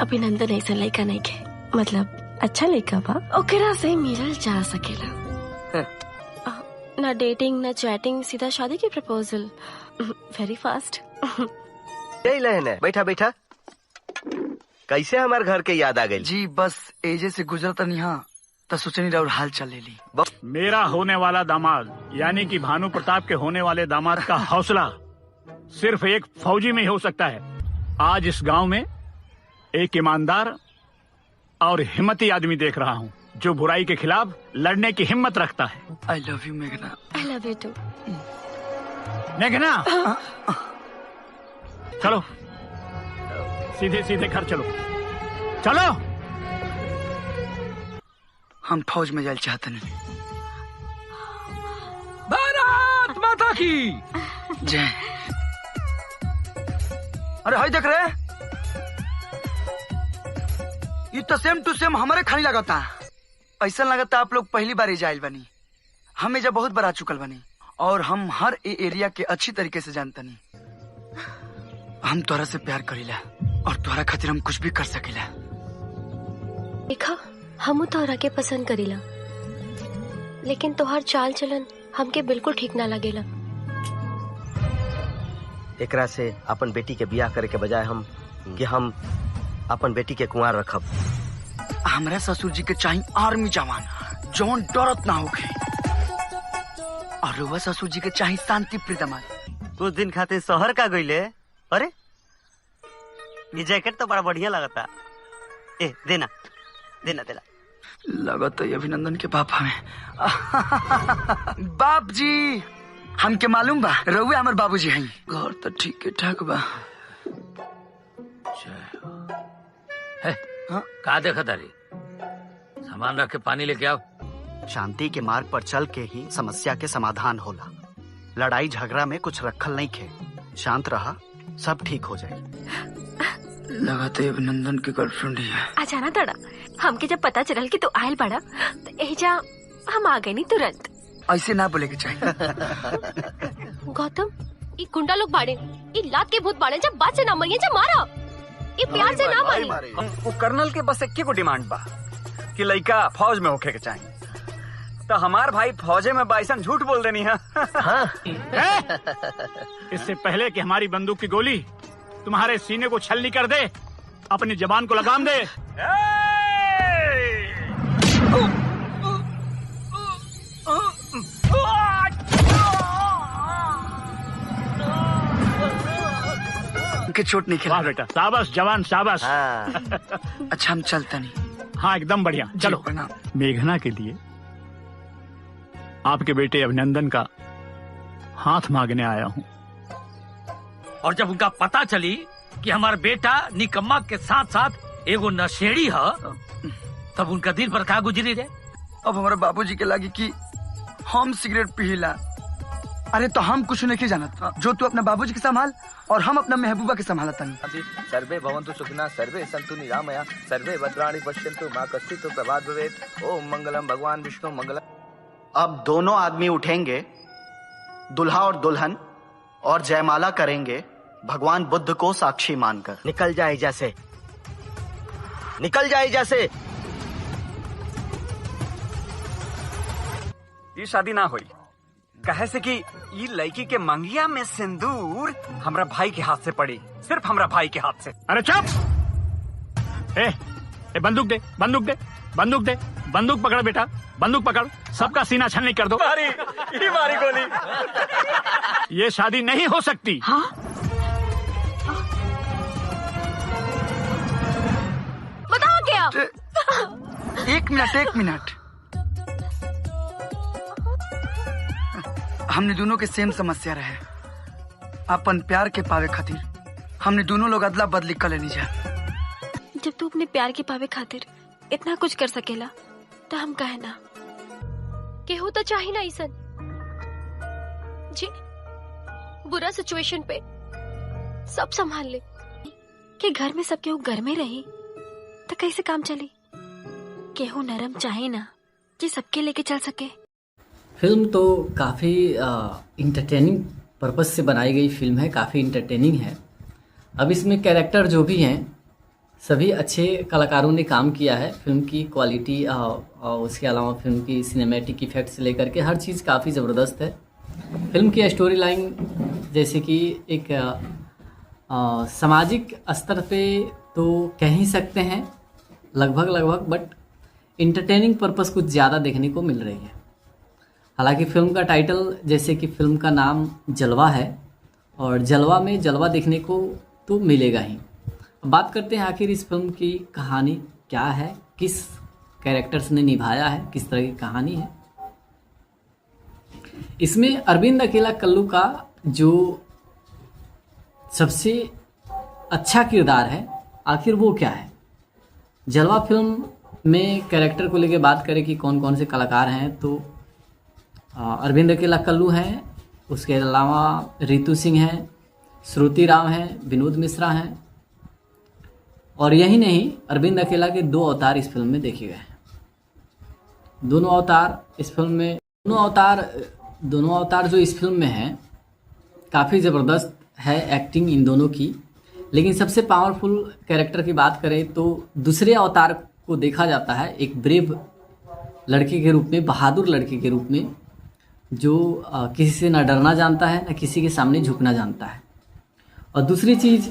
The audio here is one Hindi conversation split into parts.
अभिनंदन ऐसा लड़का नहीं के, मतलब अच्छा लड़का बा, ओकरा से मिलल जा सकेला। ना डेटिंग ना चैटिंग, सीधा शादी की प्रपोजल। Very fast. यही लहन है। बैठा बैठा। कैसे हमारे घर के याद आ गई? जी बस एजे से गुजरता नहीं हाँ तो सोचनी रहा और हाल चल ले ली। मेरा होने वाला दामाद यानी कि भानु प्रताप के होने वाले दामाद का हौसला सिर्फ एक फौजी में ही हो सकता है। आज इस गांव में एक ईमानदार और हिम्मती आदमी देख रहा हूं जो बुराई के खिलाफ लड़ने की हिम्मत रखता है। आई लव यू मेघना। I love you too. मेघना चलो सीधे सीधे घर चलो चलो। हम फौज में जाना चाहते नहीं। भारत माता की जय। अरे हाय देख रहे ये तो सेम टू सेम हमारे खानी लगाता। ऐसा लगता आप लोग पहली बार जाइल बनी। हम एजा बहुत बार आ चुकल बनी और हम हर एरिया के अच्छी तरीके से जानता नहीं। हम तोरा से प्यार करीला और तोरा खातिर हम कुछ भी कर सकेला। देखा हम तोहरा के पसंद करीला, लेकिन तोहर चाल चलन हमके बिल्कुल ठीक ना लगेला। एकरा से अपन बेटी के बियाह करे के बजाय हम अपन बेटी के कुंवार रखब। हमरा ससुर जी के चाहिए आर्मी जवान जौन डरत ना होके, और रुआ ससुर जी के चाहिए शांति प्रिय दामाद। कुछ दिन खातिर शहर का गईले। अरे ये जैकेट तो बड़ा बढ़िया लगता। ए देना देना देना। लगता है अभिनंदन के बाप हमें। बाप जी हमके मालूम बा रउए हमर बाबूजी हैं। घर तो ठीक है ठाक बा। है हाँ? का देखा तारी? सामान रख के पानी लेके आओ। शांति के मार्ग पर चल के ही समस्या के समाधान होला। लड़ाई झगड़ा में कुछ रखल नहीं खे। शांत रहा, सब ठीक हो जाएगी। लगाते अभिनंदन की गर्लफ्रेंड ही है। अचाना तड़ा हमके जब पता चलल कि तू आयल पड़ा तो एजा हम आ गए नहीं तुरंत। ऐसे ना बोले के चाहिए। गौतम ये गुंडा लोग बाड़े, ये लात के भूत बाड़े, जब बात से ना मरिए जब मारा, ये प्यार से ना मारी। वो कर्नल के बस एक को डिमांड बा कि लड़का फौज में होके के चाहिए। तो हमार भाई फौजे में बाइसन झूठ बोल देनी है। इससे पहले कि हमारी बंदूक की गोली तुम्हारे सीने को छलनी कर दे, अपनी जबान को लगाम दे। उनके चोट नहीं खिला। वाह बेटा, शाबाश जवान शाबाश। अच्छा हम चलते नहीं। हाँ एकदम बढ़िया। चलो मेघना के लिए आपके बेटे अभिनंदन का हाथ मांगने आया हूँ। और जब उनका पता चली कि हमारा बेटा निकम्मा के साथ साथ एगो नशेड़ी है, तब उनका दिल पर का गुजरी रे। अब हमारे बाबूजी के लगी कि हम सिगरेट पीला। अरे तो हम कुछ नहीं जानत। जो तू अपना बाबूजी के संभाल और हम अपना महबूबा के संभालता नहीं। सर्वे भवन्तु सुखिनः सर्वे सन्तु निरामया सर्वे भद्राणि पश्यन्तु मा कश्चित् प्रमादः भवेत्। ओम मंगलम भगवान विष्णु मंगलम। अब दोनों आदमी उठेंगे, दुल्हा और दुल्हन, और जयमाला करेंगे भगवान बुद्ध को साक्षी मानकर। निकल जाए जैसे, निकल जाए जैसे। ये शादी ना हुई कहे से कि ये लड़की के मंगिया में सिंदूर हमरा भाई के हाथ से पड़ी, सिर्फ हमरा भाई के हाथ से। अरे चुप। ए बंदूक दे, बंदूक दे, बंदूक दे, बंदूक पकड़ बेटा, बंदूक पकड़। सबका सीना छलनी कर दो। मारी गोली। ये शादी नहीं हो सकती। हाँ? बताओ क्या? एक मिनट। हमने दोनों के सेम समस्या रहे। अपन प्यार के पावे खातिर हमने दोनों लोग अदला बदली कर लेनी जा। जब तू अपने प्यार के पावे खातिर इतना कुछ कर सकेला तो हम कहे ना केहू तो चाहिए ना ईसन जी बुरा सिचुएशन पे सब संभाल ले कि घर में सब केहू घर में रही तो कैसे काम चली। केहू नरम चाहे ना जी सबके लेके चल सके। फिल्म तो काफ़ी इंटरटेनिंग पर्पस से बनाई गई फिल्म है, काफ़ी इंटरटेनिंग है। अब इसमें कैरेक्टर जो भी हैं सभी अच्छे कलाकारों ने काम किया है। फिल्म की क्वालिटी और उसके अलावा फिल्म की सिनेमैटिक इफेक्ट से लेकर के हर चीज़ काफ़ी ज़बरदस्त है। फिल्म की स्टोरी लाइन जैसे कि एक सामाजिक स्तर पे तो कह ही सकते हैं लगभग, बट इंटरटेनिंग पर्पस कुछ ज़्यादा देखने को मिल रही है। हालांकि फिल्म का टाइटल जैसे कि फिल्म का नाम जलवा है, और जलवा में जलवा देखने को तो मिलेगा ही। बात करते हैं आखिर इस फिल्म की कहानी क्या है, किस कैरेक्टर्स ने निभाया है, किस तरह की कहानी है। इसमें अरविंद अकेला कल्लू का जो सबसे अच्छा किरदार है आखिर वो क्या है। जलवा फिल्म में कैरेक्टर को लेके बात करें कि कौन कौन से कलाकार हैं, तो अरविंद अकेला कल्लू हैं, उसके अलावा रितु सिंह हैं, श्रुति राव हैं, विनोद मिश्रा हैं, और यही नहीं अरविंद अकेला के 2 अवतार इस फिल्म में देखे गए हैं। दोनों अवतार इस फिल्म में दोनों अवतार जो इस फिल्म में हैं काफ़ी ज़बरदस्त है एक्टिंग इन दोनों की। लेकिन सबसे पावरफुल कैरेक्टर की बात करें तो दूसरे अवतार को देखा जाता है एक ब्रेव लड़के के रूप में, बहादुर लड़के के रूप में, जो किसी से ना डरना जानता है ना किसी के सामने झुकना जानता है। और दूसरी चीज़,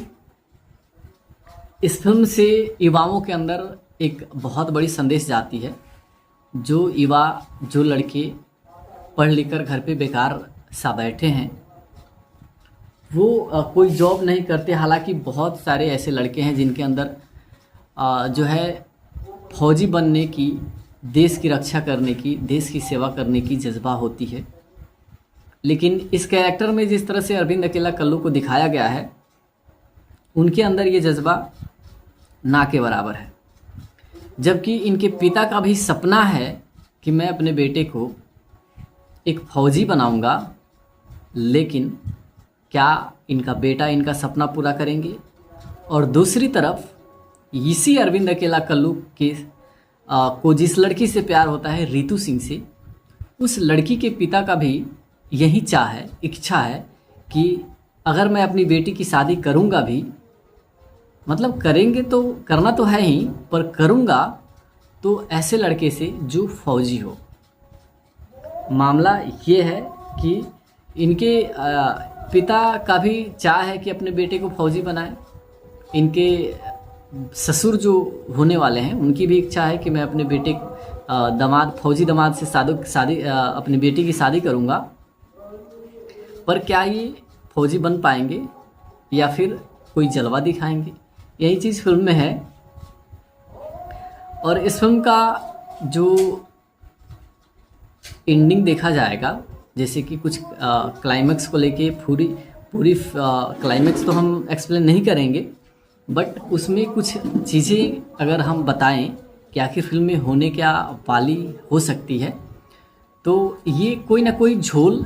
इस फिल्म से युवाओं के अंदर एक बहुत बड़ी संदेश जाती है। जो युवा, जो लड़के पढ़ लिख कर घर पे बेकार सा बैठे हैं, वो कोई जॉब नहीं करते। हालांकि बहुत सारे ऐसे लड़के हैं जिनके अंदर जो है फौजी बनने की, देश की रक्षा करने की, देश की सेवा करने की जज्बा होती है। लेकिन इस कैरेक्टर में जिस तरह से अरविंद अकेला कल्लू को दिखाया गया है, उनके अंदर ये जज्बा ना के बराबर है। जबकि इनके पिता का भी सपना है कि मैं अपने बेटे को एक फौजी बनाऊंगा, लेकिन क्या इनका बेटा इनका सपना पूरा करेंगे। और दूसरी तरफ इसी अरविंद अकेला कल्लू के को जिस लड़की से प्यार होता है, रितु सिंह से, उस लड़की के पिता का भी यही इच्छा है कि अगर मैं अपनी बेटी की शादी करूंगा भी, मतलब करेंगे तो करना तो है ही, पर करूंगा तो ऐसे लड़के से जो फौजी हो। मामला ये है कि इनके पिता का भी चाह है कि अपने बेटे को फौजी बनाएं। इनके ससुर जो होने वाले हैं उनकी भी इच्छा है कि मैं अपने बेटे फौजी दामाद से शादी अपनी बेटी की शादी करूंगा। पर क्या ये फौजी बन पाएंगे या फिर कोई जलवा दिखाएंगे, यही चीज़ फिल्म में है। और इस फिल्म का जो एंडिंग देखा जाएगा, जैसे कि कुछ क्लाइमैक्स को लेके पूरी क्लाइमैक्स तो हम एक्सप्लेन नहीं करेंगे, बट उसमें कुछ चीज़ें अगर हम बताएं कि आखिर फिल्म में होने क्या वाली हो सकती है, तो ये कोई ना कोई झोल,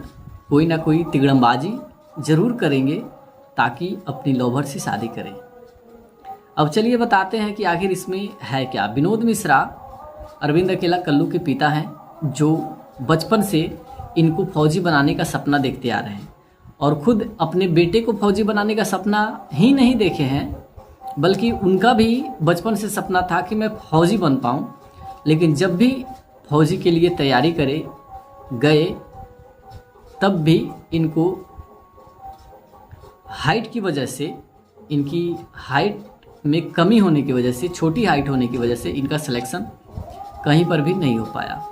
कोई ना कोई तिगड़मबाजी ज़रूर करेंगे ताकि अपनी लवर से शादी करें। अब चलिए बताते हैं कि आखिर इसमें है क्या। विनोद मिश्रा अरविंद अकेला कल्लू के पिता हैं, जो बचपन से इनको फौजी बनाने का सपना देखते आ रहे हैं, और खुद अपने बेटे को फौजी बनाने का सपना ही नहीं देखे हैं, बल्कि उनका भी बचपन से सपना था कि मैं फौजी बन पाऊँ। लेकिन जब भी फौजी के लिए तैयारी गए, तब भी इनको हाइट की वजह से, इनकी हाइट में कमी होने की वजह से, छोटी हाइट होने की वजह से इनका सिलेक्शन कहीं पर भी नहीं हो पाया।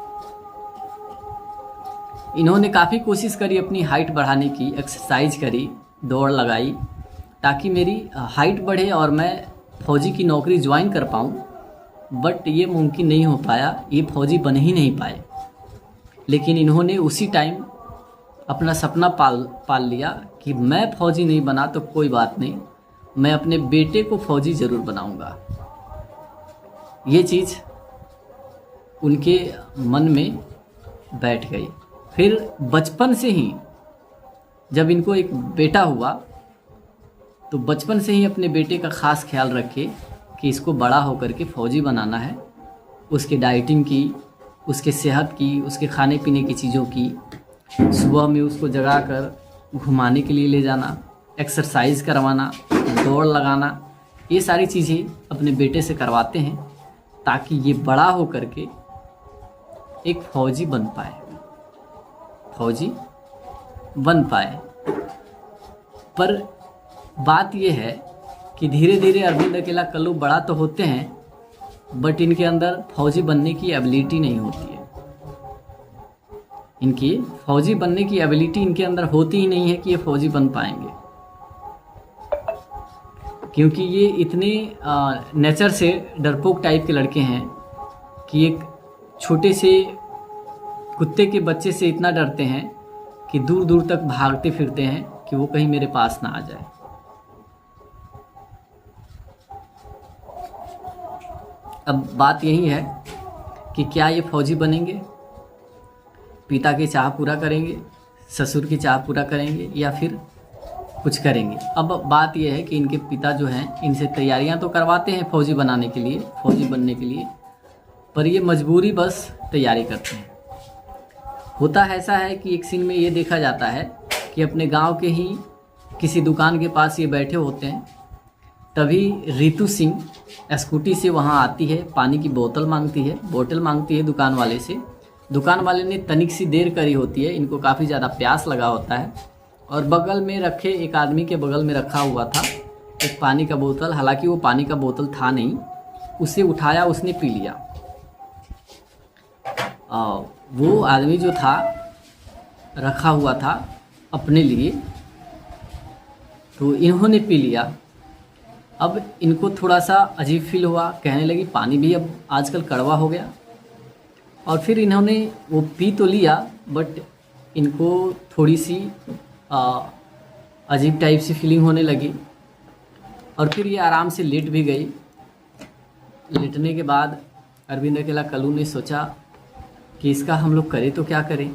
इन्होंने काफ़ी कोशिश करी अपनी हाइट बढ़ाने की, एक्सरसाइज करी, दौड़ लगाई, ताकि मेरी हाइट बढ़े और मैं फौजी की नौकरी ज्वाइन कर पाऊँ, बट ये मुमकिन नहीं हो पाया, ये फौजी बन ही नहीं पाए। लेकिन इन्होंने उसी टाइम अपना सपना पाल लिया कि मैं फौजी नहीं बना तो कोई बात नहीं, मैं अपने बेटे को फौजी ज़रूर बनाऊंगा। ये चीज़ उनके मन में बैठ गई। फिर बचपन से ही जब इनको एक बेटा हुआ, तो बचपन से ही अपने बेटे का ख़ास ख्याल रखे कि इसको बड़ा होकर के फौजी बनाना है। उसके डाइटिंग की, उसके सेहत की, उसके खाने पीने की चीज़ों की, सुबह में उसको जगा कर घुमाने के लिए ले जाना, एक्सरसाइज करवाना, दौड़ लगाना, ये सारी चीज़ें अपने बेटे से करवाते हैं ताकि ये बड़ा हो करके एक फौजी बन पाए, फौजी बन पाए। पर बात ये है कि धीरे धीरे अरविंद अकेला कल्लू बड़ा तो होते हैं बट इनके अंदर फौजी बनने की एबिलिटी नहीं होती है। इनकी फौजी बनने की एबिलिटी इनके अंदर होती ही नहीं है कि ये फौजी बन पाएंगे, क्योंकि ये इतने नेचर से डरपोक टाइप के लड़के हैं कि एक छोटे से कुत्ते के बच्चे से इतना डरते हैं कि दूर दूर तक भागते फिरते हैं कि वो कहीं मेरे पास ना आ जाए। अब बात यही है कि क्या ये फौजी बनेंगे, पिता की चाह पूरा करेंगे, ससुर की चाह पूरा करेंगे, या फिर कुछ करेंगे। अब बात यह है कि इनके पिता जो हैं इनसे तैयारियां तो करवाते हैं फौजी बनाने के लिए, फौजी बनने के लिए, पर ये मजबूरी बस तैयारी करते हैं। होता ऐसा है कि एक सीन में ये देखा जाता है कि अपने गांव के ही किसी दुकान के पास ये बैठे होते हैं, तभी रितु सिंह स्कूटी से वहाँ आती है, पानी की बोतल मांगती है दुकान वाले से। दुकान वाले ने तनिक सी देर करी होती है, इनको काफ़ी ज़्यादा प्यास लगा होता है, और बगल में रखे एक आदमी के बगल में रखा हुआ था एक पानी का बोतल। हालांकि वो पानी का बोतल था नहीं, उसे उठाया, उसने पी लिया। वो आदमी जो था रखा हुआ था अपने लिए, तो इन्होंने पी लिया। अब इनको थोड़ा सा अजीब फील हुआ, कहने लगी पानी भी अब आजकल कड़वा हो गया। और फिर इन्होंने वो पी तो लिया बट इनको थोड़ी सी अजीब टाइप सी फीलिंग होने लगी, और फिर ये आराम से लेट भी गई। लेटने के बाद अरविंद अकेला कल्लू ने सोचा कि इसका हम लोग करें तो क्या करें।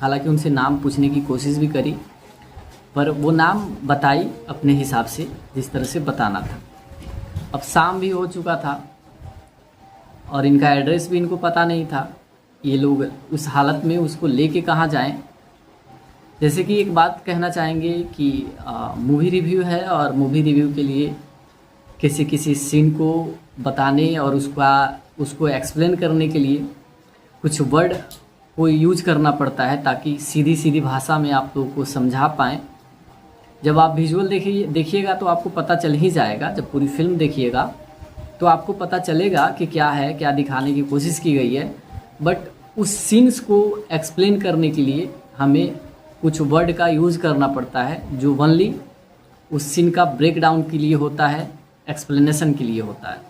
हालांकि उनसे नाम पूछने की कोशिश भी करी, पर वो नाम बताई अपने हिसाब से जिस तरह से बताना था। अब शाम भी हो चुका था और इनका एड्रेस भी इनको पता नहीं था। ये लोग उस हालत में उसको लेके कहाँ जाएं। जैसे कि एक बात कहना चाहेंगे कि मूवी रिव्यू है, और मूवी रिव्यू के लिए किसी सीन को बताने और उसको एक्सप्लेन करने के लिए कुछ वर्ड को यूज करना पड़ता है ताकि सीधी सीधी भाषा में आप लोगों को समझा पाएँ। जब आप विजुअल देखिएगा तो आपको पता चल ही जाएगा, जब पूरी फिल्म देखिएगा तो आपको पता चलेगा कि क्या है, क्या दिखाने की कोशिश की गई है। बट उस सीन्स को एक्सप्लेन करने के लिए हमें कुछ वर्ड का यूज़ करना पड़ता है जो ओनली उस सीन का ब्रेक डाउन के लिए होता है, एक्सप्लेनेशन के लिए होता है।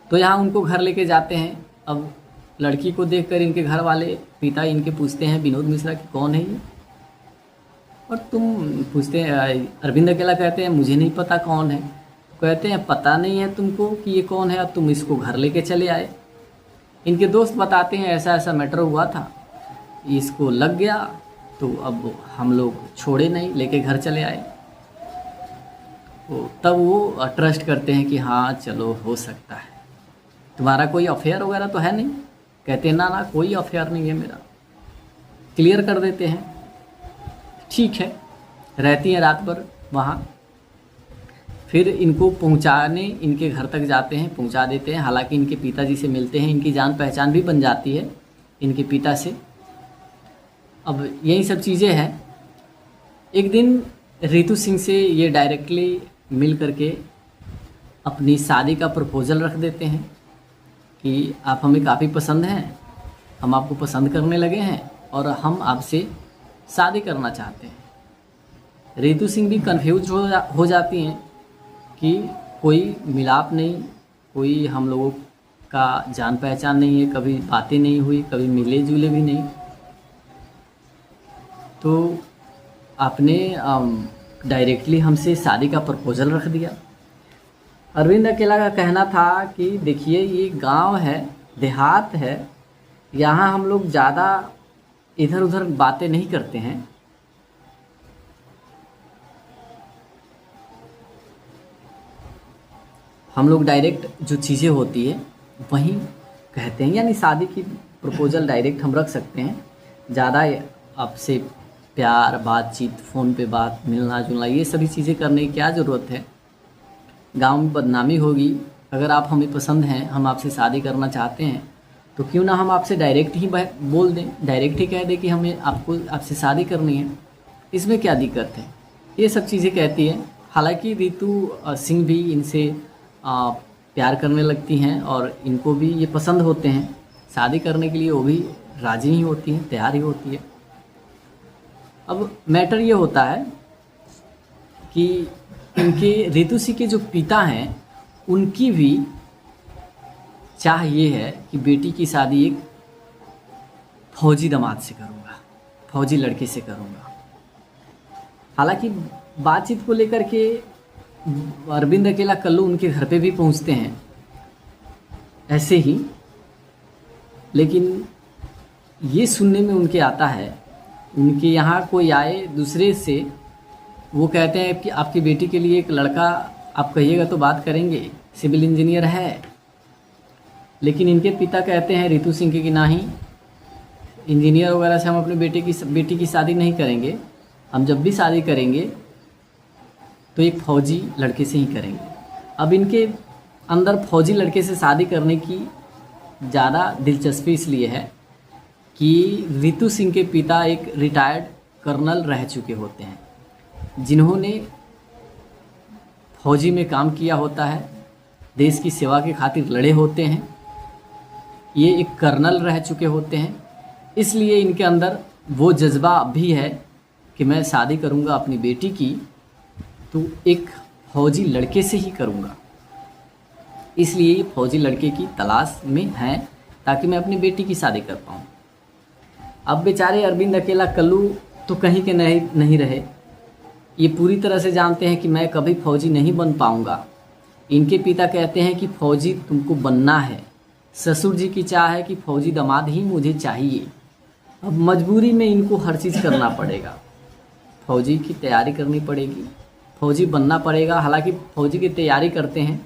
तो यहाँ उनको घर लेके जाते हैं। अब लड़की को देखकर इनके घर वाले पिता इनके पूछते हैं विनोद मिश्रा कि कौन है ये, और तुम पूछते हैं अरविंद अकेला कहते हैं मुझे नहीं पता कौन है। कहते हैं पता नहीं है तुमको कि ये कौन है, और तुम इसको घर लेके चले आए। इनके दोस्त बताते हैं ऐसा ऐसा मैटर हुआ था, इसको लग गया तो अब हम लोग छोड़े नहीं, लेके घर चले आए। तो तब वो ट्रस्ट करते हैं कि हाँ चलो हो सकता है, तुम्हारा कोई अफेयर वगैरह तो है नहीं। कहते हैं ना ना कोई अफेयर नहीं है मेरा, क्लियर कर देते हैं। ठीक है, रहती हैं रात भर वहाँ। फिर इनको पहुँचाने इनके घर तक जाते हैं, पहुँचा देते हैं। हालांकि इनके पिताजी से मिलते हैं, इनकी जान पहचान भी बन जाती है इनके पिता से। अब यही सब चीज़ें हैं। एक दिन रितु सिंह से ये डायरेक्टली मिल करके अपनी शादी का प्रपोजल रख देते हैं कि आप हमें काफ़ी पसंद हैं, हम आपको पसंद करने लगे हैं और हम आपसे शादी करना चाहते हैं। रितु सिंह भी कंफ्यूज हो जाती हैं कि कोई मिलाप नहीं, कोई हम लोगों का जान पहचान नहीं है, कभी बातें नहीं हुई, कभी मिले जुले भी नहीं। तो आपने डायरेक्टली हमसे शादी का प्रपोजल रख दिया। अरविंद अकेला का कहना था कि देखिए ये गांव है, देहात है, यहाँ हम लोग ज़्यादा इधर उधर बातें नहीं करते हैं। हम लोग डायरेक्ट जो चीज़ें होती है वहीं कहते हैं, यानी शादी की प्रपोजल डायरेक्ट हम रख सकते हैं। ज़्यादा आपसे प्यार, बातचीत, फ़ोन पे बात, मिलना जुलना, ये सभी चीज़ें करने की क्या ज़रूरत है। गांव में बदनामी होगी। अगर आप हमें पसंद हैं, हम आपसे शादी करना चाहते हैं, तो क्यों ना हम आपसे डायरेक्ट ही बोल दें, डायरेक्ट ही कह दें कि हमें आपसे शादी करनी है, इसमें क्या दिक्कत है। ये सब चीज़ें कहती है। हालांकि रितु सिंह भी इनसे प्यार करने लगती हैं और इनको भी ये पसंद होते हैं। शादी करने के लिए वो भी राज़ी ही होती हैं, तैयार ही होती है। अब मैटर ये होता है कि इनके रितु सिंह के जो पिता हैं उनकी भी चाह ये है कि बेटी की शादी एक फौजी दामाद से करूँगा, फौजी लड़के से करूँगा। हालांकि बातचीत को लेकर के अरविंद अकेला कल्लू उनके घर पे भी पहुंचते हैं ऐसे ही, लेकिन ये सुनने में उनके आता है, उनके यहाँ कोई आए दूसरे से, वो कहते हैं कि आपकी बेटी के लिए एक लड़का आप कहिएगा तो बात करेंगे, सिविल इंजीनियर है। लेकिन इनके पिता कहते हैं रितु सिंह के कि नहीं, इंजीनियर वगैरह से हम अपने बेटी की शादी नहीं करेंगे, हम जब भी शादी करेंगे तो एक फौजी लड़के से ही करेंगे। अब इनके अंदर फौजी लड़के से शादी करने की ज़्यादा दिलचस्पी इसलिए है कि रितु सिंह के पिता एक रिटायर्ड कर्नल रह चुके होते हैं, जिन्होंने फौजी में काम किया होता है, देश की सेवा के खातिर लड़े होते हैं। ये एक कर्नल रह चुके होते हैं, इसलिए इनके अंदर वो जज्बा भी है कि मैं शादी करूंगा अपनी बेटी की तो एक फौजी लड़के से ही करूंगा। इसलिए ये फौजी लड़के की तलाश में हैं ताकि मैं अपनी बेटी की शादी कर पाऊँ। अब बेचारे अरविंद अकेला कल्लू तो कहीं के नहीं रहे। ये पूरी तरह से जानते हैं कि मैं कभी फौजी नहीं बन पाऊँगा। इनके पिता कहते हैं कि फौजी तुमको बनना है, ससुर जी की चाह है कि फौजी दामाद ही मुझे चाहिए। अब मजबूरी में इनको हर चीज़ करना पड़ेगा, फौजी की तैयारी करनी पड़ेगी, फौजी बनना पड़ेगा। हालांकि फौजी की तैयारी करते हैं,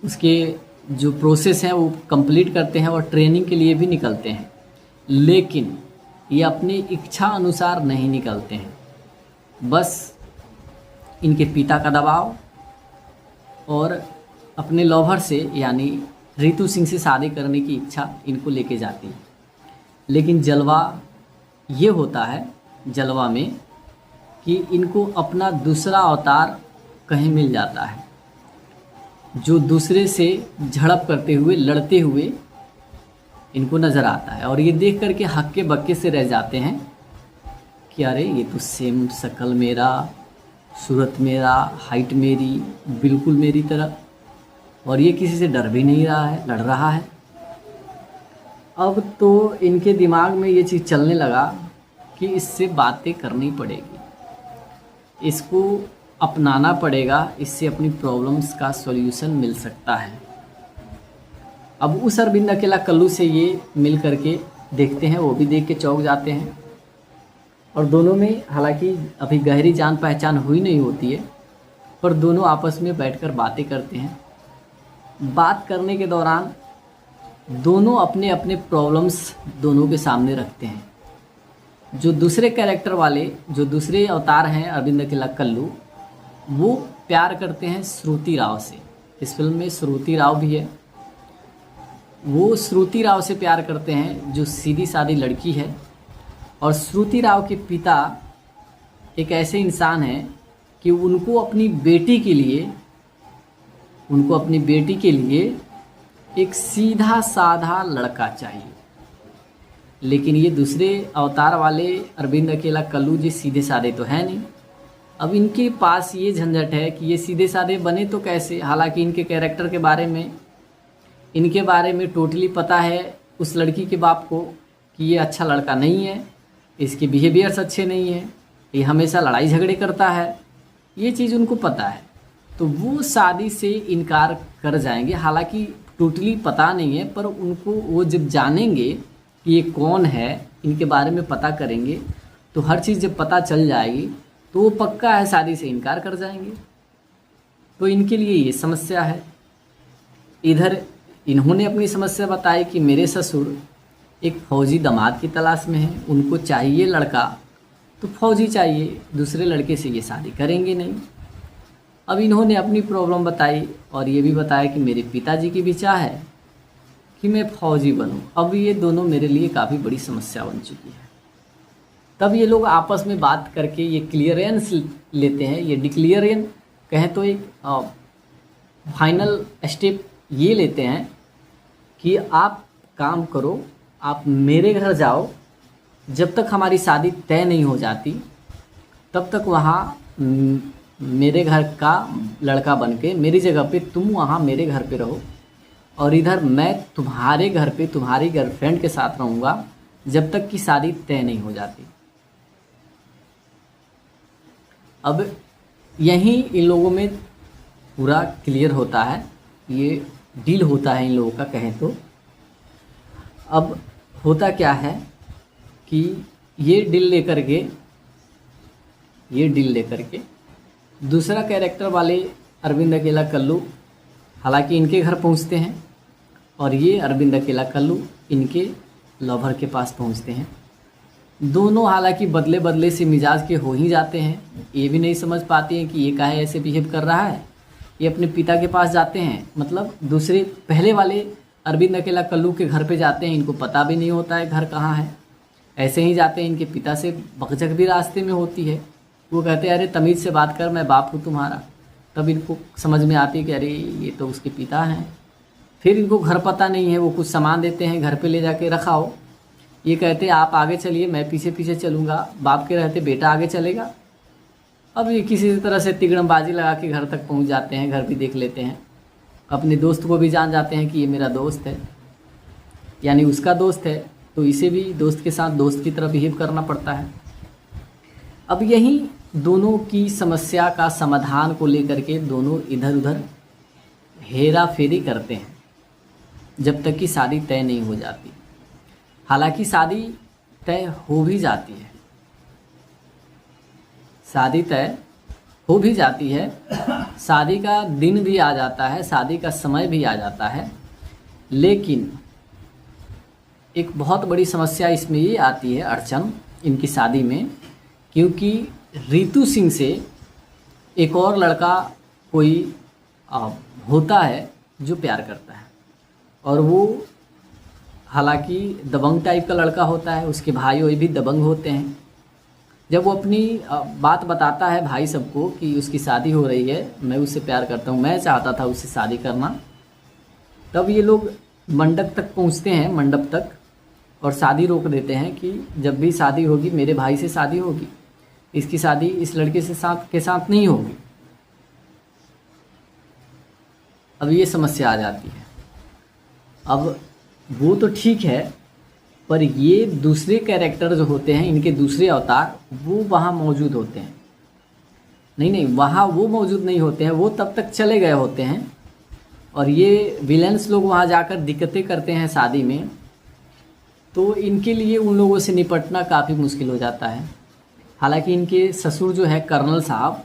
उसके जो प्रोसेस हैं वो कंप्लीट करते हैं और ट्रेनिंग के लिए भी निकलते हैं, लेकिन ये अपनी इच्छा अनुसार नहीं निकलते हैं। बस इनके पिता का दबाव और अपने लॉवर से यानी रितु सिंह से शादी करने की इच्छा इनको लेके जाती है। लेकिन जलवा ये होता है जलवा में कि इनको अपना दूसरा अवतार कहीं मिल जाता है, जो दूसरे से झड़प करते हुए लड़ते हुए इनको नज़र आता है। और ये देख करके हक्के बक्के से रह जाते हैं कि अरे ये तो सेम शक्ल मेरा, सूरत मेरा, हाइट मेरी, बिल्कुल मेरी तरह, और ये किसी से डर भी नहीं रहा है, लड़ रहा है। अब तो इनके दिमाग में ये चीज़ चलने लगा कि इससे बातें करनी पड़ेगी, इसको अपनाना पड़ेगा, इससे अपनी प्रॉब्लम्स का सॉल्यूशन मिल सकता है। अब उस अरविंद अकेला कल्लू से ये मिल करके देखते हैं, वो भी देख के चौंक जाते हैं। और दोनों में हालांकि अभी गहरी जान पहचान हुई नहीं होती है, पर दोनों आपस में बैठकर बातें करते हैं। बात करने के दौरान दोनों अपने अपने प्रॉब्लम्स दोनों के सामने रखते हैं। जो दूसरे कैरेक्टर वाले, जो दूसरे अवतार हैं अरविंद अकेला कल्लू, वो प्यार करते हैं श्रुति राव से। इस फिल्म में श्रुति राव भी है। वो श्रुति राव से प्यार करते हैं जो सीधी सादी लड़की है। और श्रुति राव के पिता एक ऐसे इंसान हैं कि उनको अपनी बेटी के लिए एक सीधा साधा लड़का चाहिए। लेकिन ये दूसरे अवतार वाले अरविंद अकेला कल्लू जी सीधे साधे तो है नहीं। अब इनके पास ये झंझट है कि ये सीधे साधे बने तो कैसे। हालांकि इनके कैरेक्टर के बारे में, इनके बारे में टोटली पता है उस लड़की के बाप को कि ये अच्छा लड़का नहीं है, इसके बिहेवियर्स अच्छे नहीं हैं, ये हमेशा लड़ाई झगड़े करता है, ये चीज़ उनको पता है। तो वो शादी से इनकार कर जाएंगे। हालांकि टोटली पता नहीं है, पर उनको वो जब जानेंगे कि ये कौन है, इनके बारे में पता करेंगे, तो हर चीज़ जब पता चल जाएगी तो वो पक्का है शादी से इनकार कर जाएंगे। तो इनके लिए ये समस्या है। इधर इन्होंने अपनी समस्या बताई कि मेरे ससुर एक फौजी दामाद की तलाश में है, उनको चाहिए लड़का तो फौजी चाहिए, दूसरे लड़के से ये शादी करेंगे नहीं। अब इन्होंने अपनी प्रॉब्लम बताई और ये भी बताया कि मेरे पिताजी की भी चाह है कि मैं फौजी बनूं। अब ये दोनों मेरे लिए काफ़ी बड़ी समस्या बन चुकी है। तब ये लोग आपस में बात करके ये क्लियरेंस लेते हैं, ये डिक्लियरेंस कहें तो एक फाइनल स्टेप ये लेते हैं कि आप काम करो, आप मेरे घर जाओ, जब तक हमारी शादी तय नहीं हो जाती तब तक वहाँ मेरे घर का लड़का बन के मेरी जगह पे तुम वहाँ मेरे घर पे रहो और इधर मैं तुम्हारे घर पे तुम्हारी गर्लफ्रेंड के साथ रहूँगा जब तक कि शादी तय नहीं हो जाती। अब यहीं इन लोगों में पूरा क्लियर होता है, ये डील होता है इन लोगों का कहें तो। अब होता क्या है कि ये डील लेकर के दूसरा कैरेक्टर वाले अरविंद अकेला कल्लू हालांकि इनके घर पहुंचते हैं और ये अरविंद अकेला कल्लू इनके लवर के पास पहुंचते हैं। दोनों हालांकि बदले बदले से मिजाज के हो ही जाते हैं, ये भी नहीं समझ पाते हैं कि ये काहे ऐसे बिहेव कर रहा है। ये अपने पिता के पास जाते हैं, मतलब दूसरे पहले वाले अरविंद अकेला कल्लू के घर पे जाते हैं, इनको पता भी नहीं होता है घर कहाँ है। ऐसे ही जाते हैं, इनके पिता से बकझक भी रास्ते में होती है। वो कहते हैं अरे तमीज़ से बात कर, मैं बाप हूँ तुम्हारा। तब इनको समझ में आती है कि अरे ये तो उसके पिता हैं। फिर इनको घर पता नहीं है, वो कुछ सामान देते हैं घर पे ले जाके रखाओ। ये कहते हैं आप आगे चलिए, मैं पीछे पीछे चलूँगा। बाप के रहते बेटा आगे चलेगा। अब ये किसी तरह से तिगड़मबाजी लगा के घर तक पहुँच जाते हैं, घर भी देख लेते हैं। अपने दोस्त को भी जान जाते हैं कि ये मेरा दोस्त है, यानी उसका दोस्त है, तो इसे भी दोस्त के साथ दोस्त की तरह बिहेव करना पड़ता है। अब यही दोनों की समस्या का समाधान को लेकर के दोनों इधर उधर हेरा फेरी करते हैं जब तक कि शादी तय नहीं हो जाती। हालांकि शादी तय हो भी जाती है, शादी तय हो भी जाती है, शादी का दिन भी आ जाता है, शादी का समय भी आ जाता है। लेकिन एक बहुत बड़ी समस्या इसमें ये आती है, अड़चन इनकी शादी में, क्योंकि रितु सिंह से एक और लड़का कोई होता है जो प्यार करता है, और वो हालांकि दबंग टाइप का लड़का होता है। उसके भाई वही भी दबंग होते हैं। जब वो अपनी बात बताता है भाई सबको कि उसकी शादी हो रही है, मैं उससे प्यार करता हूँ, मैं चाहता था उससे शादी करना, तब ये लोग मंडप तक पहुँचते हैं, मंडप तक, और शादी रोक देते हैं कि जब भी शादी होगी मेरे भाई से शादी होगी, इसकी शादी इस लड़के से के साथ नहीं होगी। अब ये समस्या आ जाती है। अब वो तो ठीक है, पर ये दूसरे कैरेक्टर जो होते हैं, इनके दूसरे अवतार, वो वहाँ मौजूद होते हैं। नहीं, वहाँ वो मौजूद नहीं होते हैं, वो तब तक चले गए होते हैं, और ये विलेंस लोग वहाँ जाकर दिक्कतें करते हैं शादी में। तो इनके लिए उन लोगों से निपटना काफ़ी मुश्किल हो जाता है। हालांकि इनके ससुर जो है कर्नल साहब,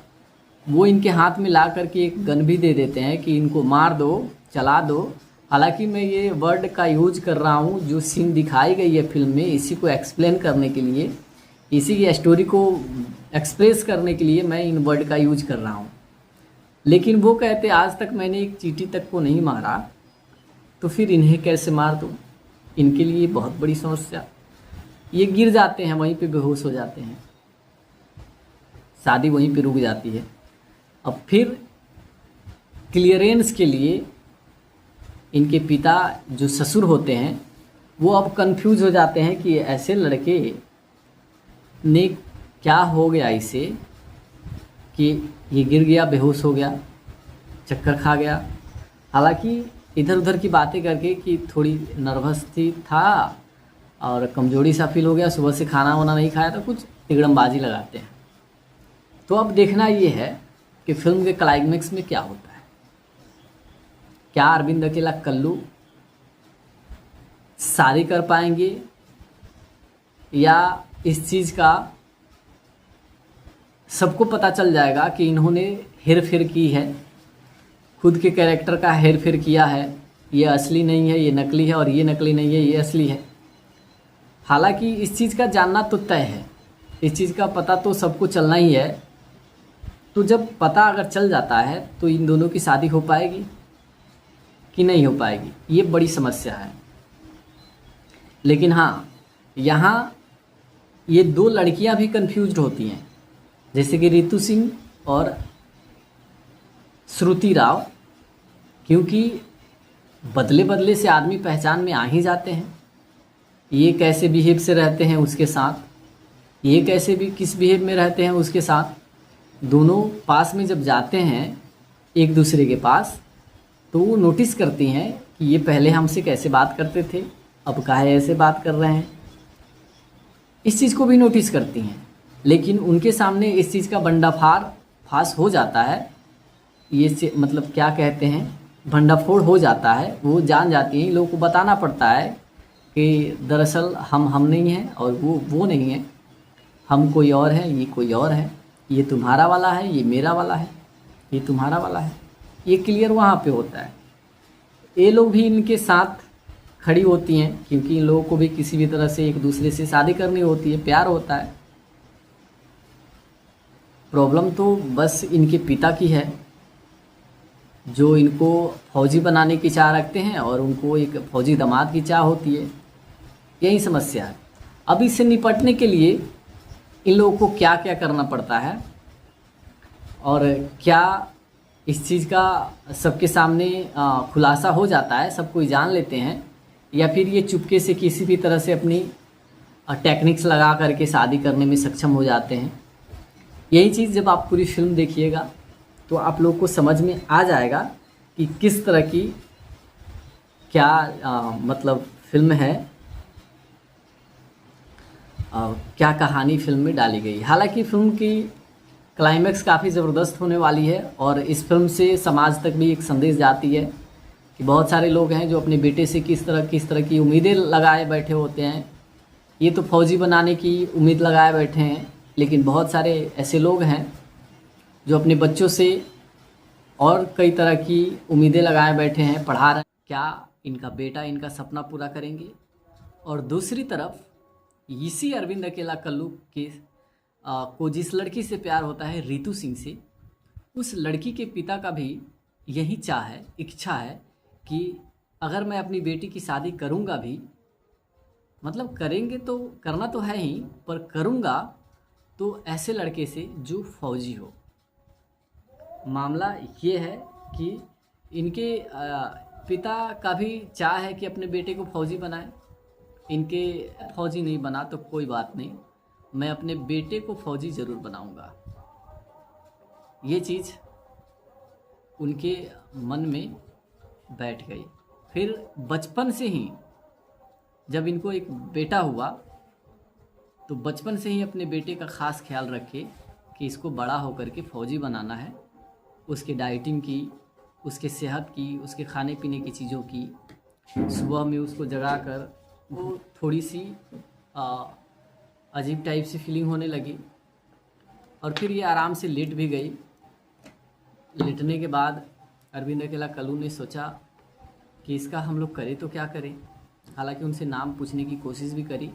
वो इनके हाथ में ला करके एक गन भी दे देते हैं कि इनको मार दो, चला दो। हालांकि मैं ये वर्ड का यूज कर रहा हूँ, जो सीन दिखाई गई है फिल्म में, इसी को एक्सप्लेन करने के लिए, इसी की स्टोरी को एक्सप्रेस करने के लिए मैं इन वर्ड का यूज कर रहा हूँ। लेकिन वो कहते आज तक मैंने एक चींटी तक को नहीं मारा, तो फिर इन्हें कैसे मार दूँ। इनके लिए बहुत बड़ी समस्या। ये गिर जाते हैं, वहीं पे बेहोश हो जाते हैं, शादी वहीं पे रुक जाती है। अब फिर क्लियरेंस के लिए इनके पिता जो ससुर होते हैं, वो अब कंफ्यूज हो जाते हैं कि ऐसे लड़के ने क्या हो गया इसे कि ये गिर गया, बेहोश हो गया, चक्कर खा गया। हालांकि इधर उधर की बातें करके कि थोड़ी नर्वस था और कमजोरी सा फील हो गया, सुबह से खाना वाना नहीं खाया, तो कुछ तिगड़मबाजी लगाते हैं। तो अब देखना ये है कि फिल्म के क्लाइमेक्स में क्या होता है। क्या अरविंद अकेला कल्लू शादी कर पाएंगे, या इस चीज़ का सबको पता चल जाएगा कि इन्होंने हेर फेर की है, खुद के कैरेक्टर का हेर फेर किया है, ये असली नहीं है, ये नकली है, और ये नकली नहीं है, ये असली है। हालांकि इस चीज़ का जानना तो तय है, इस चीज़ का पता तो सबको चलना ही है तो जब पता अगर चल जाता है तो इन दोनों की शादी हो पाएगी कि नहीं हो पाएगी, ये बड़ी समस्या है। लेकिन हाँ, यहाँ ये दो लड़कियां भी कंफ्यूज्ड होती हैं, जैसे कि रितु सिंह और श्रुति राव, क्योंकि बदले बदले से आदमी पहचान में आ ही जाते हैं। ये कैसे बिहेव से रहते हैं उसके साथ, ये कैसे भी किस बिहेव में रहते हैं उसके साथ। दोनों पास में जब जाते हैं एक दूसरे के पास, तो वो नोटिस करती हैं कि ये पहले हमसे कैसे बात करते थे, अब काहे ऐसे बात कर रहे हैं। इस चीज़ को भी नोटिस करती हैं, लेकिन उनके सामने इस चीज़ का फास हो जाता है। ये मतलब क्या कहते हैं, भंडाफोड़ हो जाता है। वो जान जाती हैं, इन लोगों को बताना पड़ता है कि दरअसल हम नहीं हैं और वो नहीं है, हम कोई और है, ये कोई और है, ये तुम्हारा वाला है, ये मेरा वाला है, ये तुम्हारा वाला है। ये क्लियर वहाँ पे होता है। ये लोग भी इनके साथ खड़ी होती हैं, क्योंकि इन लोगों को भी किसी भी तरह से एक दूसरे से शादी करनी होती है, प्यार होता है। प्रॉब्लम तो बस इनके पिता की है, जो इनको फौजी बनाने की चाह रखते हैं और उनको एक फौजी दामाद की चाह होती है। यही समस्या है। अब इससे निपटने के लिए इन लोगों को क्या क्या करना पड़ता है और क्या इस चीज़ का सबके सामने खुलासा हो जाता है, सब कोई जान लेते हैं, या फिर ये चुपके से किसी भी तरह से अपनी टेक्निक्स लगा करके शादी करने में सक्षम हो जाते हैं। यही चीज़ जब आप पूरी फिल्म देखिएगा तो आप लोग को समझ में आ जाएगा कि किस तरह की क्या मतलब फिल्म है, क्या कहानी फिल्म में डाली गई। हालांकि फिल्म की क्लाइमैक्स काफ़ी ज़बरदस्त होने वाली है और इस फिल्म से समाज तक भी एक संदेश जाती है कि बहुत सारे लोग हैं जो अपने बेटे से किस तरह की उम्मीदें लगाए बैठे होते हैं। ये तो फौजी बनाने की उम्मीद लगाए बैठे हैं, लेकिन बहुत सारे ऐसे लोग हैं जो अपने बच्चों से और कई तरह की उम्मीदें लगाए बैठे हैं, पढ़ा रहे हैं, क्या इनका बेटा इनका सपना पूरा करेंगे। और दूसरी तरफ इसी अरविंद अकेला कल्लू के को जिस लड़की से प्यार होता है, रितु सिंह से, उस लड़की के पिता का भी यही इच्छा है कि अगर मैं अपनी बेटी की शादी करूंगा भी, मतलब करेंगे तो करना तो है ही, पर करूंगा तो ऐसे लड़के से जो फौजी हो। मामला ये है कि इनके पिता का भी चाह है कि अपने बेटे को फौजी बनाए। इनके फौजी नहीं बना तो कोई बात नहीं, मैं अपने बेटे को फौजी ज़रूर बनाऊंगा। ये चीज़ उनके मन में बैठ गई। फिर बचपन से ही जब इनको एक बेटा हुआ तो बचपन से ही अपने बेटे का ख़ास ख्याल रखे कि इसको बड़ा होकर के फ़ौजी बनाना है। उसके डाइटिंग की, उसके सेहत की, उसके खाने पीने की चीज़ों की, सुबह में उसको जगा कर वो थोड़ी सी अजीब टाइप से फीलिंग होने लगी और फिर ये आराम से लेट भी गई। लेटने के बाद अरविंद अकेला कल्लू ने सोचा कि इसका हम लोग करें तो क्या करें। हालांकि उनसे नाम पूछने की कोशिश भी करी,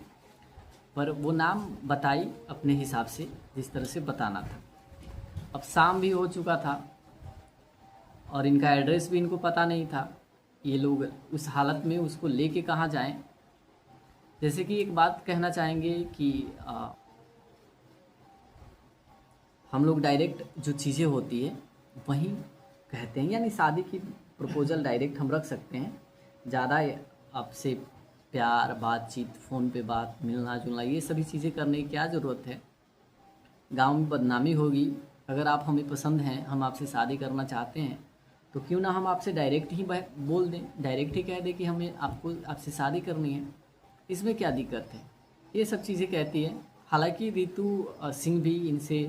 पर वो नाम बताई अपने हिसाब से जिस तरह से बताना था। अब शाम भी हो चुका था और इनका एड्रेस भी इनको पता नहीं था। ये लोग उस हालत में उसको लेके कहाँ जाएं। जैसे कि एक बात कहना चाहेंगे कि हम लोग डायरेक्ट जो चीज़ें होती है वहीं कहते हैं, यानी शादी की प्रपोजल डायरेक्ट हम रख सकते हैं। ज़्यादा आपसे प्यार, बातचीत, फ़ोन पे बात, मिलना जुलना, ये सभी चीज़ें करने की क्या ज़रूरत है। गांव में बदनामी होगी। अगर आप हमें पसंद हैं, हम आपसे शादी करना चाहते हैं, तो क्यों ना हम आपसे डायरेक्ट ही बोल दें, डायरेक्ट ही कह दें कि हमें आपसे शादी करनी है। इसमें क्या दिक्कत है। ये सब चीज़ें कहती है। हालांकि रितु सिंह भी इनसे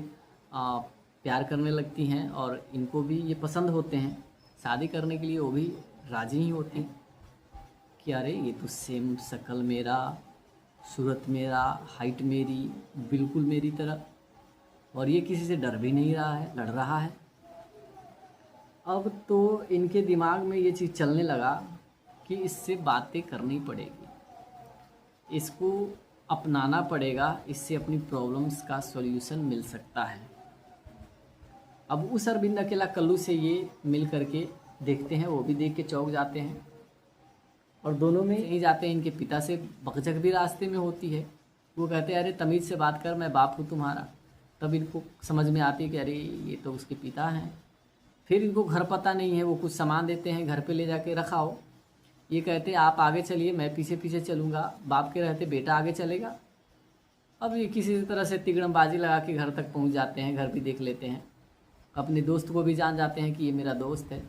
प्यार करने लगती हैं और इनको भी ये पसंद होते हैं। शादी करने के लिए वो भी राज़ी ही होती हैं कि अरे ये तो सेम शक्ल मेरा, सूरत मेरा, हाइट मेरी, बिल्कुल मेरी तरह, और ये किसी से डर भी नहीं रहा है, लड़ रहा है। अब तो इनके दिमाग में ये चीज़ चलने लगा कि इससे बातें करनी पड़ेगी, इसको अपनाना पड़ेगा, इससे अपनी प्रॉब्लम्स का सॉल्यूशन मिल सकता है। अब उस अरविंद अकेला कल्लू से ये मिल करके देखते हैं, वो भी देख के चौंक जाते हैं और दोनों में यही जाते हैं। इनके पिता से बकझक भी रास्ते में होती है। वो कहते हैं अरे तमीज़ से बात कर, मैं बाप हूँ तुम्हारा। तब इनको समझ में आती है कि अरे ये तो उसके पिता हैं। फिर इनको घर पता नहीं है, वो कुछ सामान देते हैं, घर पे ले जाके रखाओ। ये कहते हैं आप आगे चलिए, मैं पीछे पीछे चलूँगा। बाप के रहते बेटा आगे चलेगा। अब ये किसी तरह से तिगड़मबाजी लगा के घर तक पहुँच जाते हैं, घर भी देख लेते हैं। अपने दोस्त को भी जान जाते हैं कि ये मेरा दोस्त है,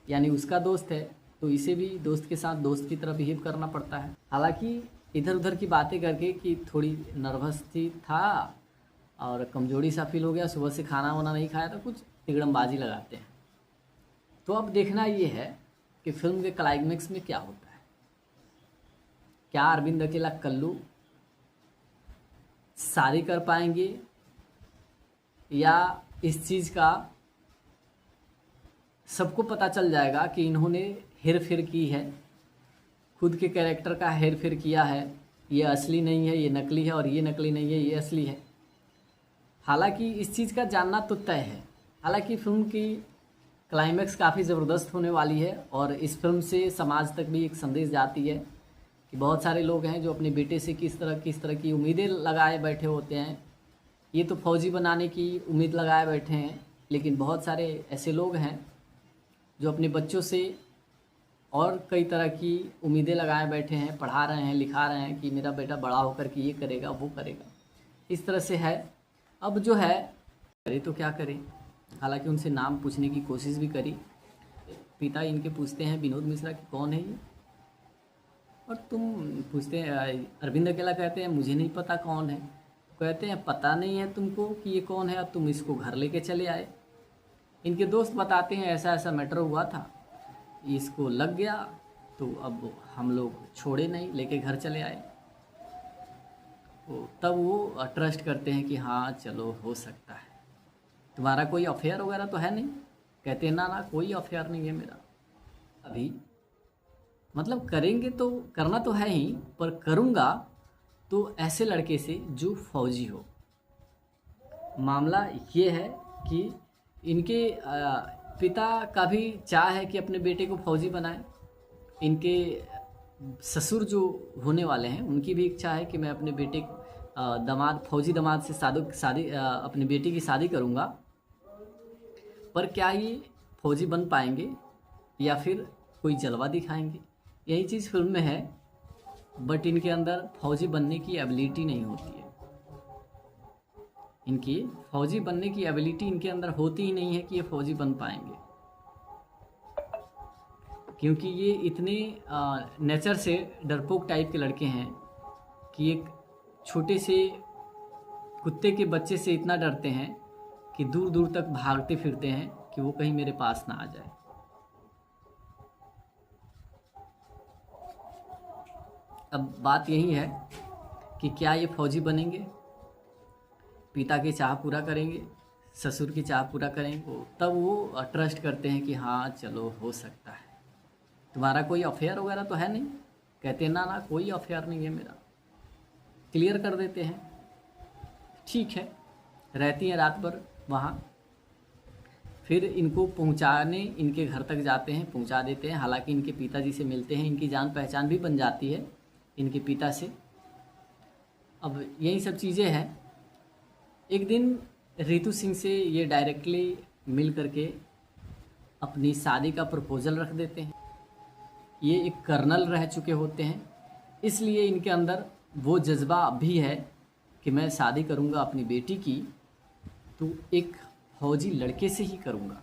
यानी उसका दोस्त है, तो इसे भी दोस्त के साथ दोस्त की तरह बिहेव करना पड़ता है। हालांकि इधर उधर की बातें करके कि थोड़ी नर्वस थी था और कमजोरी सा फील हो गया, सुबह से खाना वाना नहीं खाया, तो कुछ तिगड़मबाजी लगाते हैं। तो अब देखना ये है कि फिल्म के क्लाइमेक्स में क्या होता है। क्या अरविंद अकेला कल्लू शादी कर पाएंगे या इस चीज़ का सबको पता चल जाएगा कि इन्होंने हेर फेर की है, खुद के कैरेक्टर का हेर फेर किया है, ये असली नहीं है, ये नकली है, और ये नकली नहीं है, ये असली है। हालांकि इस चीज़ का जानना तो तय है। हालांकि फिल्म की क्लाइमेक्स काफ़ी ज़बरदस्त होने वाली है और इस फिल्म से समाज तक भी एक संदेश जाती है कि बहुत सारे लोग हैं जो अपने बेटे से किस तरह की उम्मीदें लगाए बैठे होते हैं। ये तो फौजी बनाने की उम्मीद लगाए बैठे हैं, लेकिन बहुत सारे ऐसे लोग हैं जो अपने बच्चों से और कई तरह की उम्मीदें लगाए बैठे हैं, पढ़ा रहे हैं, लिखा रहे हैं कि मेरा बेटा बड़ा होकर के ये करेगा, वो करेगा। इस तरह से है। अब जो है करे तो क्या करें। हालांकि उनसे नाम पूछने की कोशिश भी करी। पिता इनके पूछते हैं विनोद मिश्रा कि कौन है ये, और तुम पूछते हैं अरविंद अकेला कहते हैं मुझे नहीं पता कौन है। कहते हैं पता नहीं है तुमको कि ये कौन है, अब तुम इसको घर लेके चले आए। इनके दोस्त बताते हैं ऐसा ऐसा मैटर हुआ था, इसको लग गया तो अब हम लोग छोड़े नहीं, लेके घर चले आए। तो तब वो ट्रस्ट करते हैं कि हाँ चलो हो सकता है, तुम्हारा कोई अफेयर वगैरह तो है नहीं। कहते हैं ना ना कोई अफेयर नहीं है मेरा अभी, मतलब करेंगे तो करना तो है ही, पर करूँगा तो ऐसे लड़के से जो फौजी हो। मामला ये है कि इनके पिता का भी चाह है कि अपने बेटे को फौजी बनाए। इनके ससुर जो होने वाले हैं उनकी भी इच्छा है कि मैं अपने बेटे दामाद फौजी दामाद से शादी अपने बेटी की शादी करूंगा। पर क्या ये फौजी बन पाएंगे या फिर कोई जलवा दिखाएंगे, यही चीज़ फिल्म में है। बट इनके अंदर फौजी बनने की एबिलिटी नहीं होती है। इनकी फौजी बनने की एबिलिटी इनके अंदर होती ही नहीं है कि ये फौजी बन पाएंगे, क्योंकि ये इतने नेचर से डरपोक टाइप के लड़के हैं कि एक छोटे से कुत्ते के बच्चे से इतना डरते हैं कि दूर दूर तक भागते फिरते हैं कि वो कहीं मेरे पास ना आ जाए। अब बात यही है कि क्या ये फौजी बनेंगे, पिता की चाह पूरा करेंगे, ससुर की चाह पूरा करेंगे, तब वो ट्रस्ट करते हैं कि हाँ चलो हो सकता है, तुम्हारा कोई अफेयर वगैरह तो है नहीं। कहते हैं ना ना कोई अफेयर नहीं है मेरा। क्लियर कर देते हैं। ठीक है, रहती हैं रात भर वहाँ। फिर इनको पहुँचाने इनके घर तक जाते हैं, पहुँचा देते हैं। हालांकि इनके पिताजी से मिलते हैं, इनकी जान पहचान भी बन जाती है इनके पिता से। अब यही सब चीज़ें हैं। एक दिन रितु सिंह से ये डायरेक्टली मिल करके अपनी शादी का प्रपोजल रख देते हैं। ये एक कर्नल रह चुके होते हैं, इसलिए इनके अंदर वो जज्बा भी है कि मैं शादी करूंगा अपनी बेटी की तो एक फौजी लड़के से ही करूंगा।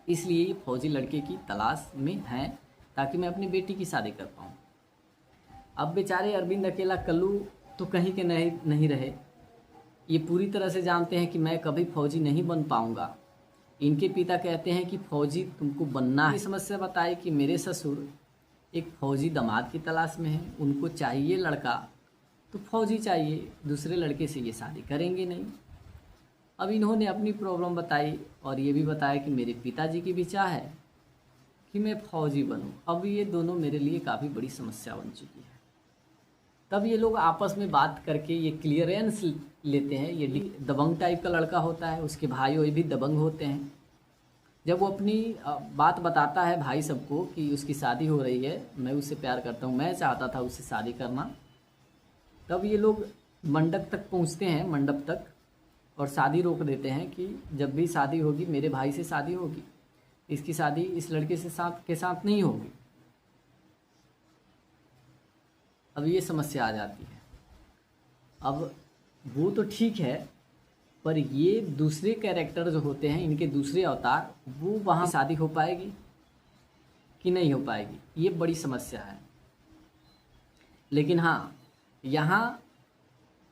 इसलिए ये फौजी लड़के की तलाश में हैं ताकि मैं अपनी बेटी की शादी कर पाऊँ। अब बेचारे अरविंद अकेला कल्लू तो कहीं के नहीं रहे। ये पूरी तरह से जानते हैं कि मैं कभी फौजी नहीं बन पाऊंगा। इनके पिता कहते हैं कि फौजी तुमको बनना है। ये समस्या बताई कि मेरे ससुर एक फौजी दामाद की तलाश में है, उनको चाहिए लड़का तो फौजी चाहिए, दूसरे लड़के से ये शादी करेंगे नहीं। अब इन्होंने अपनी प्रॉब्लम बताई और ये भी बताया कि मेरे पिताजी की भी चाह है कि मैं फौजी बनूं। अब ये दोनों मेरे लिए काफ़ी बड़ी समस्या बन चुकी है। तब ये लोग आपस में बात करके ये क्लियरेंस लेते हैं। ये दबंग टाइप का लड़का होता है, उसके भाई वो भी दबंग होते हैं। जब वो अपनी बात बताता है भाई सबको कि उसकी शादी हो रही है, मैं उससे प्यार करता हूँ, मैं चाहता था उससे शादी करना, तब ये लोग मंडप तक पहुँचते हैं, मंडप तक, और शादी रोक देते हैं कि जब भी शादी होगी मेरे भाई से शादी होगी, इसकी शादी इस लड़के से के साथ नहीं होगी। अब ये समस्या आ जाती है। अब वो तो ठीक है, पर ये दूसरे कैरेक्टर जो होते हैं, इनके दूसरे अवतार, वो वहाँ शादी हो पाएगी कि नहीं हो पाएगी, ये बड़ी समस्या है। लेकिन हाँ, यहाँ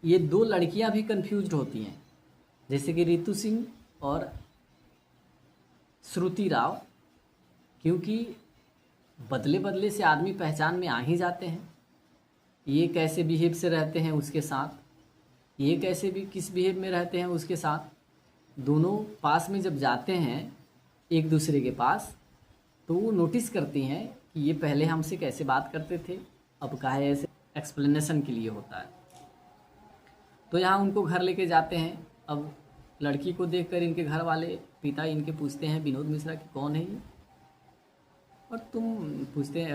ये दो लड़कियाँ भी कंफ्यूज्ड होती हैं, जैसे कि रितु सिंह और श्रुति राव, क्योंकि बदले बदले से आदमी पहचान में आ ही जाते हैं। ये कैसे बिहेव से रहते हैं उसके साथ, ये कैसे भी किस बिहेव में रहते हैं उसके साथ। दोनों पास में जब जाते हैं एक दूसरे के पास, तो वो नोटिस करती हैं कि ये पहले हमसे कैसे बात करते थे, अब काहे ऐसे, एक्सप्लेनेशन के लिए होता है। तो यहाँ उनको घर लेके जाते हैं। अब लड़की को देखकर इनके घर वाले, पिता इनके पूछते हैं विनोद मिश्रा कि कौन है ये, और तुम पूछते हैं,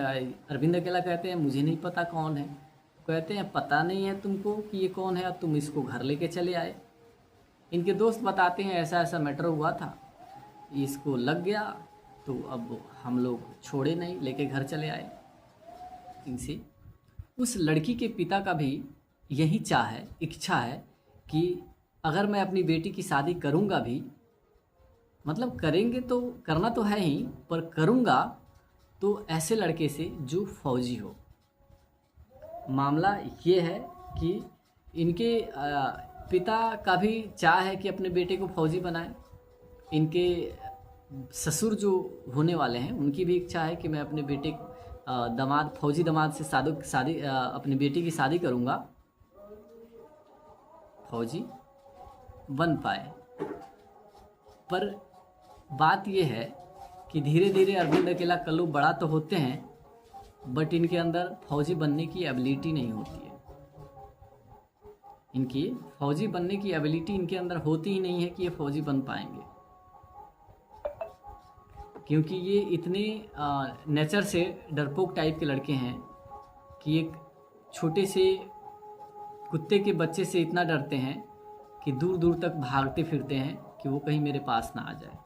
अरविंद अकेला कहते हैं मुझे नहीं पता कौन है। कहते हैं पता नहीं है तुमको कि ये कौन है, अब तुम इसको घर लेके चले आए। इनके दोस्त बताते हैं ऐसा ऐसा मैटर हुआ था, इसको लग गया, तो अब हम लोग छोड़े नहीं, लेके घर चले आए इनसे। उस लड़की के पिता का भी यही इच्छा है कि अगर मैं अपनी बेटी की शादी करूँगा भी, मतलब करेंगे तो करना तो है ही, पर करूँगा तो ऐसे लड़के से जो फौजी हो। मामला ये है कि इनके पिता का भी चाह है कि अपने बेटे को फौजी बनाए। इनके ससुर जो होने वाले हैं उनकी भी इच्छा है कि मैं अपने बेटे दामाद, फौजी दामाद से शादी अपनी बेटी की शादी करूँगा, फौजी बन पाए। पर बात यह है कि धीरे धीरे अरविंद अकेला कल्लू बड़ा तो होते हैं, बट इनके अंदर फौजी बनने की एबिलिटी नहीं होती है। इनकी फौजी बनने की एबिलिटी इनके अंदर होती ही नहीं है कि ये फौजी बन पाएंगे, क्योंकि ये इतने नेचर से डरपोक टाइप के लड़के हैं कि एक छोटे से कुत्ते के बच्चे से इतना डरते हैं कि दूर दूर तक भागते फिरते हैं कि वो कहीं मेरे पास ना आ जाए।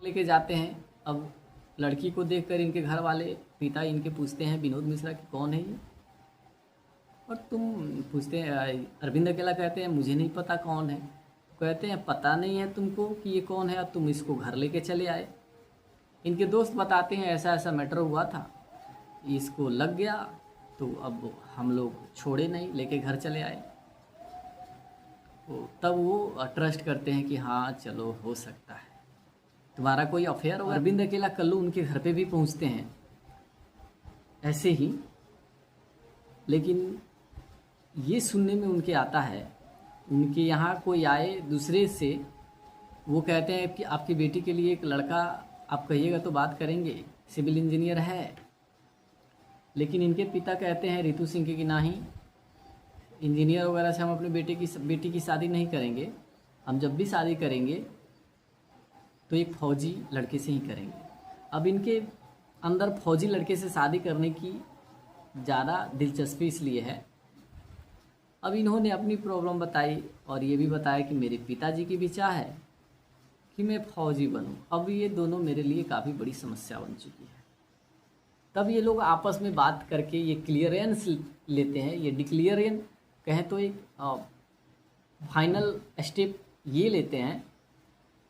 लेके जाते हैं। अब लड़की को देखकर इनके घर वाले, पिता इनके पूछते हैं विनोद मिश्रा कि कौन है ये, और तुम पूछते हैं, अरविंद अकेला कहते हैं मुझे नहीं पता कौन है। कहते हैं पता नहीं है तुमको कि ये कौन है, अब तुम इसको घर लेके चले आए। इनके दोस्त बताते हैं ऐसा ऐसा मैटर हुआ था, इसको लग गया, तो अब हम लोग छोड़े नहीं, लेके घर चले आए। तो तब वो ट्रस्ट करते हैं कि हाँ चलो हो सकता है तुम्हारा कोई अफेयर हो। अरविंद अकेला कल्लू उनके घर पे भी पहुंचते हैं ऐसे ही, लेकिन ये सुनने में उनके आता है, उनके यहाँ कोई आए दूसरे से, वो कहते हैं कि आपकी बेटी के लिए एक लड़का आप कहिएगा तो बात करेंगे, सिविल इंजीनियर है। लेकिन इनके पिता कहते हैं रितु सिंह के कि नहीं, इंजीनियर वगैरह से हम अपने बेटी की शादी नहीं करेंगे, हम जब भी शादी करेंगे तो एक फौजी लड़के से ही करेंगे। अब इनके अंदर फौजी लड़के से शादी करने की ज़्यादा दिलचस्पी इसलिए है, अब इन्होंने अपनी प्रॉब्लम बताई और ये भी बताया कि मेरे पिताजी की भी चाह है कि मैं फौजी बनूं। अब ये दोनों मेरे लिए काफ़ी बड़ी समस्या बन चुकी है। तब ये लोग आपस में बात करके ये क्लियरेंस लेते हैं, ये डिक्लियरेंस कहें तो एक फाइनल स्टेप ये लेते हैं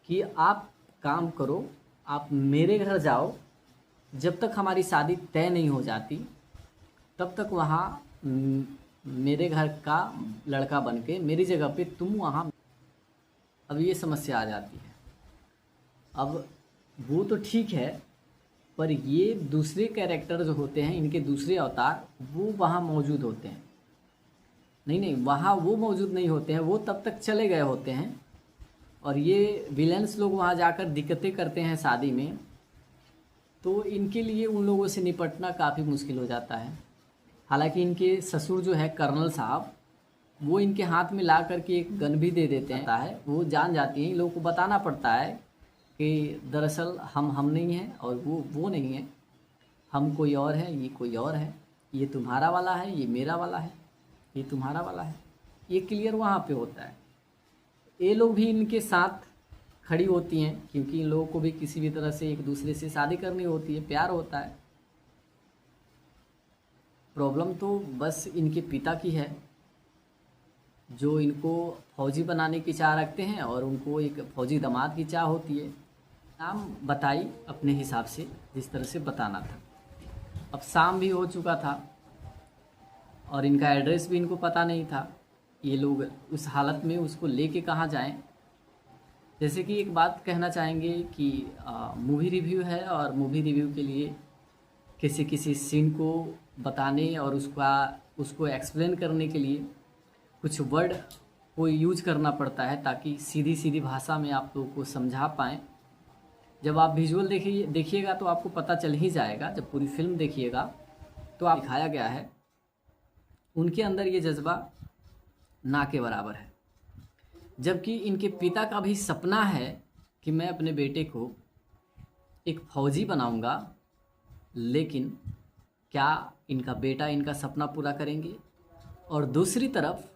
कि आप काम करो, आप मेरे घर जाओ, जब तक हमारी शादी तय नहीं हो जाती तब तक वहाँ मेरे घर का लड़का बन के मेरी जगह पे तुम वहाँ। अब ये समस्या आ जाती है। अब वो तो ठीक है, पर ये दूसरे कैरेक्टर जो होते हैं, इनके दूसरे अवतार, वो वहाँ मौजूद होते हैं। नहीं, वहाँ वो मौजूद नहीं होते हैं, वो तब तक चले गए होते हैं, और ये विलेंस लोग वहाँ जाकर दिक्कतें करते हैं शादी में, तो इनके लिए उन लोगों से निपटना काफ़ी मुश्किल हो जाता है। हालांकि इनके ससुर जो है कर्नल साहब, वो इनके हाथ में ला करके एक गन भी दे देते हैं। वो जान जाती हैं, इन लोगों को बताना पड़ता है कि दरअसल हम नहीं हैं और वो नहीं है, हम कोई और है, ये कोई और है, ये तुम्हारा वाला है, ये मेरा वाला है, ये तुम्हारा वाला है। ये क्लियर वहाँ पे होता है। ये लोग भी इनके साथ खड़ी होती हैं क्योंकि इन लोगों को भी किसी भी तरह से एक दूसरे से शादी करनी होती है, प्यार होता है। प्रॉब्लम तो बस इनके पिता की है, जो इनको फौजी बनाने की चाह रखते हैं और उनको एक फौजी दामाद की चाह होती है। नाम बताई अपने हिसाब से जिस तरह से बताना था। अब शाम भी हो चुका था और इनका एड्रेस भी इनको पता नहीं था। ये लोग उस हालत में उसको लेके कहाँ जाएं। जैसे कि एक बात कहना चाहेंगे कि मूवी रिव्यू है और मूवी रिव्यू के लिए किसी सीन को बताने और उसको एक्सप्लेन करने के लिए कुछ वर्ड को यूज करना पड़ता है ताकि सीधी भाषा में आप लोगों को समझा पाएँ। जब आप विजुअल देखिएगा तो आपको पता चल ही जाएगा। जब पूरी फिल्म देखिएगा तो आप दिखाया गया है उनके अंदर ये जज्बा ना के बराबर है। जबकि इनके पिता का भी सपना है कि मैं अपने बेटे को एक फौजी बनाऊंगा, लेकिन क्या इनका बेटा इनका सपना पूरा करेंगे? और दूसरी तरफ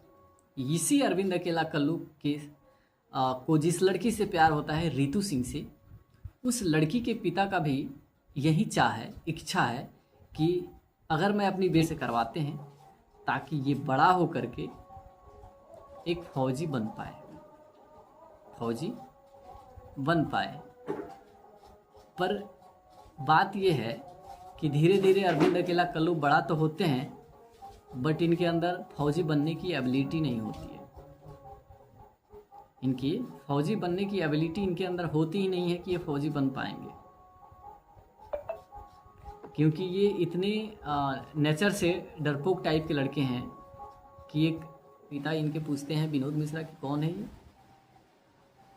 इसी अरविंद अकेला कल्लू के को जिस लड़की से प्यार होता है, रितु सिंह से, उस लड़की के पिता का भी यही इच्छा है कि अगर मैं अपनी बेटे से करवाते हैं ताकि ये बड़ा हो करके एक फौजी बन पाए। पर बात ये है कि धीरे धीरे अरविंद अकेला कल्लू बड़ा तो होते हैं, बट इनके अंदर फौजी बनने की एबिलिटी नहीं होती है। इनकी फौजी बनने की एबिलिटी इनके अंदर होती ही नहीं है कि ये फौजी बन पाएंगे, क्योंकि ये इतने नेचर से डरपोक टाइप के लड़के हैं कि एक पिता इनके पूछते हैं विनोद मिश्रा कि कौन है ये,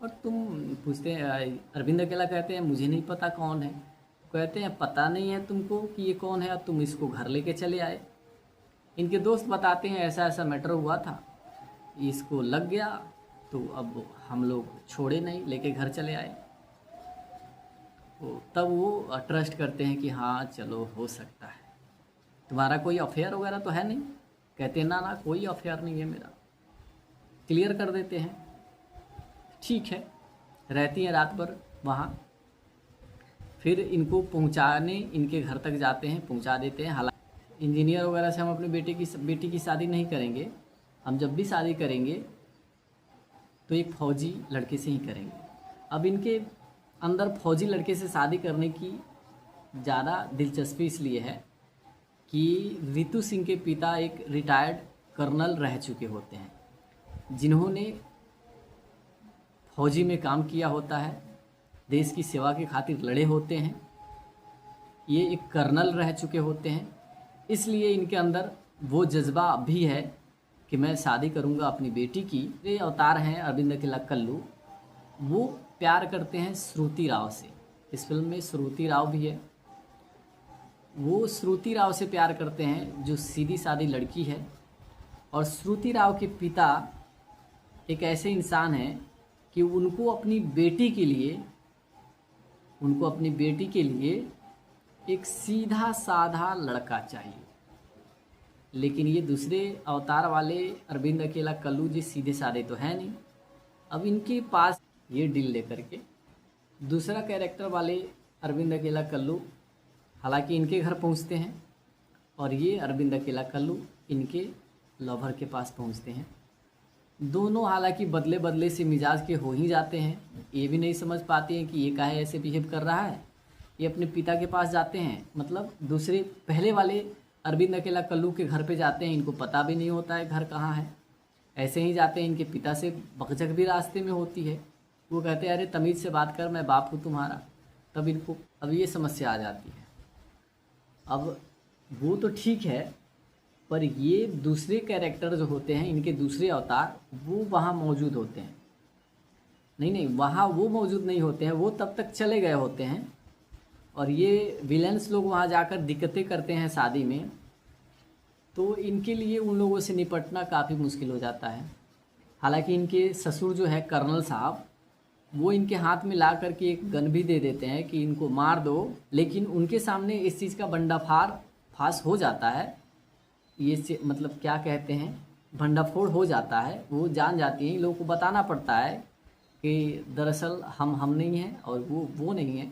और तुम पूछते हैं अरविंद अकेला कहते हैं मुझे नहीं पता कौन है। कहते हैं पता नहीं है तुमको कि ये कौन है, अब तुम इसको घर लेके चले आए। इनके दोस्त बताते हैं ऐसा ऐसा मैटर हुआ था, इसको लग गया तो अब हम लोग छोड़े नहीं, लेके घर चले आए। तो तब वो ट्रस्ट करते हैं कि हाँ चलो हो सकता है, तुम्हारा कोई अफेयर वगैरह तो है नहीं। कहते हैं ना कोई अफेयर नहीं है मेरा, क्लियर कर देते हैं। ठीक है, रहती हैं रात भर वहाँ। फिर इनको पहुँचाने इनके घर तक जाते हैं, पहुँचा देते हैं। हालांकि इंजीनियर वगैरह से हम अपने बेटी की शादी नहीं करेंगे, हम जब भी शादी करेंगे तो एक फौजी लड़के से ही करेंगे। अब इनके अंदर फौजी लड़के से शादी करने की ज़्यादा दिलचस्पी इसलिए है कि रितु सिंह के पिता एक रिटायर्ड कर्नल रह चुके होते हैं, जिन्होंने फौजी में काम किया होता है, देश की सेवा के खातिर लड़े होते हैं। ये एक कर्नल रह चुके होते हैं, इसलिए इनके अंदर वो जज्बा भी है कि मैं शादी करूंगा अपनी बेटी की। ये अवतार हैं अरविंद अकेला कल्लू, वो प्यार करते हैं श्रुति राव से। इस फिल्म में श्रुति राव भी है। वो श्रुति राव से प्यार करते हैं जो सीधी सादी लड़की है, और श्रुति राव के पिता एक ऐसे इंसान हैं कि उनको अपनी बेटी के लिए एक सीधा साधा लड़का चाहिए। लेकिन ये दूसरे अवतार वाले अरविंद अकेला कल्लू जी सीधे साधे तो है नहीं। अब इनके पास ये डील लेकर के दूसरा कैरेक्टर वाले अरविंद अकेला कल्लू हालांकि इनके घर पहुंचते हैं, और ये अरविंद अकेला कल्लू इनके लवर के पास पहुंचते हैं। दोनों हालांकि बदले बदले से मिजाज के हो ही जाते हैं। ये भी नहीं समझ पाते हैं कि ये काहे ऐसे बिहेव कर रहा है। ये अपने पिता के पास जाते हैं, मतलब दूसरे पहले वाले अरविंद अकेला कल्लू के घर पे जाते हैं। इनको पता भी नहीं होता है घर कहाँ है, ऐसे ही जाते हैं। इनके पिता से बकझक भी रास्ते में होती है। वो कहते हैं अरे तमीज़ से बात कर, मैं बाप हूँ तुम्हारा। तब इनको अब ये समस्या आ जाती है। अब वो तो ठीक है, पर ये दूसरे कैरेक्टर जो होते हैं, इनके दूसरे अवतार, वो वहाँ मौजूद होते हैं। नहीं, वहाँ वो मौजूद नहीं होते हैं, वो तब तक चले गए होते हैं। और ये विलेंस लोग वहाँ जाकर दिक्कतें करते हैं शादी में, तो इनके लिए उन लोगों से निपटना काफ़ी मुश्किल हो जाता है। हालांकि इनके ससुर जो है कर्नल साहब, वो इनके हाथ में ला करके एक गन भी दे देते हैं कि इनको मार दो, लेकिन उनके सामने इस चीज़ का फास हो जाता है। ये मतलब क्या कहते हैं, भंडाफोड़ हो जाता है। वो जान जाती हैं, इन लोगों को बताना पड़ता है कि दरअसल हम नहीं हैं और वो नहीं है,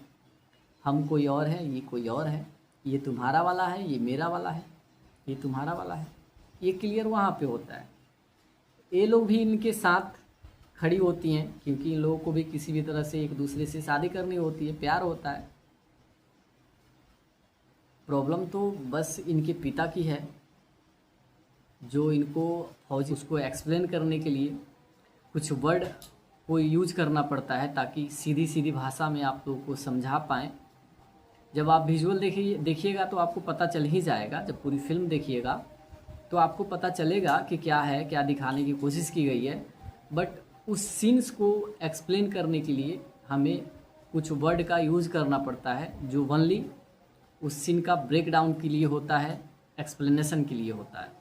हम कोई और है, ये कोई और है, ये तुम्हारा वाला है, ये मेरा वाला है, ये तुम्हारा वाला है। ये क्लियर वहाँ पे होता है। ये लोग भी इनके साथ खड़ी होती हैं क्योंकि इन लोगों को भी किसी भी तरह से एक दूसरे से शादी करनी होती है, प्यार होता है। प्रॉब्लम तो बस इनके पिता की है, जो इनको फौजी उसको एक्सप्लेन करने के लिए कुछ वर्ड को यूज करना पड़ता है ताकि सीधी सीधी भाषा में आप लोगों को समझा पाएँ। जब आप विजुअल देखिएगा तो आपको पता चल ही जाएगा। जब पूरी फिल्म देखिएगा तो आपको पता चलेगा कि क्या है, क्या दिखाने की कोशिश की गई है। बट उस सीन्स को एक्सप्लेन करने के लिए हमें कुछ वर्ड का यूज़ करना पड़ता है जो ओनली उस सीन का ब्रेक डाउन के लिए होता है, एक्सप्लेनेशन के लिए होता है।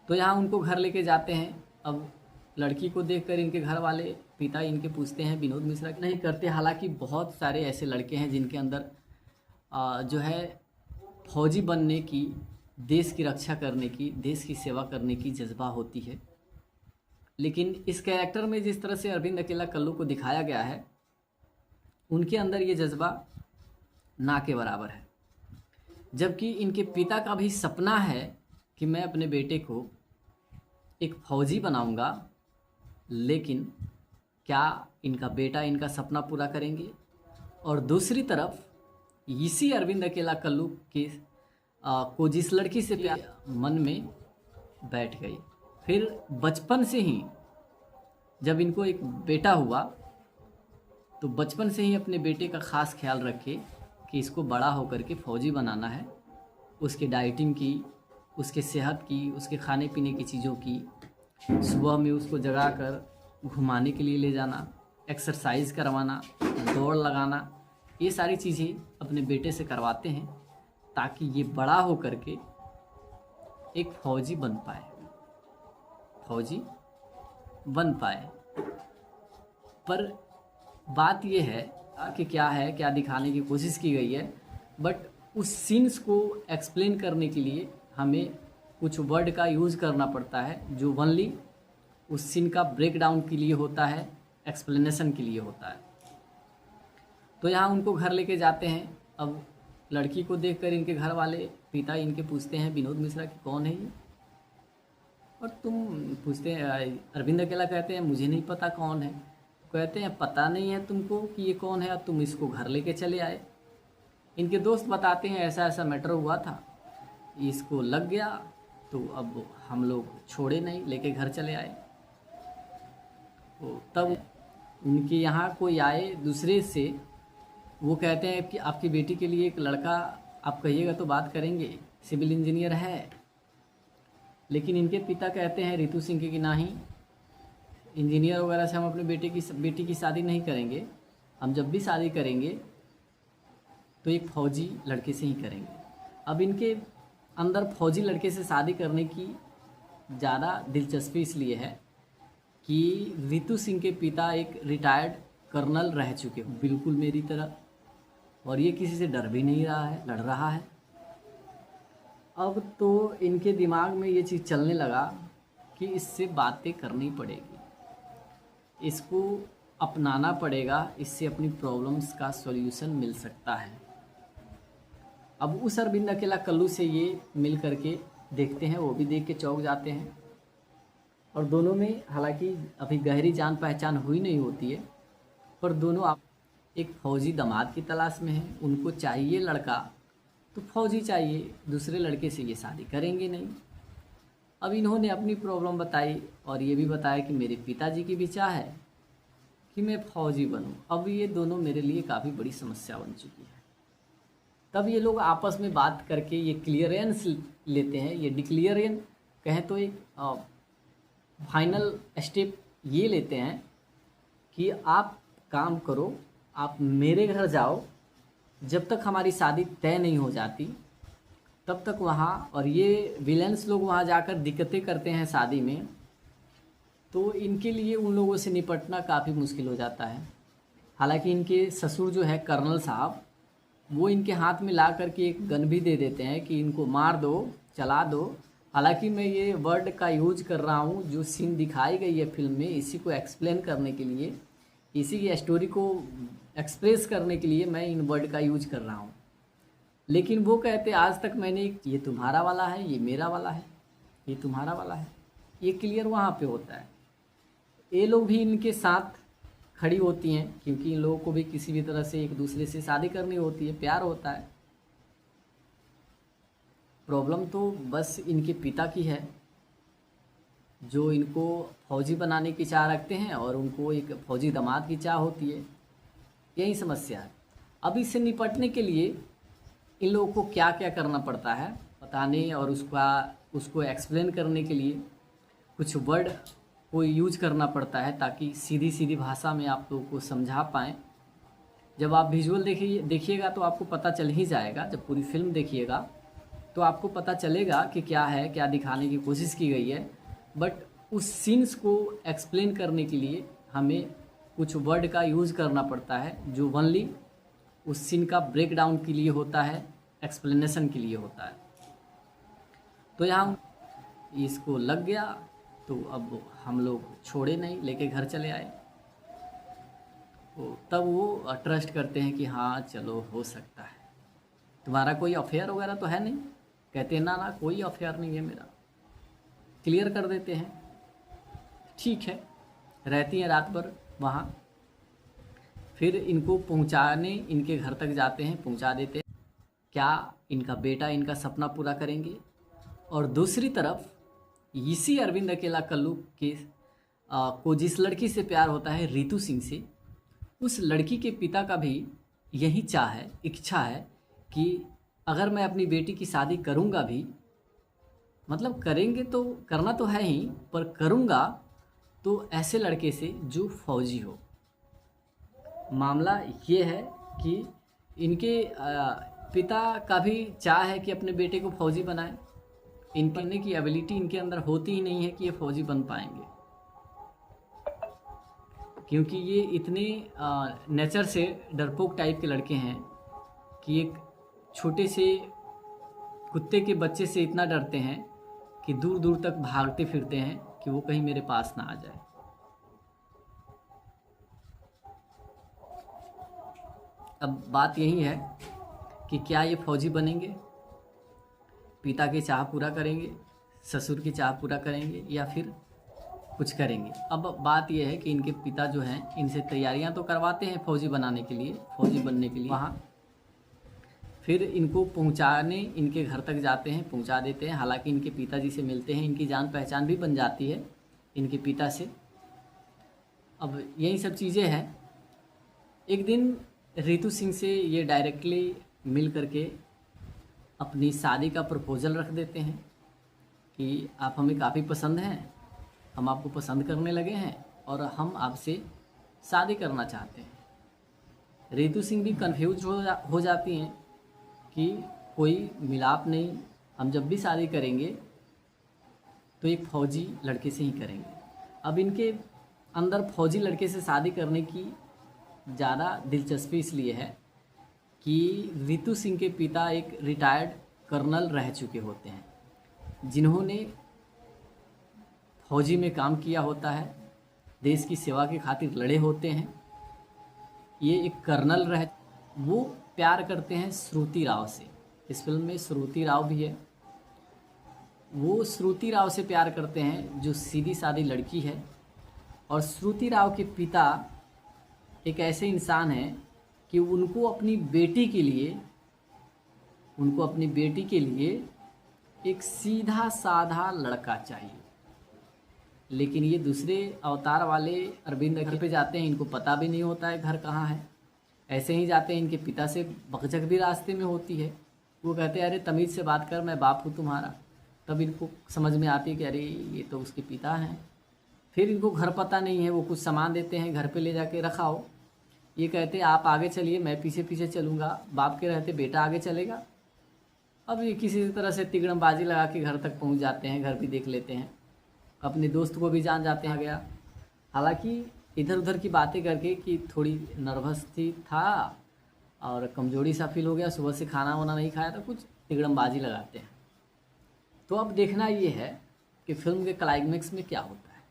तो यहाँ उनको घर लेके जाते हैं। अब लड़की को देखकर इनके घर वाले पिता इनके पूछते हैं विनोद मिश्रा नहीं करते। हालांकि बहुत सारे ऐसे लड़के हैं जिनके अंदर जो है फौजी बनने की, देश की रक्षा करने की, देश की सेवा करने की जज्बा होती है। लेकिन इस कैरेक्टर में जिस तरह से अरविंद अकेला कल्लू को दिखाया गया है, उनके अंदर ये जज्बा ना के बराबर है। जबकि इनके पिता का भी सपना है कि मैं अपने बेटे को एक फौजी बनाऊंगा, लेकिन क्या इनका बेटा इनका सपना पूरा करेंगे? और दूसरी तरफ इसी अरविंद अकेला कल्लू के को जिस लड़की से प्यार मन में बैठ गई, फिर बचपन से ही जब इनको एक बेटा हुआ तो बचपन से ही अपने बेटे का ख़ास ख्याल रखे कि इसको बड़ा होकर के फ़ौजी बनाना है। उसके डाइटिंग की, उसके सेहत की, उसके खाने पीने की चीज़ों की, सुबह में उसको जगा कर घुमाने के लिए ले जाना, एक्सरसाइज करवाना, दौड़ लगाना, ये सारी चीज़ें अपने बेटे से करवाते हैं ताकि ये बड़ा हो करके एक फ़ौजी बन पाए, फौजी बन पाए। पर बात यह है कि क्या दिखाने की कोशिश की गई है, बट उस सीन्स को एक्सप्लेन करने के लिए हमें कुछ वर्ड का यूज़ करना पड़ता है जो ओनली उस सीन का ब्रेक डाउन के लिए होता है, एक्सप्लेनेशन के लिए होता है। तो यहाँ उनको घर लेके जाते हैं। अब लड़की को देखकर इनके घर वाले पिता इनके पूछते हैं विनोद मिश्रा कि कौन है ये? और तुम पूछते हैं, अरविंद अकेला कहते हैं मुझे नहीं पता कौन है। कहते हैं पता नहीं है तुमको कि ये कौन है, अब तुम इसको घर लेके चले आए। इनके दोस्त बताते हैं ऐसा ऐसा मैटर हुआ था, इसको लग गया तो अब हम लोग छोड़े नहीं, लेके घर चले आए। तो तब उनके यहाँ कोई आए दूसरे से, वो कहते हैं कि आपकी बेटी के लिए एक लड़का आप कहिएगा तो बात करेंगे, सिविल इंजीनियर है। लेकिन इनके पिता कहते हैं रितु सिंह की नहीं, इंजीनियर वगैरह से हम अपने बेटी की शादी नहीं करेंगे, हम जब भी शादी करेंगे तो एक फ़ौजी लड़के से ही करेंगे। अब इनके अंदर फौजी लड़के से शादी करने की ज़्यादा दिलचस्पी इसलिए है कि रितु सिंह के पिता एक रिटायर्ड कर्नल रह चुके हैं, बिल्कुल मेरी तरह, और ये किसी से डर भी नहीं रहा है, लड़ रहा है। अब तो इनके दिमाग में ये चीज़ चलने लगा कि इससे बातें करनी पड़ेगी, इसको अपनाना पड़ेगा, इससे अपनी प्रॉब्लम्स का सॉल्यूशन मिल सकता है। अब उस अरविंद अकेला कल्लू से ये मिल करके देखते हैं, वो भी देख के चौंक जाते हैं। और दोनों में हालांकि अभी गहरी जान पहचान हुई नहीं होती है, पर दोनों आप एक फ़ौजी दामाद की तलाश में हैं। उनको चाहिए लड़का तो फ़ौजी चाहिए, दूसरे लड़के से ये शादी करेंगे नहीं। अब इन्होंने अपनी प्रॉब्लम बताई और ये भी बताया कि मेरे पिताजी की भी चाह है कि मैं फ़ौजी बनूं। अब ये दोनों मेरे लिए काफ़ी बड़ी समस्या बन चुकी है। तब ये लोग आपस में बात करके ये क्लियरेंस लेते हैं, ये डिक्लियरेंस कहें तो एक फाइनल स्टेप ये लेते हैं कि आप काम करो, आप मेरे घर जाओ, जब तक हमारी शादी तय नहीं हो जाती तब तक वहाँ, और ये विलेंस लोग वहाँ जाकर दिक्कतें करते हैं शादी में, तो इनके लिए उन लोगों से निपटना काफ़ी मुश्किल हो जाता है। हालांकि इनके ससुर जो है कर्नल साहब, वो इनके हाथ में ला करके एक गन भी दे देते हैं कि इनको मार दो, चला दो। हालांकि मैं ये वर्ड का यूज कर रहा हूँ, जो सीन दिखाई गई है फिल्म में, इसी को एक्सप्लेन करने के लिए, इसी की स्टोरी को एक्सप्रेस करने के लिए मैं इन वर्ड का यूज कर रहा हूँ। लेकिन वो कहते आज तक मैंने, ये तुम्हारा वाला है, ये मेरा वाला है, ये तुम्हारा वाला है, ये क्लियर वहाँ पे होता है। ये लोग भी इनके साथ खड़ी होती हैं, क्योंकि इन लोगों को भी किसी भी तरह से एक दूसरे से शादी करनी होती है, प्यार होता है। प्रॉब्लम तो बस इनके पिता की है, जो इनको फौजी बनाने की चाह रखते हैं और उनको एक फौजी दामाद की चाह होती है। यही समस्या है। अब इससे निपटने के लिए इन लोगों को क्या क्या करना पड़ता है बताने और उसको एक्सप्लेन करने के लिए कुछ वर्ड को यूज करना पड़ता है, ताकि सीधी सीधी भाषा में आप लोगों को समझा पाएँ। जब आप विजुअल देखिएगा तो आपको पता चल ही जाएगा, जब पूरी फिल्म देखिएगा तो आपको पता चलेगा कि क्या है, क्या दिखाने की कोशिश की गई है। बट उस सीन्स को एक्सप्लेन करने के लिए हमें कुछ वर्ड का यूज़ करना पड़ता है, जो ओनली उस सीन का ब्रेक डाउन के लिए होता है, एक्सप्लेनेशन के लिए होता है। तो यहाँ इसको लग गया, तो अब हम लोग छोड़े नहीं, लेके घर चले आए। तो तब वो ट्रस्ट करते हैं कि हाँ चलो हो सकता है, तुम्हारा कोई अफेयर वगैरह तो है नहीं। कहते हैं ना ना कोई अफेयर नहीं है मेरा, क्लियर कर देते हैं। ठीक है, रहती हैं रात भर वहाँ। फिर इनको पहुँचाने इनके घर तक जाते हैं, पहुँचा देते हैं। क्या इनका बेटा इनका सपना पूरा करेंगे? और दूसरी तरफ इसी अरविंद अकेला कल्लू के को जिस लड़की से प्यार होता है, रितु सिंह से, उस लड़की के पिता का भी यही चाह है, इच्छा है कि अगर मैं अपनी बेटी की शादी करूँगा भी, मतलब करेंगे तो करना तो है ही, पर करूँगा तो ऐसे लड़के से जो फौजी हो। मामला ये है कि इनके पिता का भी चाह है कि अपने बेटे को फौजी बनाएं। इनके की एबिलिटी इनके अंदर होती ही नहीं है कि ये फौजी बन पाएंगे, क्योंकि ये इतने नेचर से डरपोक टाइप के लड़के हैं कि एक छोटे से कुत्ते के बच्चे से इतना डरते हैं कि दूर दूर तक भागते फिरते हैं कि वो कहीं मेरे पास ना आ जाए। अब बात यही है कि क्या ये फौजी बनेंगे, पिता की चाह पूरा करेंगे, ससुर की चाह पूरा करेंगे, या फिर कुछ करेंगे। अब बात यह है कि इनके पिता जो हैं इनसे तैयारियां तो करवाते हैं फौजी बनाने के लिए, फौजी बनने के लिए वहाँ। फिर इनको पहुँचाने इनके घर तक जाते हैं, पहुँचा देते हैं। हालांकि इनके पिताजी से मिलते हैं, इनकी जान पहचान भी बन जाती है इनके पिता से। अब यही सब चीज़ें हैं। एक दिन रितु सिंह से ये डायरेक्टली मिल करके अपनी शादी का प्रपोजल रख देते हैं कि आप हमें काफ़ी पसंद हैं, हम आपको पसंद करने लगे हैं और हम आपसे शादी करना चाहते हैं। रितु सिंह भी कंफ्यूज हो जाती हैं कि कोई मिलाप नहीं, हम जब भी शादी करेंगे तो एक फ़ौजी लड़के से ही करेंगे। अब इनके अंदर फौजी लड़के से शादी करने की ज़्यादा दिलचस्पी इसलिए है कि रितु सिंह के पिता एक रिटायर्ड कर्नल रह चुके होते हैं, जिन्होंने फौजी में काम किया होता है, देश की सेवा की खातिर लड़े होते हैं। ये एक कर्नल रह, वो प्यार करते हैं श्रुति राव से। इस फिल्म में श्रुति राव भी है। वो श्रुति राव से प्यार करते हैं जो सीधी सादी लड़की है। और श्रुति राव के पिता एक ऐसे इंसान हैं कि उनको अपनी बेटी के लिए एक सीधा साधा लड़का चाहिए। लेकिन ये दूसरे अवतार वाले अरविंद घर पे जाते हैं, इनको पता भी नहीं होता है घर कहाँ है। ऐसे ही जाते हैं, इनके पिता से बकझक भी रास्ते में होती है। वो कहते हैं अरे तमीज़ से बात कर, मैं बाप हूँ तुम्हारा। तब इनको समझ में आती है कि अरे ये तो उसके पिता हैं। फिर इनको घर पता नहीं है, वो कुछ सामान देते हैं, घर पे ले जाके रखाओ। ये कहते हैं आप आगे चलिए, मैं पीछे पीछे चलूँगा। बाप के रहते बेटा आगे चलेगा। अब ये किसी तरह से तिगड़मबाजी लगा के घर तक पहुंच जाते हैं, घर भी देख लेते हैं, अपने दोस्त को भी जान जाते हैं गया। हालांकि इधर उधर की बातें करके कि थोड़ी नर्वस थी था और कमजोरी सा फील हो गया, सुबह से खाना वाना नहीं खाया, तो कुछ तिगड़मबाजी लगाते हैं। तो अब देखना ये है कि फिल्म के क्लाइमेक्स में क्या होता है।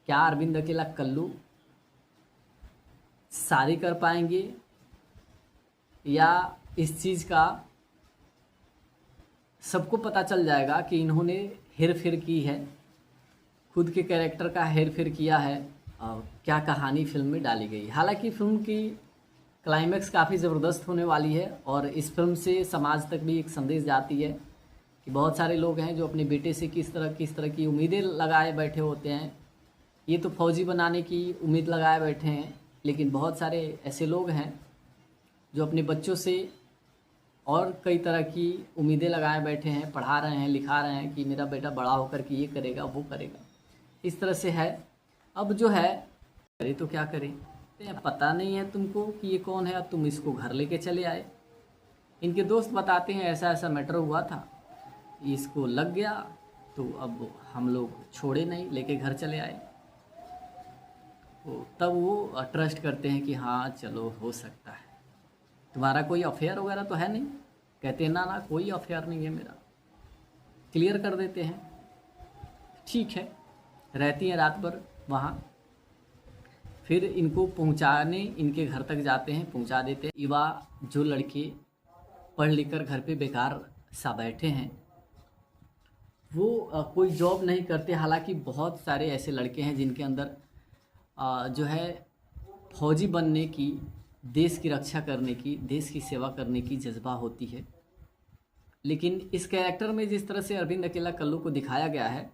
क्या अरविंद अकेला कल्लू शादी कर पाएंगे या इस चीज़ का सबको पता चल जाएगा कि इन्होंने हेर फेर की है, खुद के कैरेक्टर का हेर फेर किया है, और क्या कहानी फिल्म में डाली गई। हालांकि फिल्म की क्लाइमेक्स काफ़ी ज़बरदस्त होने वाली है और इस फिल्म से समाज तक भी एक संदेश जाती है कि बहुत सारे लोग हैं जो अपने बेटे से किस तरह की उम्मीदें लगाए बैठे होते हैं। ये तो फौजी बनाने की उम्मीद लगाए बैठे हैं, लेकिन बहुत सारे ऐसे लोग हैं जो अपने बच्चों से और कई तरह की उम्मीदें लगाए बैठे हैं, पढ़ा रहे हैं, लिखा रहे हैं कि मेरा बेटा बड़ा होकर के ये करेगा वो करेगा, इस तरह से है। अब जो है करे तो क्या करें, पता नहीं है तुमको कि ये कौन है, अब तुम इसको घर लेके चले आए। इनके दोस्त बताते हैं ऐसा ऐसा मैटर हुआ था, इसको लग गया तो अब हम लोग छोड़े नहीं, लेके घर चले आए। तो तब वो ट्रस्ट करते हैं कि हाँ चलो हो सकता है, तुम्हारा कोई अफेयर वगैरह तो है नहीं। कहते हैं ना कोई अफेयर नहीं है मेरा, क्लियर कर देते हैं। ठीक है, रहती हैं रात भर वहाँ, फिर इनको पहुँचाने इनके घर तक जाते हैं, पहुँचा देते हैं। युवा जो लड़के पढ़ लिख कर घर पे बेकार सा बैठे हैं, वो कोई जॉब नहीं करते। हालांकि बहुत सारे ऐसे लड़के हैं जिनके अंदर जो है फौजी बनने की, देश की रक्षा करने की, देश की सेवा करने की जज्बा होती है। लेकिन इस कैरेक्टर में जिस तरह से अरविंद अकेला कल्लू को दिखाया गया है,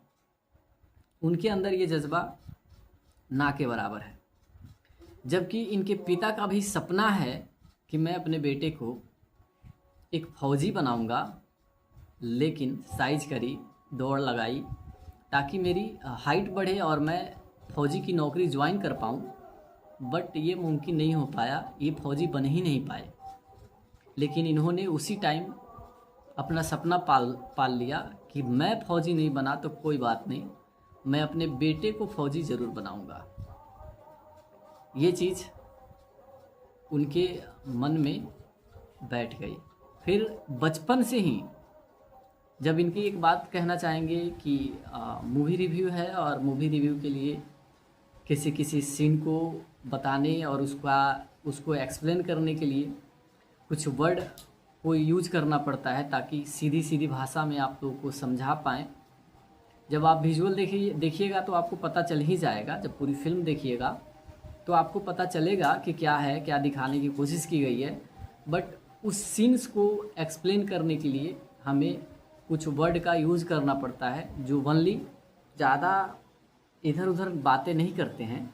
उनके अंदर ये जज्बा ना के बराबर है। जबकि इनके पिता का भी सपना है कि मैं अपने बेटे को एक फौजी बनाऊंगा, लेकिन साइज करी, दौड़ लगाई ताकि मेरी हाइट बढ़े और मैं फौजी की नौकरी ज्वाइन कर पाऊँ, बट ये मुमकिन नहीं हो पाया, ये फौजी बन ही नहीं पाए। लेकिन इन्होंने उसी टाइम अपना सपना पाल लिया कि मैं फौजी नहीं बना तो कोई बात नहीं, मैं अपने बेटे को फौजी ज़रूर बनाऊंगा। ये चीज़ उनके मन में बैठ गई। फिर बचपन से ही जब इनकी एक बात कहना चाहेंगे कि मूवी रिव्यू है और मूवी रिव्यू के लिए किसी सीन को बताने और उसको एक्सप्लेन करने के लिए कुछ वर्ड को यूज करना पड़ता है ताकि सीधी सीधी भाषा में आप लोगों को समझा पाएँ। जब आप विजुअल देखिएगा तो आपको पता चल ही जाएगा, जब पूरी फिल्म देखिएगा तो आपको पता चलेगा कि क्या है, क्या दिखाने की कोशिश की गई है। बट उस सीन्स को एक्सप्लेन करने के लिए हमें कुछ वर्ड का यूज़ करना पड़ता है जो ओनली ज़्यादा इधर उधर बातें नहीं करते हैं।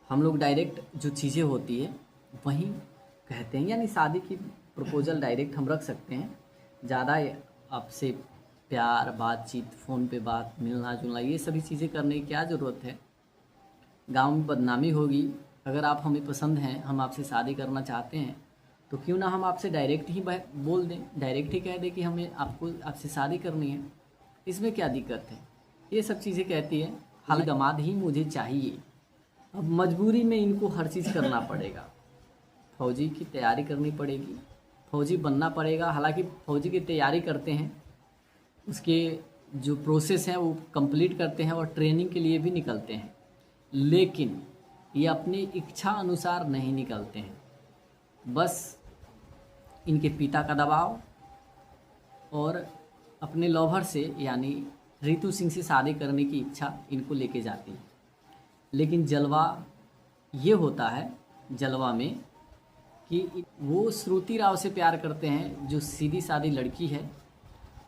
हम लोग डायरेक्ट जो चीज़ें होती है वहीं कहते हैं, यानी शादी की प्रपोजल डायरेक्ट हम रख सकते हैं। ज़्यादा आपसे प्यार, बातचीत, फ़ोन पे बात, मिलना जुलना, ये सभी चीज़ें करने की क्या ज़रूरत है। गांव में बदनामी होगी। अगर आप हमें पसंद हैं, हम आपसे शादी करना चाहते हैं, तो क्यों ना हम आपसे डायरेक्ट ही बोल दें, डायरेक्ट ही कह दें कि हमें आपसे शादी करनी है। इसमें क्या दिक्कत है। ये सब चीज़ें कहती है हाल दामाद ही मुझे चाहिए। अब मजबूरी में इनको हर चीज़ करना पड़ेगा, फौजी की तैयारी करनी पड़ेगी, फौजी बनना पड़ेगा। हालांकि फौजी की तैयारी करते हैं, उसके जो प्रोसेस हैं वो कंप्लीट करते हैं और ट्रेनिंग के लिए भी निकलते हैं, लेकिन ये अपनी इच्छा अनुसार नहीं निकलते हैं। बस इनके पिता का दबाव और अपने लवर से यानी रितु सिंह से शादी करने की इच्छा इनको लेके जाती है। लेकिन जलवा ये होता है जलवा में कि वो श्रुति राव से प्यार करते हैं जो सीधी सादी लड़की है,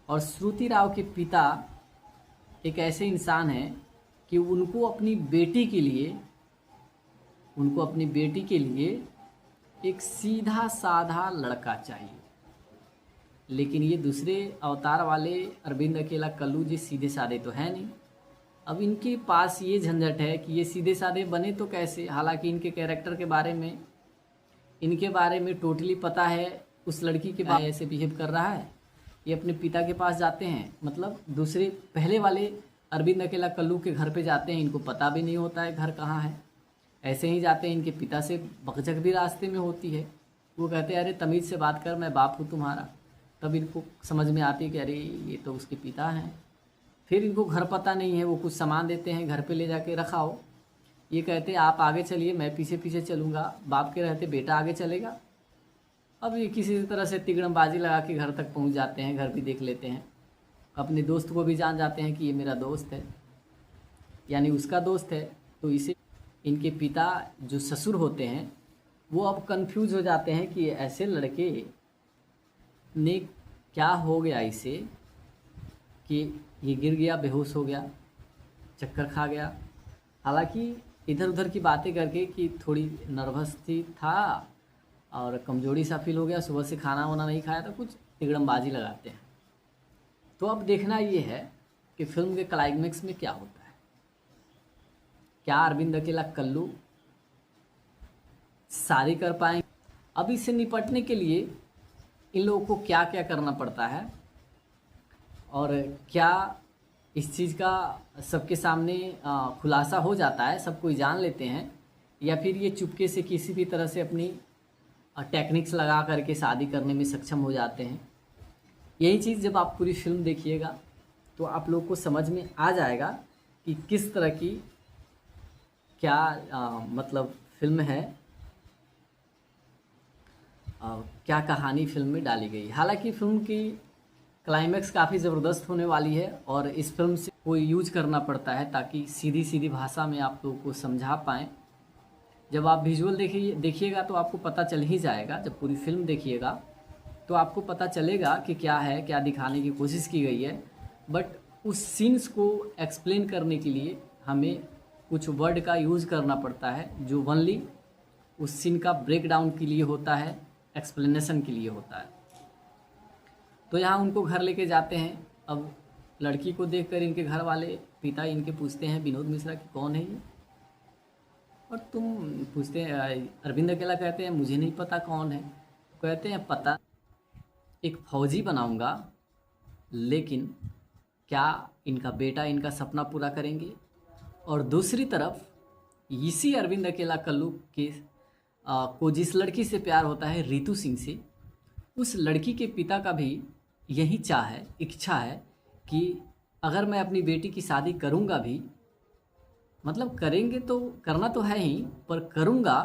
और श्रुति राव के पिता एक ऐसे इंसान हैं कि उनको अपनी बेटी के लिए एक सीधा साधा लड़का चाहिए। लेकिन ये दूसरे अवतार वाले अरविंद अकेला कल्लू जी सीधे साधे तो है नहीं। अब इनके पास ये झंझट है कि ये सीधे साधे बने तो कैसे, हालांकि इनके कैरेक्टर के बारे में, इनके बारे में टोटली पता है। उस लड़की के बारे में ऐसे बिहेव कर रहा है। ये अपने पिता के पास जाते हैं, मतलब दूसरे पहले वाले अरविंद अकेला कल्लू के घर पे जाते हैं, इनको पता भी नहीं होता है घर कहाँ है। ऐसे ही जाते हैं, इनके पिता से बकझक भी रास्ते में होती है। वो कहते हैं अरे तमीज़ से बात कर, मैं बाप हूँ तुम्हारा। तब इनको समझ में आती है कि अरे ये तो उसके पिता हैं। फिर इनको घर पता नहीं है, वो कुछ सामान देते हैं, घर पे ले जाके रखाओ। ये कहते हैं आप आगे चलिए, मैं पीछे पीछे चलूँगा। बाप के रहते बेटा आगे चलेगा। अब ये किसी तरह से तिगड़मबाजी लगा के घर तक पहुंच जाते हैं, घर भी देख लेते हैं। अपने दोस्त को भी जान जाते हैं कि ये मेरा दोस्त है, यानी उसका दोस्त है। तो इसे इनके पिता जो ससुर होते हैं वो अब कंफ्यूज हो जाते हैं कि ऐसे लड़के ने क्या हो गया इसे कि ये गिर गया, बेहोश हो गया, चक्कर खा गया। हालांकि इधर उधर की बातें करके कि थोड़ी नर्वस थी था और कमजोरी सा फील हो गया, सुबह से खाना वाना नहीं खाया, तो कुछ तिगड़मबाजी लगाते हैं। तो अब देखना ये है कि फिल्म के क्लाइमेक्स में क्या होता है। क्या अरविंद अकेला कल्लू शादी कर पाएंगे? अब इससे निपटने के लिए इन लोगों को क्या क्या करना पड़ता है और क्या इस चीज़ का सबके सामने खुलासा हो जाता है, सब कोई जान लेते हैं, या फिर ये चुपके से किसी भी तरह से अपनी टेक्निक्स लगा करके शादी करने में सक्षम हो जाते हैं। यही चीज़ जब आप पूरी फिल्म देखिएगा तो आप लोग को समझ में आ जाएगा कि किस तरह की क्या मतलब फिल्म है, क्या कहानी फिल्म में डाली गई। हालांकि फिल्म की क्लाइमैक्स काफ़ी ज़बरदस्त होने वाली है और इस फिल्म से कोई यूज करना पड़ता है ताकि सीधी सीधी भाषा में आप लोगों को समझा पाएँ। जब आप विजुअल देखिएगा तो आपको पता चल ही जाएगा। जब पूरी फिल्म देखिएगा तो आपको पता चलेगा कि क्या है, क्या दिखाने की कोशिश की गई है। बट उस सीन्स को एक्सप्लेन करने के लिए हमें कुछ वर्ड का यूज़ करना पड़ता है जो ओनली उस सीन का ब्रेक डाउन के लिए होता है, एक्सप्लेनेशन के लिए होता है। तो यहाँ उनको घर लेके जाते हैं। अब लड़की को देखकर इनके घर वाले पिता इनके पूछते हैं विनोद मिश्रा कि कौन है ये, और तुम पूछते हैं अरविंद अकेला कहते हैं मुझे नहीं पता कौन है। कहते हैं पता, एक फौजी बनाऊंगा, लेकिन क्या इनका बेटा इनका सपना पूरा करेंगे? और दूसरी तरफ इसी अरविंद अकेला कल्लू के को जिस लड़की से प्यार होता है रितु सिंह से, उस लड़की के पिता का भी यही चाह है, इच्छा है कि अगर मैं अपनी बेटी की शादी करूंगा भी, मतलब करेंगे तो करना तो है ही, पर करूंगा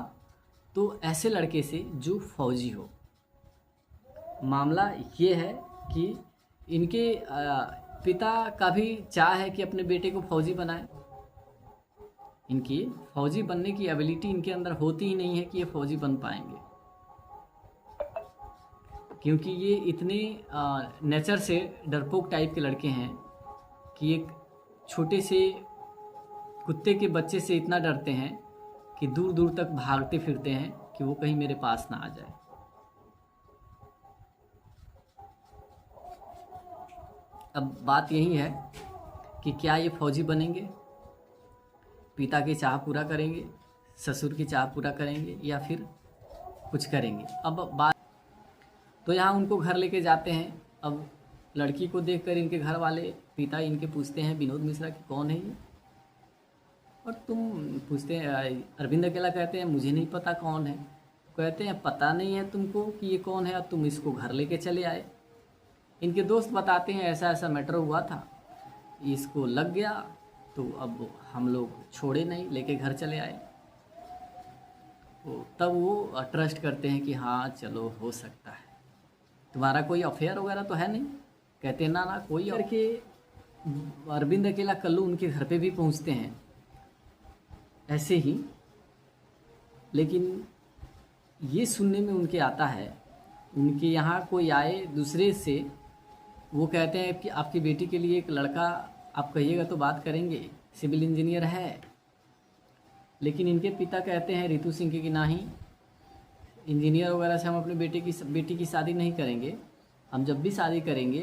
तो ऐसे लड़के से जो फौजी हो। मामला ये है कि इनके पिता का भी चाह है कि अपने बेटे को फौजी बनाए। इनकी फौजी बनने की एबिलिटी इनके अंदर होती ही नहीं है कि ये फौजी बन पाएंगे, क्योंकि ये इतने नेचर से डरपोक टाइप के लड़के हैं कि एक छोटे से कुत्ते के बच्चे से इतना डरते हैं कि दूर दूर तक भागते फिरते हैं कि वो कहीं मेरे पास ना आ जाए। अब बात यही है कि क्या ये फौजी बनेंगे, पिता की चाह पूरा करेंगे, ससुर की चाह पूरा करेंगे, या फिर कुछ करेंगे। अब बात तो यहाँ उनको घर लेके जाते हैं। अब लड़की को देखकर इनके घर वाले पिता इनके पूछते हैं विनोद मिश्रा कि कौन है ये, और तुम पूछते हैं अरविंद अकेला कहते हैं मुझे नहीं पता कौन है। कहते हैं पता नहीं है तुमको कि ये कौन है, और तुम इसको घर लेके चले आए। इनके दोस्त बताते हैं ऐसा ऐसा मैटर हुआ था, इसको लग गया तो अब हम लोग छोड़े नहीं, लेके घर चले आए। तो तब वो ट्रस्ट करते हैं कि हाँ चलो हो सकता है, तुम्हारा कोई अफेयर वगैरह तो है नहीं। कहते हैं ना ना कोई। करके अरविंद अकेला कल्लू उनके घर पे भी पहुंचते हैं ऐसे ही, लेकिन ये सुनने में उनके आता है उनके यहाँ कोई आए दूसरे से, वो कहते हैं कि आपकी बेटी के लिए एक लड़का आप कहिएगा तो बात करेंगे, सिविल इंजीनियर है। लेकिन इनके पिता कहते हैं रितु सिंह की नहीं, इंजीनियर वगैरह से हम अपने बेटी की शादी नहीं करेंगे, हम जब भी शादी करेंगे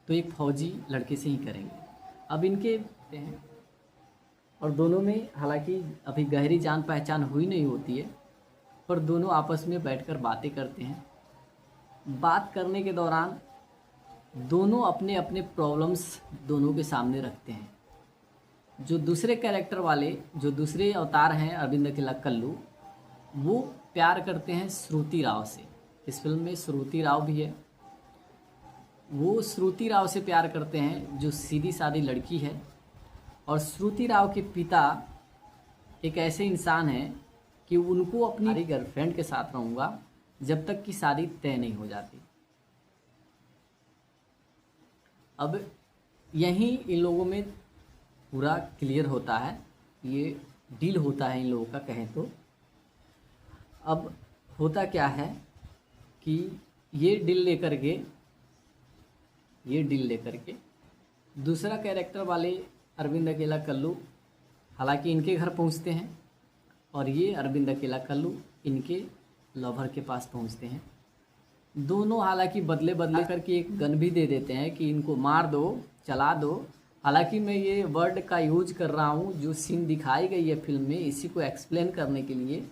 तो एक फौजी लड़के से ही करेंगे। अब इनके रखते हैं और दोनों में हालांकि अभी गहरी जान पहचान हुई नहीं होती है, पर दोनों आपस में बैठकर बातें करते हैं। बात करने के दौरान दोनों अपने अपने प्रॉब्लम्स दोनों के सामने रखते हैं। जो दूसरे कैरेक्टर वाले, जो दूसरे अवतार हैं अरविंद अकेला कल्लू, वो प्यार करते हैं श्रुति राव से। इस फिल्म में श्रुति राव भी है। वो श्रुति राव से प्यार करते हैं जो सीधी सादी लड़की है, और श्रुति राव के पिता एक ऐसे इंसान हैं कि उनको अपनी गर्लफ्रेंड के साथ रहूँगा जब तक कि शादी तय नहीं हो जाती। अब यहीं इन लोगों में पूरा क्लियर होता है, ये डील होता है इन लोगों का कहें तो। अब होता क्या है कि ये डील लेकर के दूसरा कैरेक्टर वाले अरविंद अकेला कल्लू हालांकि इनके घर पहुंचते हैं, और ये अरविंद अकेला कल्लू इनके लवर के पास पहुंचते हैं। दोनों हालांकि बदले करके एक गन भी दे देते हैं कि इनको मार दो, चला दो। हालांकि मैं ये वर्ड का यूज कर रहा हूँ, जो सीन दिखाई गई है फिल्म में, इसी को एक्सप्लेन करने के लिए,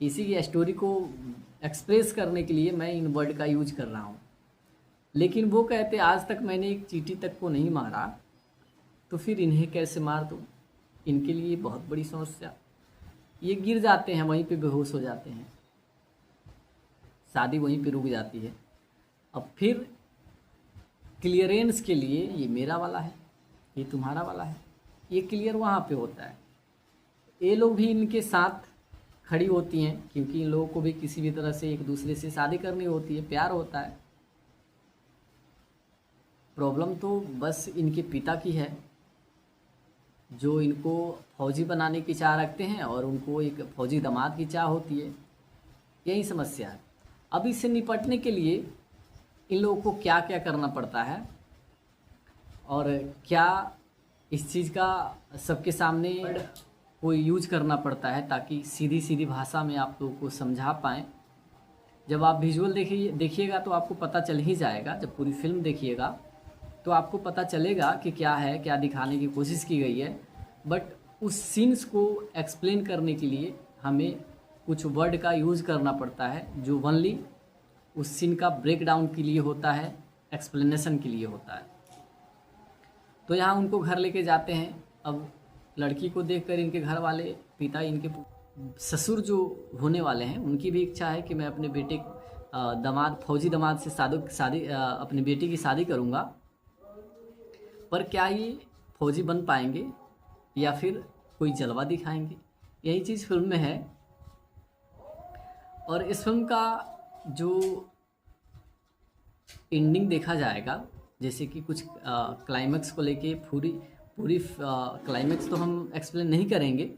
इसी की स्टोरी को एक्सप्रेस करने के लिए मैं इन वर्ड का यूज कर रहा हूँ। लेकिन वो कहते आज तक मैंने एक चींटी तक को नहीं मारा, तो फिर इन्हें कैसे मार दूँ। इनके लिए बहुत बड़ी समस्या। ये गिर जाते हैं, वहीं पे बेहोश हो जाते हैं, शादी वहीं पे रुक जाती है। अब फिर क्लियरेंस के लिए ये मेरा वाला है, ये तुम्हारा वाला है, ये क्लियर वहाँ पे होता है। ये लोग भी इनके साथ खड़ी होती हैं, क्योंकि इन लोगों को भी किसी भी तरह से एक दूसरे से शादी करनी होती है, प्यार होता है। प्रॉब्लम तो बस इनके पिता की है, जो इनको फौजी बनाने की चाह रखते हैं और उनको एक फौजी दामाद की चाह होती है। यही समस्या है। अब इससे निपटने के लिए इन लोगों को क्या क्या करना पड़ता है और क्या इस चीज़ का सबके सामने कोई यूज करना पड़ता है, ताकि सीधी सीधी भाषा में आप लोगों को समझा पाएँ। जब आप विजुअल देखिएगा तो आपको पता चल ही जाएगा। जब पूरी फिल्म देखिएगा तो आपको पता चलेगा कि क्या है, क्या दिखाने की कोशिश की गई है। बट उस सीन्स को एक्सप्लेन करने के लिए हमें कुछ वर्ड का यूज़ करना पड़ता है, जो ओनली उस सीन का ब्रेक डाउन के लिए होता है, एक्सप्लेनेशन के लिए होता है। तो यहाँ उनको घर लेके जाते हैं। अब लड़की को देखकर इनके घर वाले, पिता, इनके ससुर जो होने वाले हैं, उनकी भी इच्छा है कि मैं अपने बेटे दामाद, फौजी दामाद से शादी अपनी बेटी की शादी करूँगा। पर क्या ये फौजी बन पाएंगे या फिर कोई जलवा दिखाएंगे, यही चीज़ फिल्म में है। और इस फिल्म का जो एंडिंग देखा जाएगा, जैसे कि कुछ क्लाइमैक्स को लेके पूरी क्लाइमैक्स तो हम एक्सप्लेन नहीं करेंगे,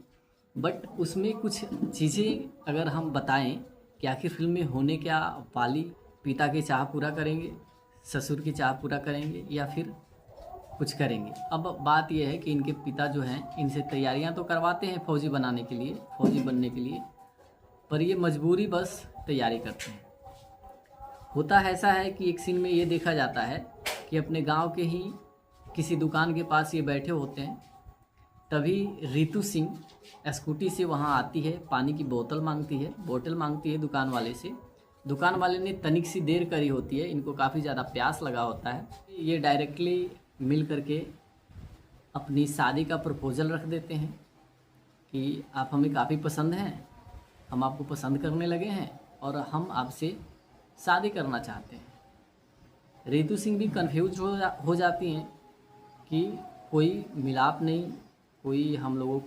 बट उसमें कुछ चीज़ें अगर हम बताएं कि आखिर फिल्म में होने क्या वाली, पिता की चाह पूरा करेंगे, ससुर की चाह पूरा करेंगे या फिर कुछ करेंगे। अब बात यह है कि इनके पिता जो हैं, इनसे तैयारियां तो करवाते हैं फौजी बनाने के लिए, फौजी बनने के लिए, पर ये मजबूरी बस तैयारी करते हैं। होता ऐसा है कि एक सीन में ये देखा जाता है कि अपने गांव के ही किसी दुकान के पास ये बैठे होते हैं, तभी रितु सिंह स्कूटी से वहाँ आती है, पानी की बोतल मांगती है दुकान वाले से। दुकान वाले ने तनिक सी देर करी होती है, इनको काफ़ी ज़्यादा प्यास लगा होता है। ये डायरेक्टली मिल करके अपनी शादी का प्रपोजल रख देते हैं कि आप हमें काफ़ी पसंद हैं, हम आपको पसंद करने लगे हैं और हम आपसे शादी करना चाहते हैं। रितु सिंह भी कंफ्यूज हो जाती हैं कि कोई मिलाप नहीं, कोई हम लोगों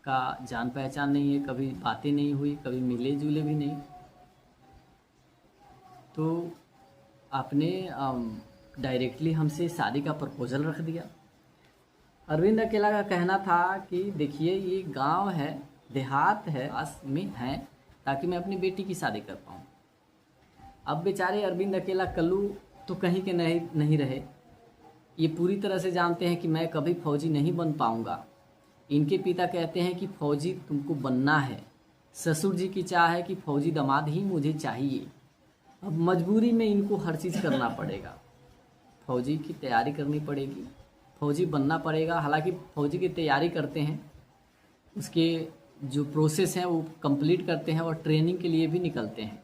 का जान पहचान नहीं है, कभी बातें नहीं हुई, कभी मिले जुले भी नहीं। तो आपने डायरेक्टली हमसे शादी का प्रपोजल रख दिया। अरविंद अकेला का कहना था कि देखिए ये गांव है, देहात है, पास में है, ताकि मैं अपनी बेटी की शादी कर पाऊँ। अब बेचारे अरविंद अकेला कल्लू तो कहीं के नहीं रहे। ये पूरी तरह से जानते हैं कि मैं कभी फौजी नहीं बन पाऊँगा। इनके पिता कहते हैं कि फौजी तुमको बनना है, ससुर जी की चाह है कि फौजी दामाद ही मुझे चाहिए। अब मजबूरी में इनको हर चीज़ करना पड़ेगा, फौजी की तैयारी करनी पड़ेगी, फौजी बनना पड़ेगा। हालांकि फौजी की तैयारी करते हैं, उसके जो प्रोसेस हैं वो कंप्लीट करते हैं और ट्रेनिंग के लिए भी निकलते हैं,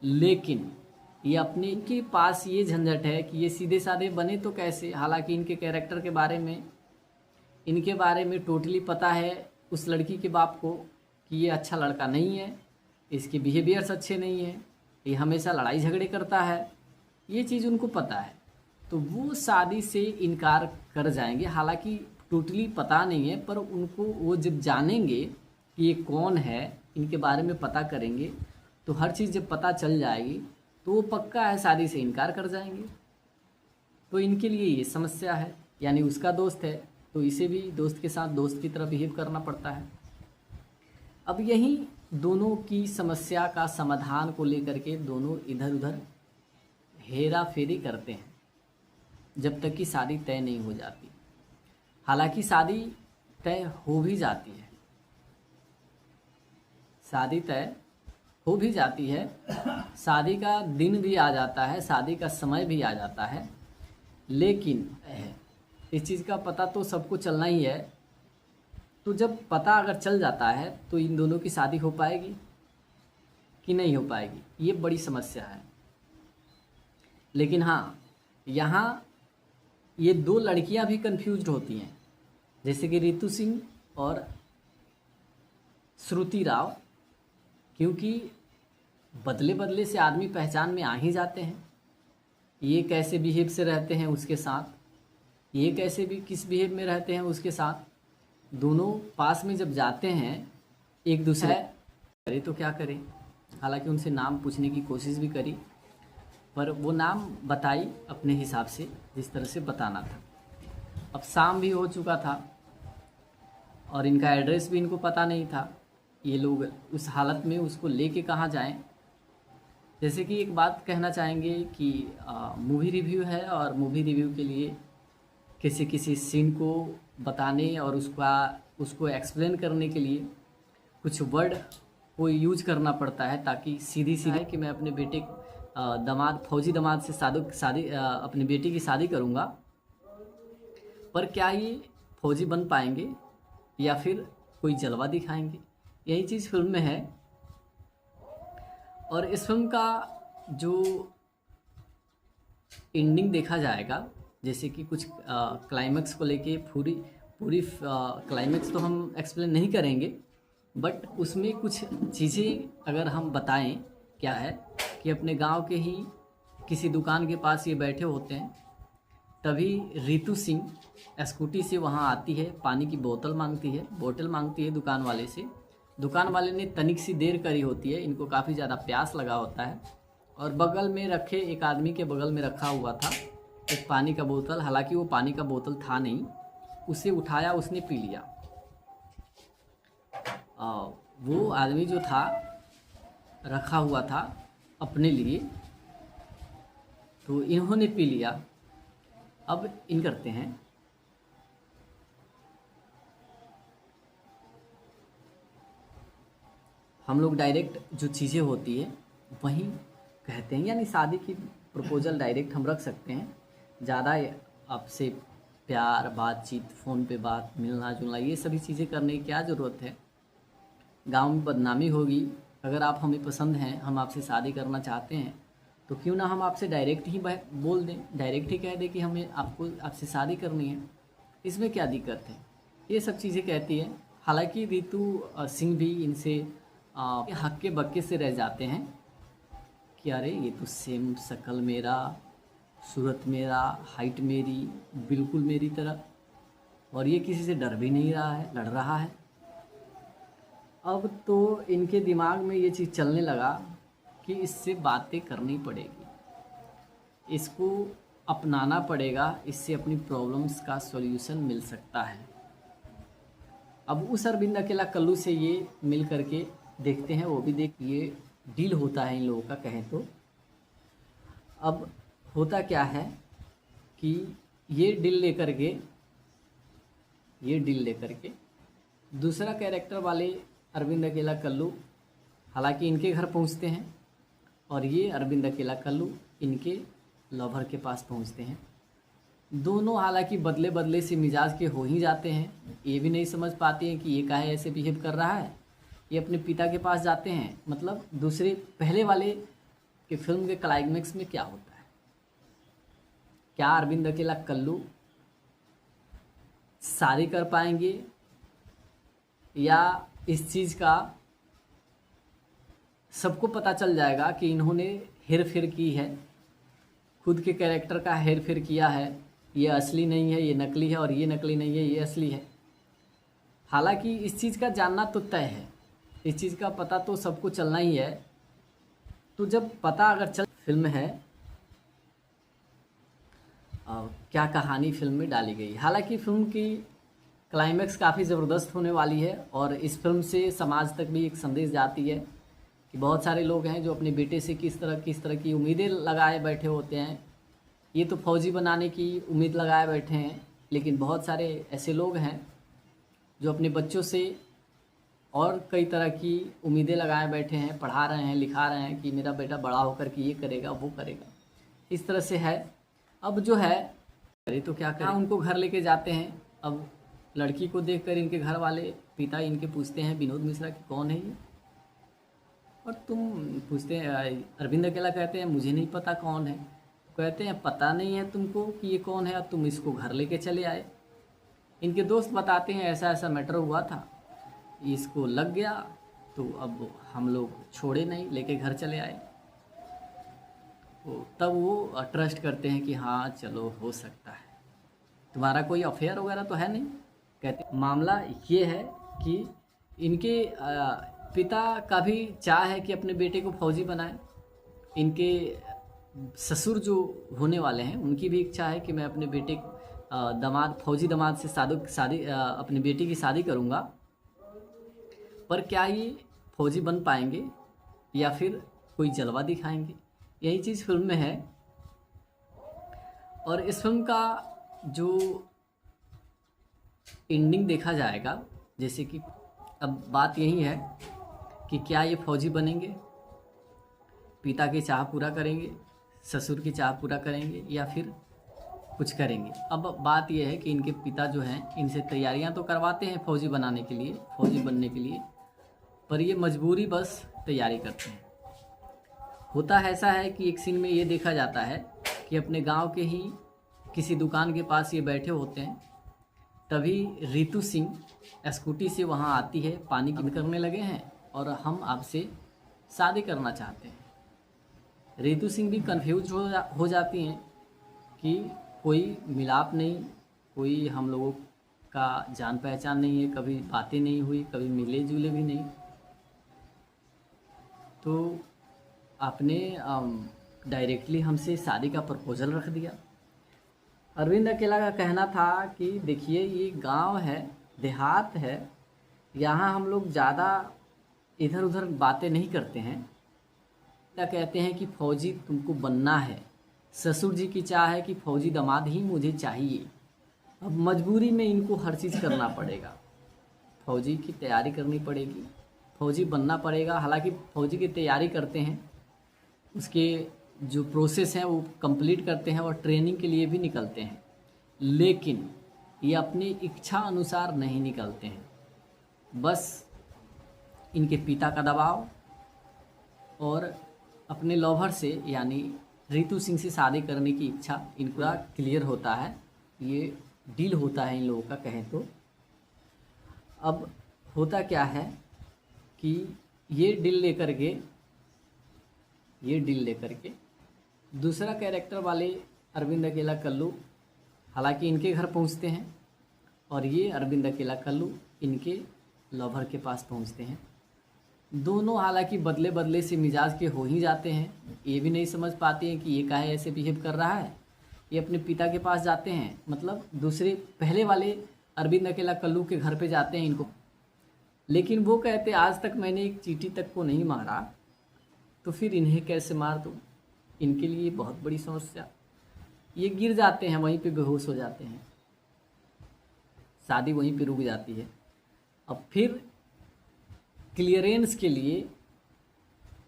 लेकिन ये अपने इनके पास ये झंझट है कि ये सीधे साधे बने तो कैसे। हालांकि इनके कैरेक्टर के बारे में, इनके बारे में टोटली पता है उस लड़की के बाप को कि ये अच्छा लड़का नहीं है, इसके बिहेवियर्स अच्छे नहीं हैं, ये हमेशा लड़ाई झगड़े करता है, ये चीज़ उनको पता है। तो वो शादी से इनकार कर जाएंगे। हालांकि टोटली पता नहीं है, पर उनको वो जब जानेंगे कि ये कौन है, इनके बारे में पता करेंगे, तो हर चीज़ जब पता चल जाएगी तो वो पक्का है शादी से इनकार कर जाएंगे। तो इनके लिए ये समस्या है। यानी उसका दोस्त है तो इसे भी दोस्त के साथ दोस्त की तरह बिहेव करना पड़ता है। अब यही दोनों की समस्या का समाधान को लेकर के दोनों इधर उधर हेरा फेरी करते हैं जब तक कि शादी तय नहीं हो जाती। हालांकि शादी तय हो भी जाती है, शादी तय हो भी जाती है, शादी का दिन भी आ जाता है, शादी का समय भी आ जाता है, लेकिन इस चीज़ का पता तो सबको चलना ही है। तो जब पता अगर चल जाता है तो इन दोनों की शादी हो पाएगी कि नहीं हो पाएगी, ये बड़ी समस्या है। लेकिन हाँ, यहाँ ये दो लड़कियां भी कंफ्यूज्ड होती हैं, जैसे कि रितु सिंह और श्रुति राव, क्योंकि बदले बदले से आदमी पहचान में आ ही जाते हैं। ये कैसे बिहेव से रहते हैं उसके साथ, ये कैसे भी किस बिहेव में रहते हैं उसके साथ। दोनों पास में जब जाते हैं एक दूसरे, करे तो क्या करें। हालांकि उनसे नाम पूछने की कोशिश भी करी, पर वो नाम बताई अपने हिसाब से जिस तरह से बताना था। अब शाम भी हो चुका था और इनका एड्रेस भी इनको पता नहीं था। ये लोग उस हालत में उसको लेके कहाँ जाएं। जैसे कि एक बात कहना चाहेंगे कि मूवी रिव्यू है और मूवी रिव्यू के लिए किसी सीन को बताने और उसको एक्सप्लेन करने के लिए कुछ वर्ड को यूज करना पड़ता है, ताकि सीधी सीधी कि मैं अपने बेटे दामाद, फौजी दामाद से शादी अपनी बेटी की शादी करूंगा, पर क्या ये फौजी बन पाएंगे या फिर कोई जलवा दिखाएंगे, यही चीज़ फिल्म में है। और इस फिल्म का जो एंडिंग देखा जाएगा, जैसे कि कुछ क्लाइमैक्स को लेके पूरी क्लाइमैक्स तो हम एक्सप्लेन नहीं करेंगे, बट उसमें कुछ चीज़ें अगर हम बताएं, क्या है कि अपने गांव के ही किसी दुकान के पास ये बैठे होते हैं, तभी रितु सिंह स्कूटी से वहां आती है, पानी की बोतल मांगती है दुकान वाले से। दुकान वाले ने तनिक सी देर करी होती है, इनको काफ़ी ज़्यादा प्यास लगा होता है, और बगल में रखे एक आदमी के बगल में रखा हुआ था एक पानी का बोतल। हालांकि वो पानी का बोतल था नहीं, उसे उठाया, उसने पी लिया। वो आदमी जो था रखा हुआ था अपने लिए, तो इन्होंने पी लिया। अब इन करते हैं, हम लोग डायरेक्ट जो चीज़ें होती है वहीं कहते हैं, यानी शादी की प्रपोजल डायरेक्ट हम रख सकते हैं। ज़्यादा आपसे प्यार, बातचीत, फ़ोन पे बात, मिलना जुलना, ये सभी चीज़ें करने की क्या ज़रूरत है। गांव में बदनामी होगी। अगर आप हमें पसंद हैं, हम आपसे शादी करना चाहते हैं, तो क्यों ना हम आपसे डायरेक्ट ही बोल दें, डायरेक्ट ही कह दें कि हमें आपसे शादी करनी है, इसमें क्या दिक्कत है। ये सब चीज़ें कहती है। हालांकि रितु सिंह भी इनसे हक्के बक्के से रह जाते हैं कि अरे ये तो सेम शक्ल मेरा, सूरत मेरा, हाइट मेरी, बिल्कुल मेरी तरह, और ये किसी से डर भी नहीं रहा है, लड़ रहा है। अब तो इनके दिमाग में ये चीज़ चलने लगा कि इससे बातें करनी पड़ेगी, इसको अपनाना पड़ेगा, इससे अपनी प्रॉब्लम्स का सॉल्यूशन मिल सकता है। अब उस अरविंद अकेला कल्लू से ये मिल करके देखते हैं, वो भी ये डील होता है इन लोगों का, कहें तो। अब होता क्या है कि ये डील लेकर के दूसरा कैरेक्टर वाले अरविंद अकेला कल्लू हालांकि इनके घर पहुंचते हैं, और ये अरविंद अकेला कल्लू इनके लवर के पास पहुंचते हैं। दोनों हालांकि बदले बदले से मिजाज के हो ही जाते हैं। ये भी नहीं समझ पाते हैं कि ये काहे ऐसे बिहेव कर रहा है। ये अपने पिता के पास जाते हैं, मतलब दूसरे पहले वाले के फिल्म के क्लाइमेक्स में क्या होता है, क्या अरविंद अकेला कल्लू शादी कर पाएंगे या इस चीज़ का सबको पता चल जाएगा कि इन्होंने हेर फेर की है, खुद के कैरेक्टर का हेर फेर किया है, ये असली नहीं है, ये नकली है, और ये नकली नहीं है, ये असली है। हालांकि इस चीज़ का जानना तो तय है, इस चीज़ का पता तो सबको चलना ही है। तो जब पता अगर चल फिल्म है क्या कहानी फिल्म में डाली गई। हालांकि फिल्म की क्लाइमैक्स काफ़ी ज़बरदस्त होने वाली है और इस फिल्म से समाज तक भी एक संदेश जाती है कि बहुत सारे लोग हैं जो अपने बेटे से किस तरह की उम्मीदें लगाए बैठे होते हैं। ये तो फौजी बनाने की उम्मीद लगाए बैठे हैं, लेकिन बहुत सारे ऐसे लोग हैं जो अपने बच्चों से और कई तरह की उम्मीदें लगाए बैठे हैं, पढ़ा रहे हैं, लिखा रहे हैं कि मेरा बेटा बड़ा होकर के ये करेगा, वो करेगा, इस तरह से है। अब जो है अरे तो क्या करें, उनको घर लेके जाते हैं। अब लड़की को देखकर इनके घर वाले पिता इनके पूछते हैं विनोद मिश्रा कि कौन है ये, और तुम पूछते हैं अरविंद अकेला कहते हैं मुझे नहीं पता कौन है। कहते हैं पता नहीं है तुमको कि ये कौन है, अब तुम इसको घर लेके चले आए। इनके दोस्त बताते हैं ऐसा ऐसा मैटर हुआ था, इसको लग गया तो अब हम लोग छोड़े नहीं, लेके घर चले आए। तो तब वो ट्रस्ट करते हैं कि हाँ चलो हो सकता है, तुम्हारा कोई अफेयर वगैरह तो है नहीं। कहते मामला ये है कि इनके पिता का भी चाह है कि अपने बेटे को फौजी बनाएं। इनके ससुर जो होने वाले हैं उनकी भी इच्छा है कि मैं अपने बेटे दामाद फौजी दामाद से शादी अपने बेटी की शादी करूंगा। पर क्या ये फौजी बन पाएंगे या फिर कोई जलवा दिखाएंगे, यही चीज़ फिल्म में है। और इस फिल्म का जो एंडिंग देखा जाएगा, जैसे कि अब बात यही है कि क्या ये फौजी बनेंगे, पिता की चाह पूरा करेंगे, ससुर की चाह पूरा करेंगे या फिर कुछ करेंगे। अब बात यह है कि इनके पिता जो हैं इनसे तैयारियां तो करवाते हैं फौजी बनाने के लिए, फौजी बनने के लिए, पर ये मजबूरी बस तैयारी करते हैं। होता ऐसा है कि एक सीन में ये देखा जाता है कि अपने गांव के ही किसी दुकान के पास ये बैठे होते हैं, तभी रितु सिंह स्कूटी से वहाँ आती है, पानी की करने लगे हैं और हम आपसे शादी करना चाहते हैं। रितु सिंह भी कंफ्यूज हो जाती हैं कि कोई मिलाप नहीं, कोई हम लोगों का जान पहचान नहीं है, कभी बातें नहीं हुई, कभी मिले जुले भी नहीं। तो आपने डायरेक्टली हमसे शादी का प्रपोजल रख दिया। अरविंद अकेला का कहना था कि देखिए ये गांव है, देहात है, यहाँ हम लोग ज़्यादा इधर उधर बातें नहीं करते हैं। क्या कहते हैं कि फौजी तुमको बनना है, ससुर जी की चाह है कि फौजी दामाद ही मुझे चाहिए। अब मजबूरी में इनको हर चीज़ करना पड़ेगा, फौजी की तैयारी करनी पड़ेगी, फौजी बनना पड़ेगा। हालांकि फौजी की तैयारी करते हैं, उसके जो प्रोसेस हैं वो कंप्लीट करते हैं और ट्रेनिंग के लिए भी निकलते हैं, लेकिन ये अपनी इच्छा अनुसार नहीं निकलते हैं। बस इनके पिता का दबाव और अपने लवर से यानी रितु सिंह से शादी करने की इच्छा इनका क्लियर होता है, ये डील होता है इन लोगों का कहें तो। अब होता क्या है कि ये डील लेकर के दूसरा कैरेक्टर वाले अरविंद अकेला कल्लू हालांकि इनके घर पहुंचते हैं और ये अरविंद अकेला कल्लू इनके लवर के पास पहुंचते हैं। दोनों हालांकि बदले बदले से मिजाज के हो ही जाते हैं, ये भी नहीं समझ पाते हैं कि ये काहे ऐसे बिहेव कर रहा है। ये अपने पिता के पास जाते हैं, मतलब दूसरे पहले वाले अरविंद अकेला कल्लू के घर पे जाते हैं इनको, लेकिन वो कहते आज तक मैंने एक चींटी तक को नहीं मारा, तो फिर इन्हें कैसे मार दूँ। इनके लिए बहुत बड़ी समस्या। ये गिर जाते हैं, वहीं पे बेहोश हो जाते हैं, शादी वहीं पे रुक जाती है। अब फिर क्लियरेंस के लिए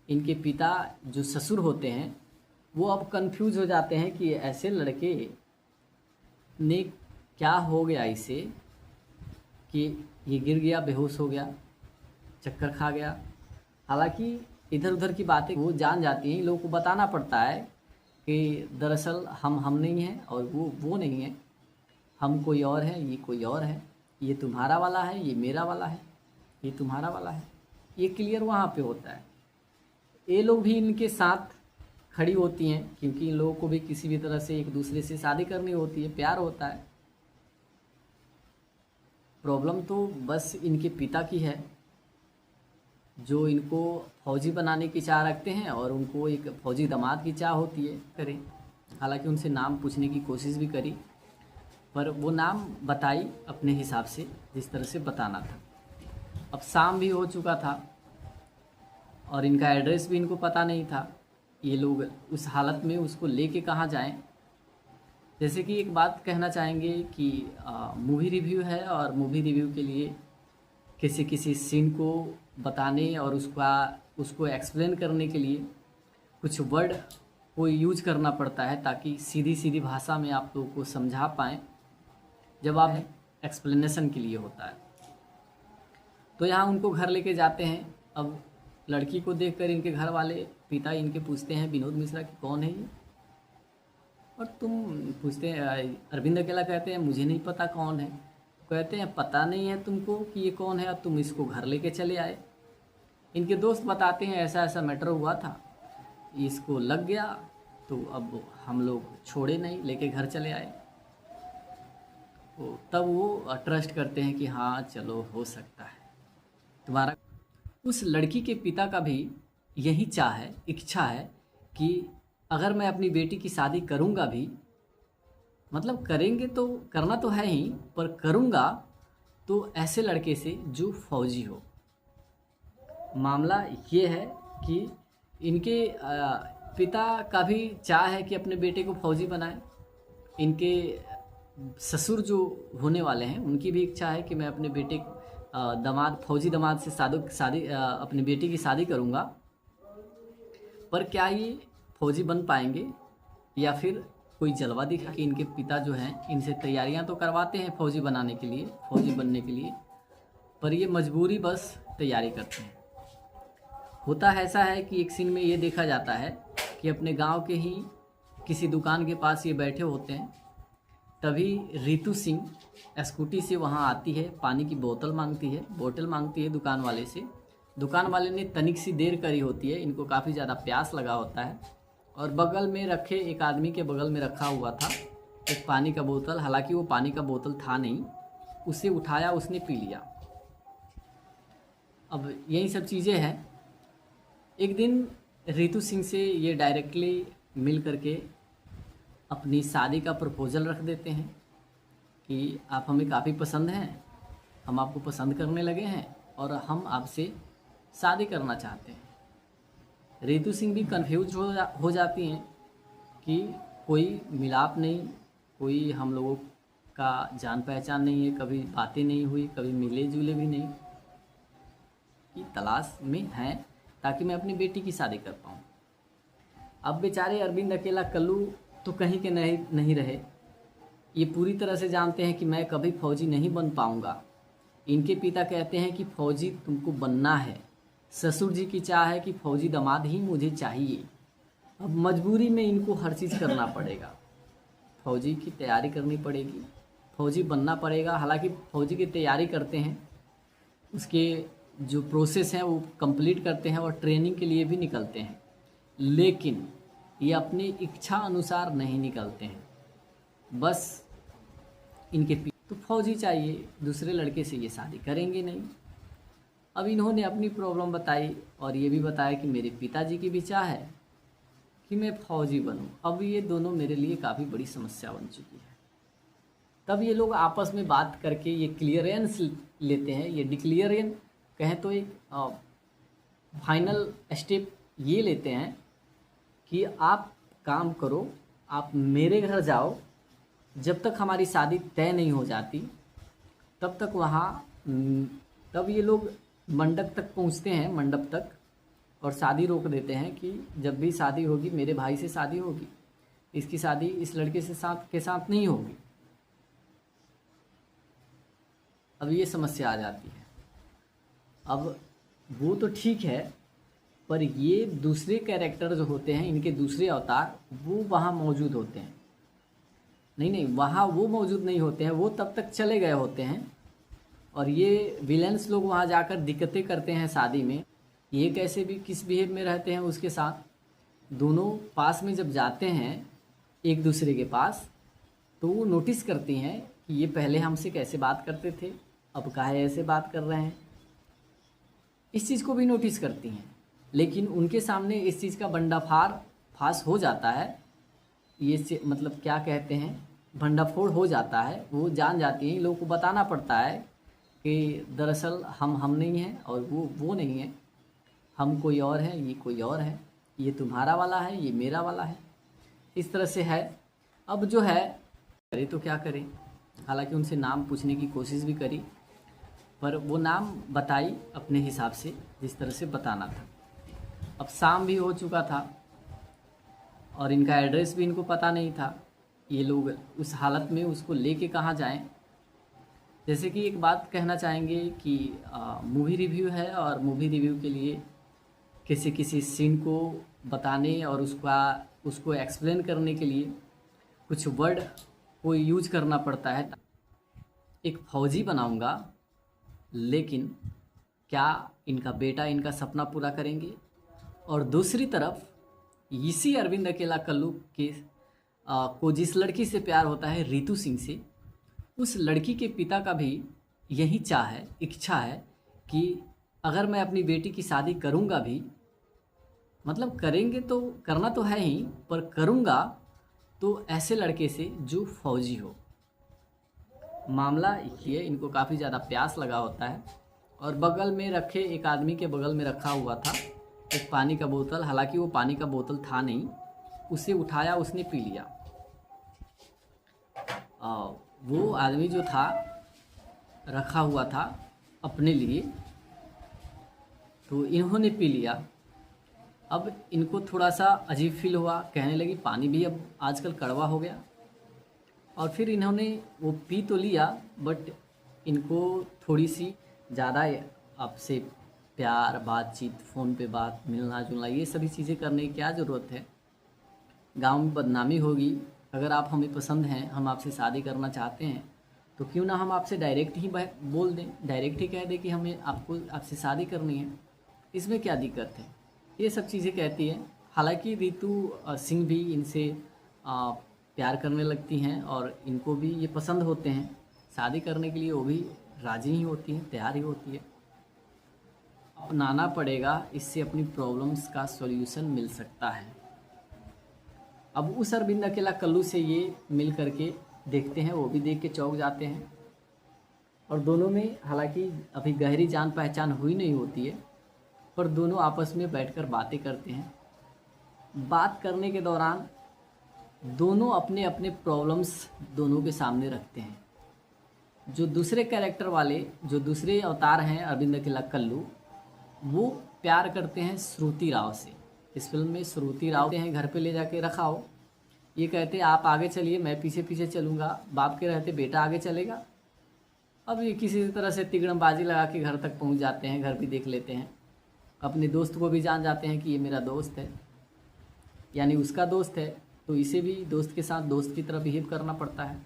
इनके पिता जो ससुर होते हैं वो अब कंफ्यूज हो जाते हैं कि ऐसे लड़के ने क्या हो गया इसे कि ये गिर गया, बेहोश हो गया, चक्कर खा गया। हालांकि इधर उधर की बातें वो जान जाती हैं, इन लोगों को बताना पड़ता है कि दरअसल हम नहीं हैं और वो नहीं है, हम कोई और है, ये कोई और है, ये तुम्हारा वाला है, ये मेरा वाला है, ये तुम्हारा वाला है। ये क्लियर वहाँ पे होता है। ये लोग भी इनके साथ खड़ी होती हैं क्योंकि इन लोगों को भी किसी भी तरह से एक दूसरे से शादी करनी होती है, प्यार होता है। प्रॉब्लम तो बस इनके पिता की है जो इनको फौजी बनाने की चाह रखते हैं और उनको एक फौजी दामाद की चाह होती है। करें, हालांकि उनसे नाम पूछने की कोशिश भी करी पर वो नाम बताई अपने हिसाब से जिस तरह से बताना था। अब शाम भी हो चुका था और इनका एड्रेस भी इनको पता नहीं था। ये लोग उस हालत में उसको लेके कहाँ जाएं। जैसे कि एक बात कहना चाहेंगे कि मूवी रिव्यू है और मूवी रिव्यू के लिए किसी सीन को बताने और उसको एक्सप्लेन करने के लिए कुछ वर्ड को यूज करना पड़ता है ताकि सीधी सीधी भाषा में आप लोगों को समझा पाएँ जब आप एक्सप्लेनेशन के लिए होता है। तो यहाँ उनको घर लेके जाते हैं। अब लड़की को देखकर इनके घर वाले पिता इनके पूछते हैं विनोद मिश्रा कि कौन है ये, और तुम पूछते हैं अरविंद अकेला कहते हैं मुझे नहीं पता कौन है। कहते हैं पता नहीं है तुमको कि ये कौन है, तुम इसको घर लेके चले आए। इनके दोस्त बताते हैं ऐसा ऐसा मैटर हुआ था, इसको लग गया तो अब हम लोग छोड़े नहीं, लेके घर चले आए। तो तब वो ट्रस्ट करते हैं कि हाँ चलो हो सकता है तुम्हारा। उस लड़की के पिता का भी यही इच्छा है कि अगर मैं अपनी बेटी की शादी करूँगा भी, मतलब करेंगे तो करना तो है ही, पर करूँगा तो ऐसे लड़के से जो फौजी हो। मामला ये है कि इनके पिता का भी चाह है कि अपने बेटे को फौजी बनाएं। इनके ससुर जो होने वाले हैं उनकी भी इच्छा है कि मैं अपने बेटे फौजी दामाद से शादी अपनी बेटी की शादी करूँगा। पर क्या ये फौजी बन पाएंगे या फिर कोई जलवा दिखा कि इनके पिता जो हैं इनसे तैयारियां तो करवाते हैं फौजी बनाने के लिए, फौजी बनने के लिए, पर ये मजबूरी बस तैयारी करते हैं। होता ऐसा है कि एक सीन में ये देखा जाता है कि अपने गांव के ही किसी दुकान के पास ये बैठे होते हैं। तभी रितु सिंह स्कूटी से वहाँ आती है, पानी की बोतल मांगती है दुकान वाले से। दुकान वाले ने तनिक सी देर करी होती है, इनको काफ़ी ज़्यादा प्यास लगा होता है और बगल में रखे एक आदमी के बगल में रखा हुआ था एक पानी का बोतल। हालांकि वो पानी का बोतल था नहीं, उसे उठाया, उसने पी लिया। अब यही सब चीज़ें हैं। एक दिन रितु सिंह से ये डायरेक्टली मिल करके अपनी शादी का प्रपोजल रख देते हैं कि आप हमें काफ़ी पसंद हैं, हम आपको पसंद करने लगे हैं और हम आपसे शादी करना चाहते हैं। रितु सिंह भी कंफ्यूज हो जाती हैं कि कोई मिलाप नहीं, कोई हम लोगों का जान पहचान नहीं है, कभी बातें नहीं हुई, कभी मिले जुले भी नहीं, कि तलाश में हैं ताकि मैं अपनी बेटी की शादी कर पाऊँ। अब बेचारे अरविंद अकेला कल्लू तो कहीं के नहीं रहे। ये पूरी तरह से जानते हैं कि मैं कभी फौजी नहीं बन पाऊँगा। इनके पिता कहते हैं कि फौजी तुमको बनना है, ससुर जी की चाह है कि फौजी दामाद ही मुझे चाहिए। अब मजबूरी में इनको हर चीज़ करना पड़ेगा, फौजी की तैयारी करनी पड़ेगी, फौजी बनना पड़ेगा। हालांकि फौजी की तैयारी करते हैं, उसके जो प्रोसेस हैं वो कंप्लीट करते हैं और ट्रेनिंग के लिए भी निकलते हैं, लेकिन ये अपनी इच्छा अनुसार नहीं निकलते हैं। बस इनके तो फौजी चाहिए, दूसरे लड़के से ये शादी करेंगे नहीं। अब इन्होंने अपनी प्रॉब्लम बताई और ये भी बताया कि मेरे पिताजी की भी चाह है कि मैं फौजी बनूं। अब ये दोनों मेरे लिए काफ़ी बड़ी समस्या बन चुकी है। तब ये लोग आपस में बात करके ये क्लियरेंस लेते हैं, ये डिक्लियरेंस कहें तो एक फाइनल स्टेप ये लेते हैं कि आप काम करो, आप मेरे घर जाओ, जब तक हमारी शादी तय नहीं हो जाती तब तक वहाँ तब ये लोग मंडप तक पहुँचते हैं, मंडप तक, और शादी रोक देते हैं कि जब भी शादी होगी मेरे भाई से शादी होगी, इसकी शादी इस लड़के के साथ नहीं होगी। अब ये समस्या आ जाती है। अब वो तो ठीक है, पर ये दूसरे कैरेक्टर जो होते हैं, इनके दूसरे अवतार, वो वहाँ मौजूद होते हैं। नहीं, वहाँ वो मौजूद नहीं होते हैं, वो तब तक चले गए होते हैं। और ये विलेंस लोग वहाँ जाकर दिक्कतें करते हैं शादी में। ये कैसे भी किस बिहेव में रहते हैं उसके साथ, दोनों पास में जब जाते हैं एक दूसरे के पास, तो वो नोटिस करती हैं कि ये पहले हमसे कैसे बात करते थे, अब काहे ऐसे बात कर रहे हैं। इस चीज़ को भी नोटिस करती हैं, लेकिन उनके सामने इस चीज़ का फास हो जाता है। ये मतलब क्या कहते हैं, भंडाफोड़ हो जाता है। वो जान जाती हैं, लोगों को बताना पड़ता है कि दरअसल हम नहीं हैं और वो नहीं है, हम कोई और है, ये कोई और है, ये तुम्हारा वाला है, ये मेरा वाला है, इस तरह से है। अब जो है करे तो क्या करें, हालांकि उनसे नाम पूछने की कोशिश भी करी, पर वो नाम बताई अपने हिसाब से जिस तरह से बताना था। अब शाम भी हो चुका था और इनका एड्रेस भी इनको पता नहीं था। ये लोग उस हालत में उसको लेके कहाँ जाएं। जैसे कि एक बात कहना चाहेंगे कि मूवी रिव्यू है, और मूवी रिव्यू के लिए किसी सीन को बताने और उसको एक्सप्लेन करने के लिए कुछ वर्ड को यूज करना पड़ता है। एक फौजी बनाऊंगा, लेकिन क्या इनका बेटा इनका सपना पूरा करेंगे? और दूसरी तरफ इसी अरविंद अकेला कल्लू के को जिस लड़की से प्यार होता है, रितु सिंह से, उस लड़की के पिता का भी यही इच्छा है कि अगर मैं अपनी बेटी की शादी करूंगा भी, मतलब करेंगे तो करना तो है ही, पर करूंगा तो ऐसे लड़के से जो फौजी हो। मामला ये, इनको काफ़ी ज़्यादा प्यास लगा होता है और बगल में रखे एक आदमी के बगल में रखा हुआ था एक पानी का बोतल। हालांकि वो पानी का बोतल था नहीं, उसे उठाया, उसने पी लिया। वो आदमी जो था रखा हुआ था अपने लिए, तो इन्होंने पी लिया। अब इनको थोड़ा सा अजीब फील हुआ, कहने लगी पानी भी अब आजकल कड़वा हो गया। और फिर इन्होंने वो पी तो लिया, बट इनको थोड़ी सी ज़्यादा आपसे प्यार, बातचीत, फ़ोन पे बात, मिलना जुलना, ये सभी चीज़ें करने की क्या ज़रूरत है। गांव में बदनामी होगी। अगर आप हमें पसंद हैं, हम आपसे शादी करना चाहते हैं, तो क्यों ना हम आपसे डायरेक्ट ही बोल दें, डायरेक्ट ही कह दें कि हमें आपसे शादी करनी है, इसमें क्या दिक्कत है। ये सब चीज़ें कहती है। हालांकि रितु सिंह भी इनसे प्यार करने लगती हैं और इनको भी ये पसंद होते हैं, शादी करने के लिए वो भी राज़ी ही होती हैं, तैयार ही होती है। अपनाना पड़ेगा, इससे अपनी प्रॉब्लम्स का सॉल्यूशन मिल सकता है। अब उस अरविंद अकेला कल्लू से ये मिल करके देखते हैं, वो भी देख के चौंक जाते हैं। और दोनों में हालांकि अभी गहरी जान पहचान हुई नहीं होती है, पर दोनों आपस में बैठकर बातें करते हैं। बात करने के दौरान दोनों अपने अपने प्रॉब्लम्स दोनों के सामने रखते हैं। जो दूसरे कैरेक्टर वाले, जो दूसरे अवतार हैं अरविंद अकेला कल्लू, वो प्यार करते हैं श्रुति राव से। इस फिल्म में श्रुति राव हैं घर पे ले जाके रखा हो, ये कहते हैं आप आगे चलिए, मैं पीछे पीछे चलूँगा। बाप के रहते बेटा आगे चलेगा। अब ये किसी तरह से तिगड़मबाजी लगा के घर तक पहुंच जाते हैं, घर भी देख लेते हैं। अपने दोस्त को भी जान जाते हैं कि ये मेरा दोस्त है, यानी उसका दोस्त है, तो इसे भी दोस्त के साथ दोस्त की तरह बिहेव करना पड़ता है।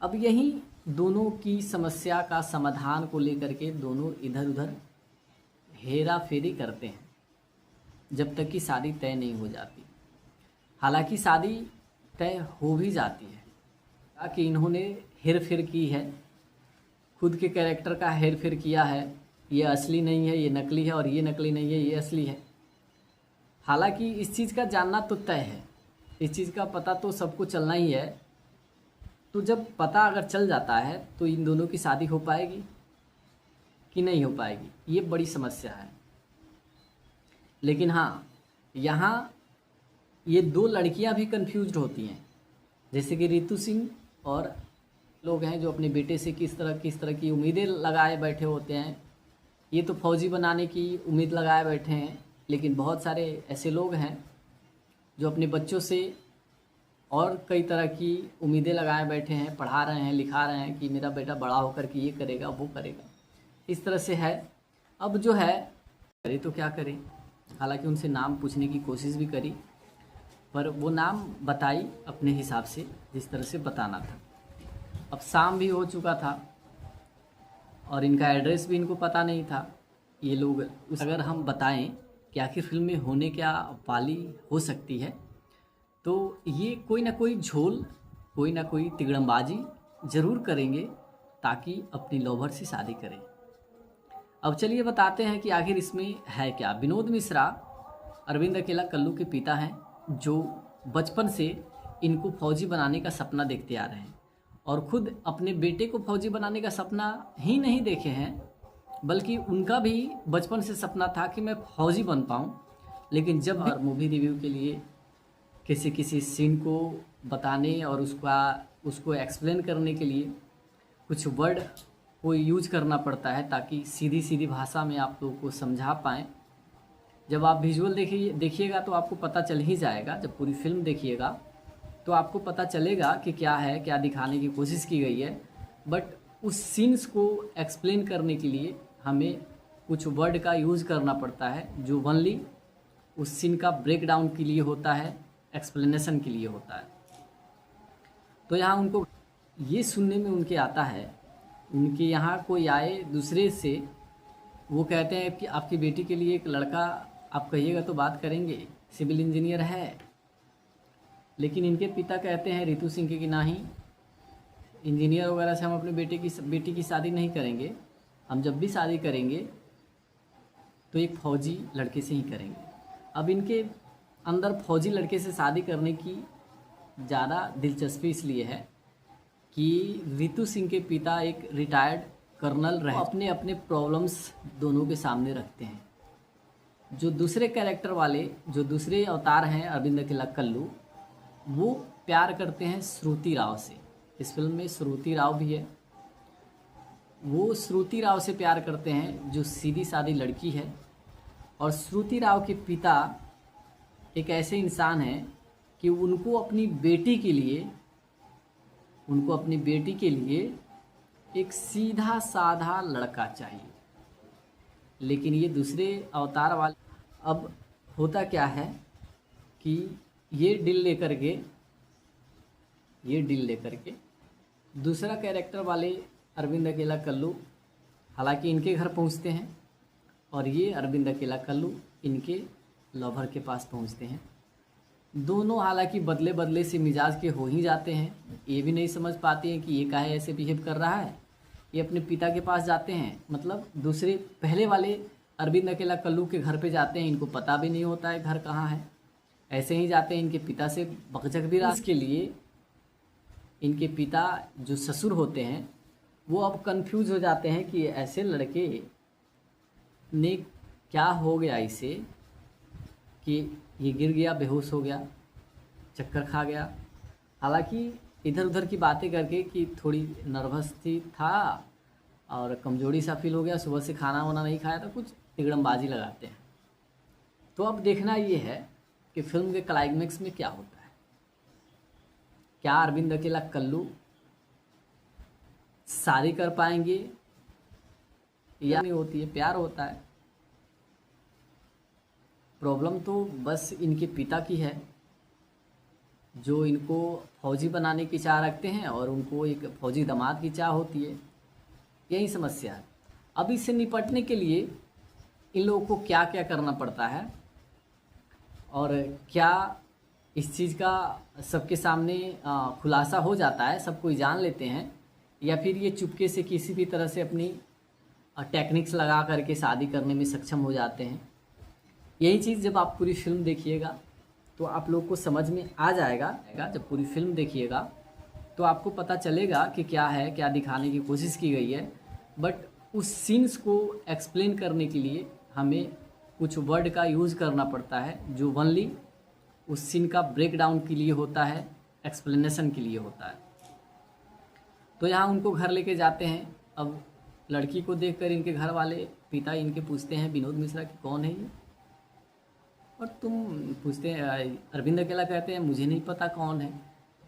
अब यही दोनों की समस्या का समाधान को लेकर के दोनों इधर उधर हेरा फेरी करते हैं, जब तक कि शादी तय नहीं हो जाती। हालांकि शादी तय हो भी जाती है कि इन्होंने हेर फेर की है, खुद के कैरेक्टर का हेर फेर किया है, ये असली नहीं है, ये नकली है, और ये नकली नहीं है, ये असली है। हालांकि इस चीज़ का जानना तो तय है, इस चीज़ का पता तो सबको चलना ही है। तो जब पता अगर चल जाता है तो इन दोनों की शादी हो पाएगी कि नहीं हो पाएगी, ये बड़ी समस्या है। लेकिन हाँ, यहाँ ये दो लड़कियां भी कंफ्यूज्ड होती हैं, जैसे कि रितु सिंह और लोग हैं जो अपने बेटे से किस तरह की उम्मीदें लगाए बैठे होते हैं। ये तो फौजी बनाने की उम्मीद लगाए बैठे हैं, लेकिन बहुत सारे ऐसे लोग हैं जो अपने बच्चों से और कई तरह की उम्मीदें लगाए बैठे हैं, पढ़ा रहे हैं, लिखा रहे हैं कि मेरा बेटा बड़ा होकर के ये करेगा वो करेगा, इस तरह से है। अब जो है करे तो क्या करें, हालांकि उनसे नाम पूछने की कोशिश भी करी, पर वो नाम बताई अपने हिसाब से जिस तरह से बताना था। अब शाम भी हो चुका था और इनका एड्रेस भी इनको पता नहीं था। ये लोग अगर हम बताएं कि आखिर फिल्म में होने क्या वाली हो सकती है, तो ये कोई ना कोई झोल, कोई ना कोई तिगड़मबाजी ज़रूर करेंगे ताकि अपनी लॉवर से शादी करें। अब चलिए बताते हैं कि आखिर इसमें है क्या। विनोद मिश्रा अरविंद अकेला कल्लू के पिता हैं, जो बचपन से इनको फौजी बनाने का सपना देखते आ रहे हैं और खुद अपने बेटे को फौजी बनाने का सपना ही नहीं देखे हैं, बल्कि उनका भी बचपन से सपना था कि मैं फौजी बन पाऊँ। लेकिन जब मूवी रिव्यू के लिए किसी सीन को बताने और उसको एक्सप्लेन करने के लिए कुछ वर्ड को यूज करना पड़ता है ताकि सीधी सीधी भाषा में आप लोगों को समझा पाएँ। जब आप विजुअल देखिएगा तो आपको पता चल ही जाएगा, जब पूरी फिल्म देखिएगा तो आपको पता चलेगा कि क्या है, क्या दिखाने की कोशिश की गई है। बट उस सीन्स को एक्सप्लेन करने के लिए हमें कुछ वर्ड का यूज़ करना पड़ता है जो ओनली उस सीन का ब्रेक डाउन के लिए होता है, एक्सप्लेनेशन के लिए होता है। तो यहाँ उनको ये सुनने में उनके आता है, उनके यहाँ कोई आए दूसरे से, वो कहते हैं कि आपकी बेटी के लिए एक लड़का आप कहिएगा तो बात करेंगे, सिविल इंजीनियर है। लेकिन इनके पिता कहते हैं रितु सिंह के कि नहीं, इंजीनियर वगैरह से हम अपने बेटी की शादी नहीं करेंगे, हम जब भी शादी करेंगे तो एक फौजी लड़के से ही करेंगे। अब इनके अंदर फौजी लड़के से शादी करने की ज़्यादा दिलचस्पी इसलिए है कि रितु सिंह के पिता एक रिटायर्ड कर्नल रहे, अपने अपने प्रॉब्लम्स दोनों के सामने रखते हैं। जो दूसरे कैरेक्टर वाले, जो दूसरे अवतार हैं अरविंद अकेला कल्लू, वो प्यार करते हैं श्रुति राव से। इस फिल्म में श्रुति राव भी है। वो श्रुति राव से प्यार करते हैं जो सीधी सादी लड़की है, और श्रुति राव के पिता एक ऐसे इंसान हैं कि उनको अपनी बेटी के लिए एक सीधा साधा लड़का चाहिए। लेकिन ये दूसरे अवतार वाले, अब होता क्या है कि ये डील लेकर के दूसरा कैरेक्टर वाले अरविंद अकेला कल्लू हालांकि इनके घर पहुंचते हैं और ये अरविंद अकेला कल्लू इनके लवर के पास पहुंचते हैं। दोनों हालांकि बदले बदले से मिजाज के हो ही जाते हैं। ये भी नहीं समझ पाते हैं कि ये काहे ऐसे बिहेव कर रहा है। ये अपने पिता के पास जाते हैं, मतलब दूसरे पहले वाले अरविंद अकेला कल्लू के घर पे जाते हैं, इनको पता भी नहीं होता है घर कहाँ है। ऐसे ही जाते हैं, इनके पिता से बकझक भी राज के लिए इनके पिता जो ससुर होते हैं वो अब कंफ्यूज हो जाते हैं कि ऐसे लड़के ने क्या हो गया इसे कि ये गिर गया, बेहोश हो गया, चक्कर खा गया। हालांकि इधर उधर की बातें करके कि थोड़ी नर्वस था और कमजोरी सा फील हो गया, सुबह से खाना वाना नहीं खाया, तो कुछ तिगड़मबाजी लगाते हैं। तो अब देखना ये है कि फिल्म के क्लाइमेक्स में क्या होता है। क्या अरविंद अकेला कल्लू शादी कर पाएंगे या नहीं होती है, प्यार होता है। प्रॉब्लम तो बस इनके पिता की है जो इनको फौजी बनाने की चाह रखते हैं और उनको एक फौजी दामाद की चाह होती है। यही समस्या है। अब इससे निपटने के लिए इन लोगों को क्या क्या करना पड़ता है और क्या इस चीज़ का सबके सामने खुलासा हो जाता है, सब कोई जान लेते हैं, या फिर ये चुपके से किसी भी तरह से अपनी टेक्निक्स लगा करके शादी करने में सक्षम हो जाते हैं। यही चीज़ जब आप पूरी फिल्म देखिएगा तो आप लोग को समझ में आ जाएगा। जब पूरी फिल्म देखिएगा तो आपको पता चलेगा कि क्या है, क्या दिखाने की कोशिश की गई है। बट उस सीन्स को एक्सप्लेन करने के लिए हमें कुछ वर्ड का यूज़ करना पड़ता है जो ओनली उस सीन का ब्रेक डाउन के लिए होता है, एक्सप्लेनेशन के लिए होता है। तो यहाँ उनको घर लेके जाते हैं। अब लड़की को देखकर इनके घर वाले पिता इनके पूछते हैं विनोद मिश्रा कि कौन है ये, और तुम पूछते हैं, अरविंद अकेला कहते हैं मुझे नहीं पता कौन है।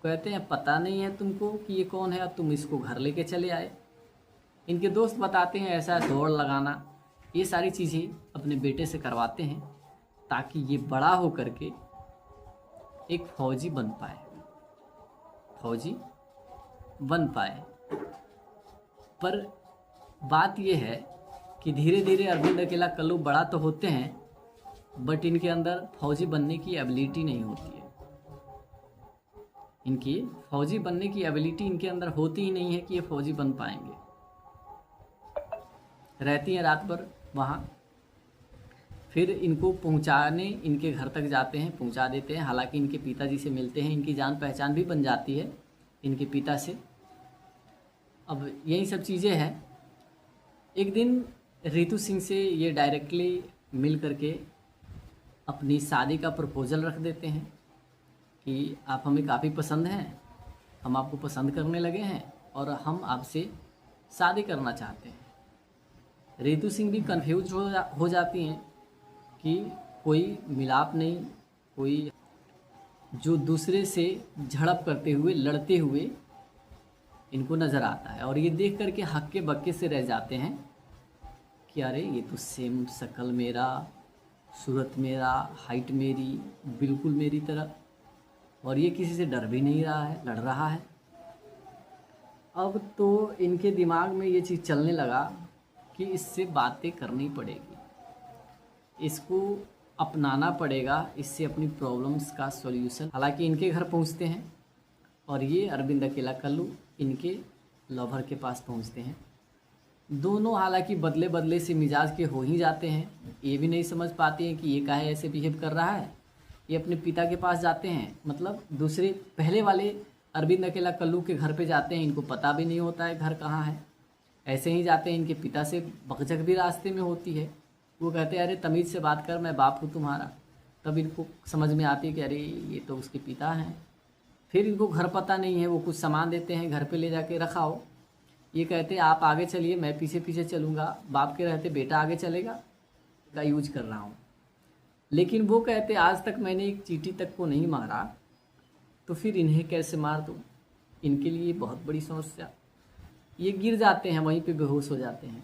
कहते हैं पता नहीं है तुमको कि ये कौन है, अब तुम इसको घर लेके चले आए। इनके दोस्त बताते हैं ऐसा दौड़ लगाना, ये सारी चीज़ें अपने बेटे से करवाते हैं ताकि ये बड़ा हो करके एक फौजी बन पाए, फौजी बन पाए। पर बात ये है कि धीरे धीरे अरविंद अकेला कल्लू बड़ा तो होते हैं, बट इनके अंदर फौजी बनने की एबिलिटी नहीं होती है। इनकी फौजी बनने की एबिलिटी इनके अंदर होती ही नहीं है कि ये फौजी बन पाएंगे। रहती हैं रात भर वहाँ, फिर इनको पहुँचाने इनके घर तक जाते हैं, पहुँचा देते हैं। हालांकि इनके पिताजी से मिलते हैं, इनकी जान पहचान भी बन जाती है इनके पिता से। अब यही सब चीज़ें हैं। एक दिन रितु सिंह से ये डायरेक्टली मिल करके अपनी शादी का प्रपोज़ल रख देते हैं कि आप हमें काफ़ी पसंद हैं, हम आपको पसंद करने लगे हैं और हम आपसे शादी करना चाहते हैं। रितु सिंह भी कंफ्यूज हो जाती हैं कि कोई मिलाप नहीं, कोई जो दूसरे से झड़प करते हुए, लड़ते हुए इनको नज़र आता है। और ये देख करके हक्के बक्के से रह जाते हैं कि अरे ये तो सेम शक्ल मेरा, सूरत मेरा, हाइट मेरी, बिल्कुल मेरी तरह, और ये किसी से डर भी नहीं रहा है, लड़ रहा है। अब तो इनके दिमाग में ये चीज़ चलने लगा कि इससे बातें करनी पड़ेगी, इसको अपनाना पड़ेगा, इससे अपनी प्रॉब्लम्स का सॉल्यूशन। हालांकि इनके घर पहुंचते हैं और ये अरविंद अकेला कल्लू इनके लवर के पास पहुंचते हैं। दोनों हालांकि बदले बदले से मिजाज के हो ही जाते हैं, ये भी नहीं समझ पाते हैं कि ये काहे ऐसे बिहेव कर रहा है। ये अपने पिता के पास जाते हैं, मतलब दूसरे पहले वाले अरविंद अकेला कल्लू के घर पे जाते हैं। इनको पता भी नहीं होता है घर कहाँ है, ऐसे ही जाते हैं। इनके पिता से बकझक भी रास्ते में होती है। वो कहते हैं अरे तमीज़ से बात कर, मैं बाप हूँ तुम्हारा। तब इनको समझ में आती है कि अरे ये तो उसके पिता हैं। फिर इनको घर पता नहीं है, वो कुछ सामान देते हैं, घर पे ले जाके रखाओ। ये कहते हैं आप आगे चलिए, मैं पीछे पीछे चलूँगा। बाप के रहते बेटा आगे चलेगा, का यूज कर रहा हूँ। लेकिन वो कहते आज तक मैंने एक चींटी तक को नहीं मारा, तो फिर इन्हें कैसे मार दूँ। इनके लिए बहुत बड़ी समस्या। ये गिर जाते हैं, वहीं पे बेहोश हो जाते हैं,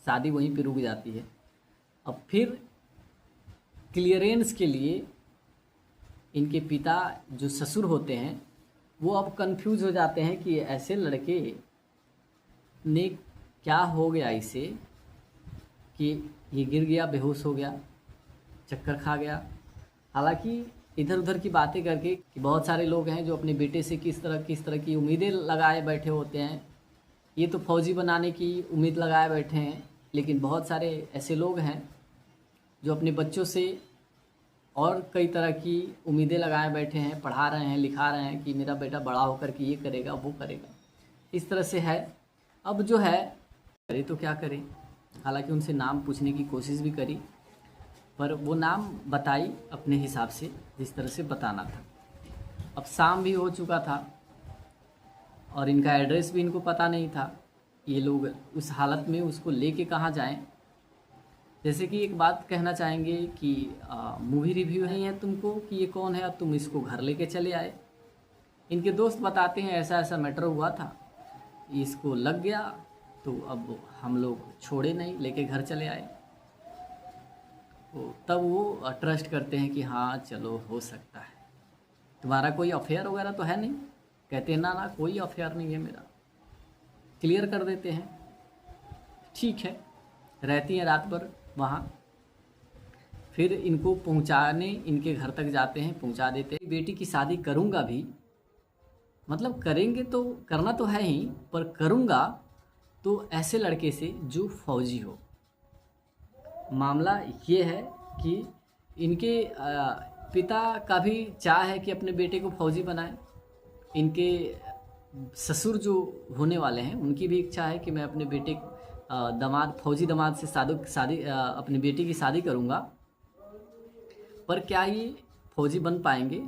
शादी वहीं पे रुक जाती है। अब फिर क्लियरेंस के लिए इनके पिता जो ससुर होते हैं वो अब कंफ्यूज हो जाते हैं कि ऐसे लड़के ने क्या हो गया इसे कि ये गिर गया, बेहोश हो गया, चक्कर खा गया। हालांकि इधर उधर की बातें करके कि बहुत सारे लोग हैं जो अपने बेटे से किस तरह की उम्मीदें लगाए बैठे होते हैं। ये तो फौजी बनाने की उम्मीद लगाए बैठे हैं, लेकिन बहुत सारे ऐसे लोग हैं जो अपने बच्चों से और कई तरह की उम्मीदें लगाए बैठे हैं, पढ़ा रहे हैं, लिखा रहे हैं कि मेरा बेटा बड़ा होकर के ये करेगा, वो करेगा। इस तरह से है। अब जो है करे तो क्या करें। हालांकि उनसे नाम पूछने की कोशिश भी करी, पर वो नाम बताई अपने हिसाब से जिस तरह से बताना था। अब शाम भी हो चुका था और इनका एड्रेस भी इनको पता नहीं था। ये लोग उस हालत में उसको लेके कहाँ जाएं। जैसे कि एक बात कहना चाहेंगे कि मूवी रिव्यू नहीं है तुमको कि ये कौन है, अब तुम इसको घर लेके चले आए। इनके दोस्त बताते हैं ऐसा ऐसा मैटर हुआ था, इसको लग गया तो अब हम लोग छोड़े नहीं, लेके घर चले आए। तो तब वो ट्रस्ट करते हैं कि हाँ चलो हो सकता है, तुम्हारा कोई अफेयर वगैरह तो है नहीं। कहते हैं ना ना कोई अफेयर नहीं है मेरा, क्लियर कर देते हैं। ठीक है, रहती हैं रात भर वहाँ। फिर इनको पहुँचाने इनके घर तक जाते हैं, पहुँचा देते हैं। बेटी की शादी करूँगा भी, मतलब करेंगे तो करना तो है ही, पर करूँगा तो ऐसे लड़के से जो फौजी हो। मामला ये है कि इनके पिता का भी चाह है कि अपने बेटे को फौजी बनाएं। इनके ससुर जो होने वाले हैं उनकी भी इच्छा है कि मैं अपने बेटे दामाद, फौजी दामाद से शादी अपनी बेटी की शादी करूंगा। पर क्या ये फौजी बन पाएंगे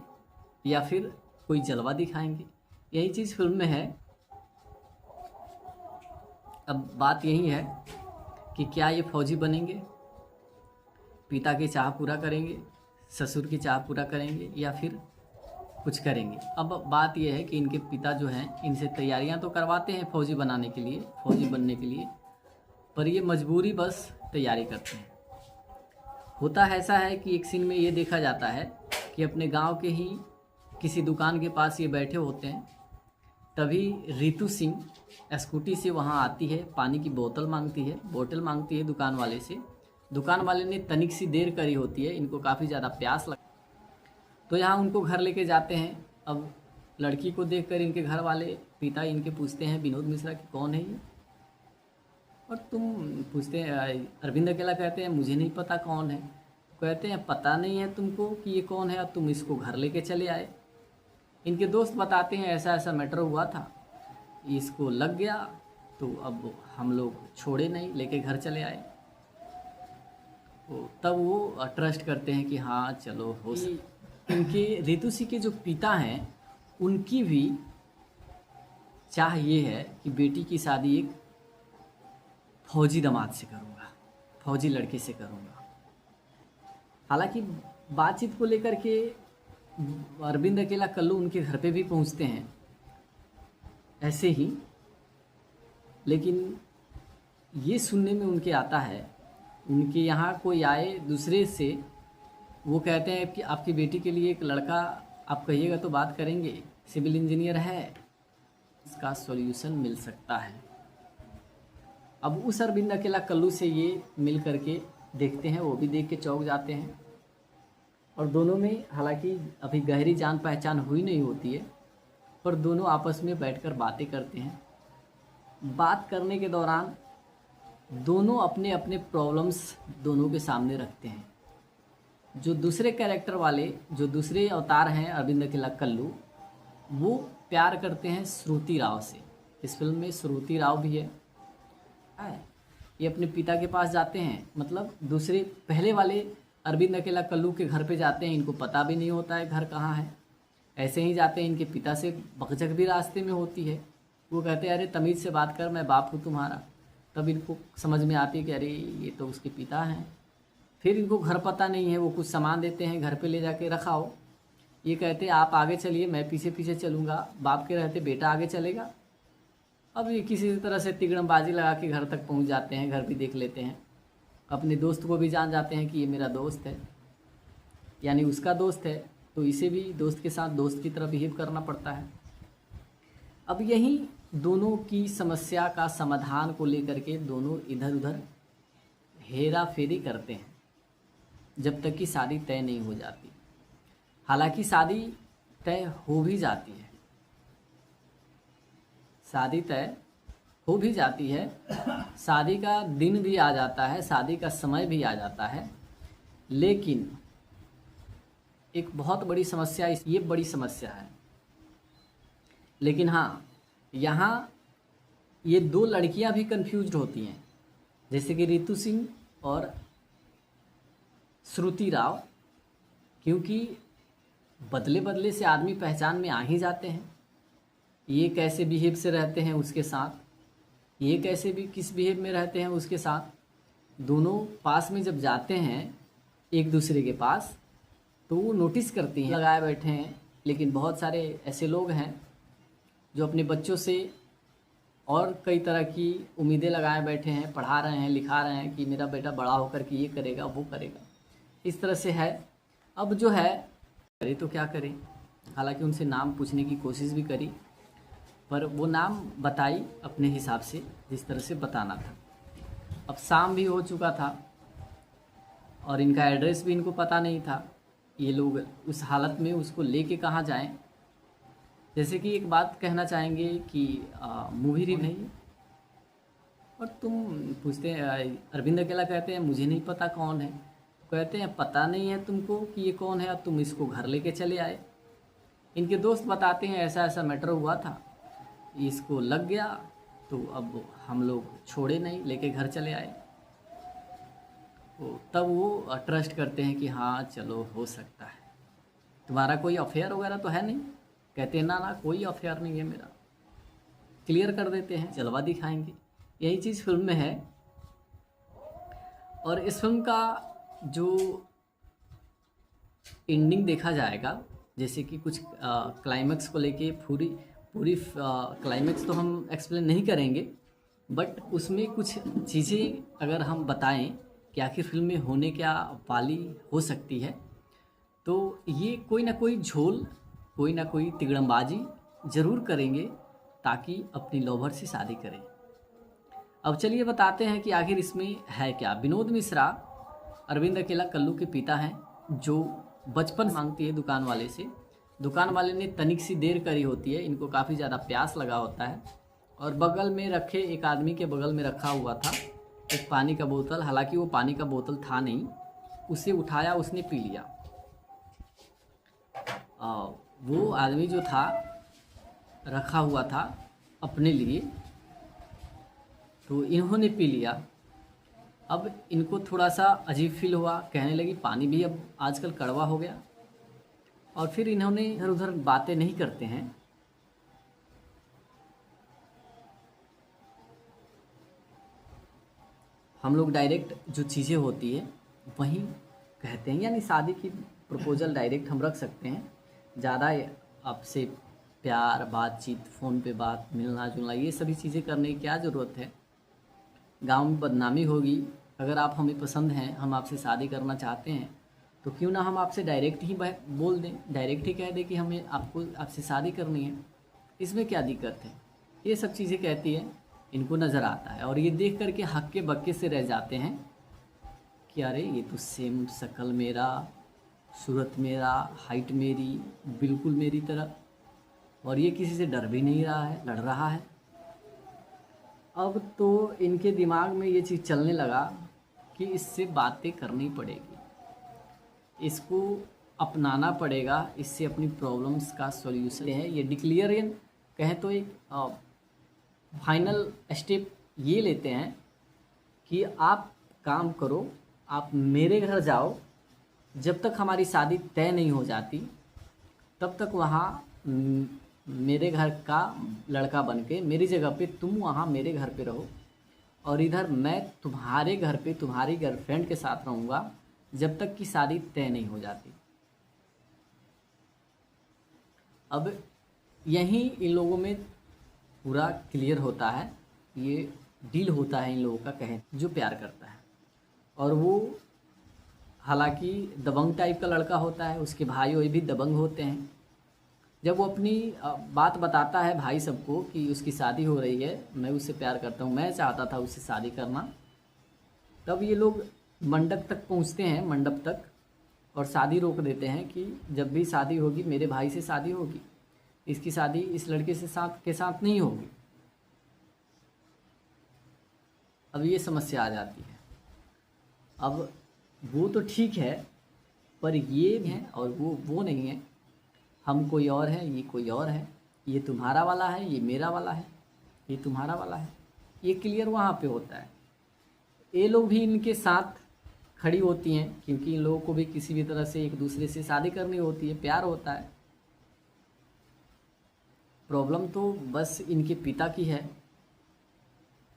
या फिर कोई जलवा दिखाएंगे, यही चीज़ फिल्म में है। अब बात यही है कि क्या ये फौजी बनेंगे, पिता की चाह पूरा करेंगे, ससुर की चाह पूरा करेंगे, या फिर कुछ करेंगे। अब बात यह है कि इनके पिता जो हैं इनसे तैयारियां तो करवाते हैं फौजी बनाने के लिए, फौजी बनने के लिए, पर ये मजबूरी बस तैयारी करते हैं। होता ऐसा है कि एक सीन में ये देखा जाता है कि अपने गांव के ही किसी दुकान के पास ये बैठे होते हैं, तभी रितु सिंह स्कूटी से वहाँ आती है, पानी की बोतल मांगती है दुकान वाले से। दुकान वाले ने तनिक सी देर करी होती है, इनको काफ़ी ज़्यादा प्यास लग, तो यहाँ उनको घर लेके जाते हैं। अब लड़की को देखकर इनके घर वाले पिता इनके पूछते हैं विनोद मिश्रा कि कौन है ये, और तुम पूछते हैं अरविंद अकेला कहते हैं मुझे नहीं पता कौन है। कहते हैं पता नहीं है तुमको कि ये कौन है, अब तुम इसको घर लेके चले आए। इनके दोस्त बताते हैं ऐसा ऐसा मैटर हुआ था, इसको लग गया तो अब हम लोग छोड़े नहीं, लेके घर चले आए। तो तब वो ट्रस्ट करते हैं कि हाँ चलो हो सकता। इनके रितु सिंह के जो पिता हैं उनकी भी चाह ये है कि बेटी की शादी एक फौजी दामाद से करूँगा, फौजी लड़के से करूँगा। हालांकि बातचीत को लेकर के अरविंद अकेला कल्लू उनके घर पे भी पहुंचते हैं ऐसे ही, लेकिन ये सुनने में उनके आता है उनके यहाँ कोई आए दूसरे से, वो कहते हैं कि आपकी बेटी के लिए एक लड़का आप कहिएगा तो बात करेंगे, सिविल इंजीनियर है, इसका सॉल्यूशन मिल सकता है। अब उस अरविंद अकेला कल्लू से ये मिल करके देखते हैं, वो भी देख के चौंक जाते हैं, और दोनों में हालांकि अभी गहरी जान पहचान हुई नहीं होती है, पर दोनों आपस में बैठकर बातें करते हैं। बात करने के दौरान दोनों अपने अपने प्रॉब्लम्स दोनों के सामने रखते हैं। जो दूसरे कैरेक्टर वाले, जो दूसरे अवतार हैं अरविंद अकेला कल्लू, वो प्यार करते हैं श्रुति राव से। इस फिल्म में श्रुति राव भी है। ये अपने पिता के पास जाते हैं, मतलब दूसरे पहले वाले अरविंद अकेला कल्लू के घर पे जाते हैं, इनको पता भी नहीं होता है घर कहाँ है, ऐसे ही जाते हैं। इनके पिता से बकझक भी रास्ते में होती है, वो कहते हैं अरे तमीज़ से बात कर, मैं बाप हूँ तुम्हारा। तब इनको समझ में आती है कि अरे ये तो उसके पिता हैं। फिर इनको घर पता नहीं है, वो कुछ सामान देते हैं घर पे ले जाके रखाओ। ये कहते हैं आप आगे चलिए मैं पीछे पीछे चलूँगा, बाप के रहते बेटा आगे चलेगा। अब ये किसी तरह से तिगड़मबाजी लगा के घर तक पहुँच जाते हैं, घर भी देख लेते हैं, अपने दोस्त को भी जान जाते हैं कि ये मेरा दोस्त है, यानी उसका दोस्त है, तो इसे भी दोस्त के साथ दोस्त की तरह बिहेव करना पड़ता है। अब यही दोनों की समस्या का समाधान को लेकर के दोनों इधर उधर हेरा फेरी करते हैं जब तक कि शादी तय नहीं हो जाती। हालांकि शादी तय हो भी जाती है, शादी तय हो भी जाती है, शादी का दिन भी आ जाता है, शादी का समय भी आ जाता है, लेकिन एक बहुत बड़ी समस्या, ये बड़ी समस्या है। लेकिन हाँ, यहाँ ये दो लड़कियां भी कंफ्यूज्ड होती हैं, जैसे कि रितु सिंह और श्रुति राव, क्योंकि बदले बदले से आदमी पहचान में आ ही जाते हैं। ये कैसे बिहेव से रहते हैं उसके साथ, ये कैसे भी किस बिहेव में रहते हैं उसके साथ। दोनों पास में जब जाते हैं एक दूसरे के पास, तो वो नोटिस करती हैं लगाए बैठे हैं, लेकिन बहुत सारे ऐसे लोग हैं जो अपने बच्चों से और कई तरह की उम्मीदें लगाए बैठे हैं, पढ़ा रहे हैं, लिखा रहे हैं कि मेरा बेटा बड़ा होकर के ये करेगा वो करेगा, इस तरह से है। अब जो है करे तो क्या करें, हालांकि उनसे नाम पूछने की कोशिश भी करी, पर वो नाम बताई अपने हिसाब से जिस तरह से बताना था। अब शाम भी हो चुका था और इनका एड्रेस भी इनको पता नहीं था। ये लोग उस हालत में उसको लेके कहाँ जाएं। जैसे कि एक बात कहना चाहेंगे कि मूवी रिव्यू नहीं, और तुम पूछते हैं अरविंद अकेला कहते हैं मुझे नहीं पता कौन है। कहते हैं पता नहीं है तुमको कि ये कौन है, अब तुम इसको घर लेके चले आए। इनके दोस्त बताते हैं ऐसा ऐसा मैटर हुआ था, इसको लग गया तो अब हम लोग छोड़े नहीं, लेके घर चले आए। तो तब वो ट्रस्ट करते हैं कि हाँ चलो हो सकता है, तुम्हारा कोई अफेयर वगैरह तो है नहीं। कहते हैं ना ना कोई अफेयर नहीं है मेरा, क्लियर कर देते हैं, जलवा दिखाएंगे। यही चीज़ फिल्म में है। और इस फिल्म का जो एंडिंग देखा जाएगा जैसे कि कुछ क्लाइमेक्स को लेके पूरी पूरी क्लाइमेक्स तो हम एक्सप्लेन नहीं करेंगे, बट उसमें कुछ चीज़ें अगर हम बताएं कि आखिर फिल्म में होने क्या वाली हो सकती है, तो ये कोई ना कोई झोल, कोई ना कोई तिगड़मबाजी ज़रूर करेंगे ताकि अपनी लवर से शादी करें। अब चलिए बताते हैं कि आखिर इसमें है क्या। विनोद मिश्रा अरविंद अकेला कल्लू के पिता हैं, जो बचपन मांगती है दुकान वाले से। दुकान वाले ने तनिक सी देर करी होती है, इनको काफ़ी ज़्यादा प्यास लगा होता है, और बगल में रखे एक आदमी के बगल में रखा हुआ था एक पानी का बोतल। हालांकि वो पानी का बोतल था नहीं, उसे उठाया, उसने पी लिया। वो आदमी जो था रखा हुआ था अपने लिए, तो इन्होंने पी लिया। अब इनको थोड़ा सा अजीब फील हुआ, कहने लगी पानी भी अब आजकल कड़वा हो गया, और फिर इन्होंने इधर उधर बातें नहीं करते हैं। हम लोग डायरेक्ट जो चीज़ें होती है वहीं कहते हैं, यानी शादी की प्रपोजल डायरेक्ट हम रख सकते हैं। ज़्यादा आपसे प्यार, बातचीत, फ़ोन पे बात, मिलना जुलना, ये सभी चीज़ें करने की क्या ज़रूरत है। गांव में बदनामी होगी। अगर आप हमें पसंद हैं, हम आपसे शादी करना चाहते हैं, तो क्यों ना हम आपसे डायरेक्ट ही बोल दें, डायरेक्ट ही कह दें कि हमें आपसे शादी करनी है। इसमें क्या दिक्कत है। ये सब चीज़ें कहती है, इनको नज़र आता है, और ये देख करके हक्के बक्के से रह जाते हैं कि अरे ये तो सेम शक्ल मेरा, सूरत मेरा, हाइट मेरी, बिल्कुल मेरी तरह, और ये किसी से डर भी नहीं रहा है, लड़ रहा है। अब तो इनके दिमाग में ये चीज़ चलने लगा कि इससे बातें करनी पड़ेगी, इसको अपनाना पड़ेगा, इससे अपनी प्रॉब्लम्स का सॉल्यूशन है। ये डिक्लेरेशन कहें तो एक फाइनल स्टेप ये लेते हैं कि आप काम करो, आप मेरे घर जाओ, जब तक हमारी शादी तय नहीं हो जाती तब तक वहाँ मेरे घर का लड़का बनके मेरी जगह पे तुम वहाँ मेरे घर पे रहो, और इधर मैं तुम्हारे घर पे तुम्हारी गर्लफ्रेंड के साथ रहूँगा जब तक कि शादी तय नहीं हो जाती। अब यहीं इन लोगों में पूरा क्लियर होता है, ये डील होता है इन लोगों का, कहें जो प्यार करता है। और वो हालांकि दबंग टाइप का लड़का होता है, उसके भाई भी दबंग होते हैं। जब वो अपनी बात बताता है भाई सबको कि उसकी शादी हो रही है, मैं उससे प्यार करता हूँ, मैं चाहता था उससे शादी करना, तब ये लोग मंडप तक पहुँचते हैं, मंडप तक, और शादी रोक देते हैं कि जब भी शादी होगी मेरे भाई से शादी होगी, इसकी शादी इस लड़के से के साथ नहीं होगी। अब ये समस्या आ जाती है। अब वो तो ठीक है, पर ये है और वो नहीं है, हम कोई और है, ये कोई और है, ये तुम्हारा वाला है, ये मेरा वाला है, ये तुम्हारा वाला है, ये क्लियर वहाँ पे होता है। ये लोग भी इनके साथ खड़ी होती हैं, क्योंकि इन लोगों को भी किसी भी तरह से एक दूसरे से शादी करनी होती है, प्यार होता है। प्रॉब्लम तो बस इनके पिता की है,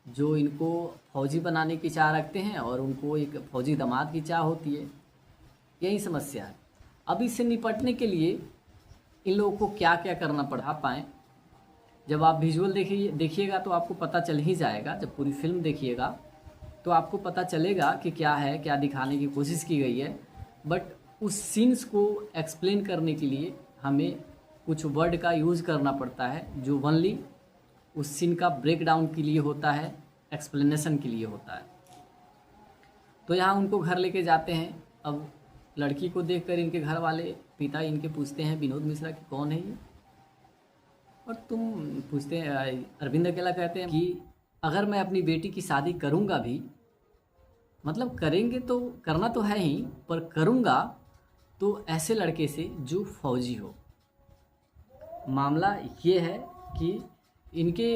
जो इनको फौजी बनाने की चाह रखते हैं और उनको एक फौजी दामाद की चाह होती है। यही समस्या है। अब इससे निपटने के लिए इन लोगों को क्या क्या करना पड़ा पाएँ, जब आप विजुअल देखिएगा तो आपको पता चल ही जाएगा। जब पूरी फिल्म देखिएगा तो आपको पता चलेगा कि क्या है, क्या दिखाने की कोशिश की गई है। बट उस सीन्स को एक्सप्लेन करने के लिए हमें कुछ वर्ड का यूज़ करना पड़ता है, जो ओनली उस सीन का ब्रेक डाउन के लिए होता है, एक्सप्लेनेशन के लिए होता है। तो यहाँ उनको घर लेके जाते हैं। अब लड़की को देखकर इनके घर वाले, पिता इनके पूछते हैं विनोद मिश्रा कि कौन है ये, और तुम पूछते हैं, अरविंद अकेला कहते हैं कि अगर मैं अपनी बेटी की शादी करूँगा भी, मतलब करेंगे तो करना तो है ही, पर करूँगा तो ऐसे लड़के से जो फौजी हो। मामला ये है कि इनके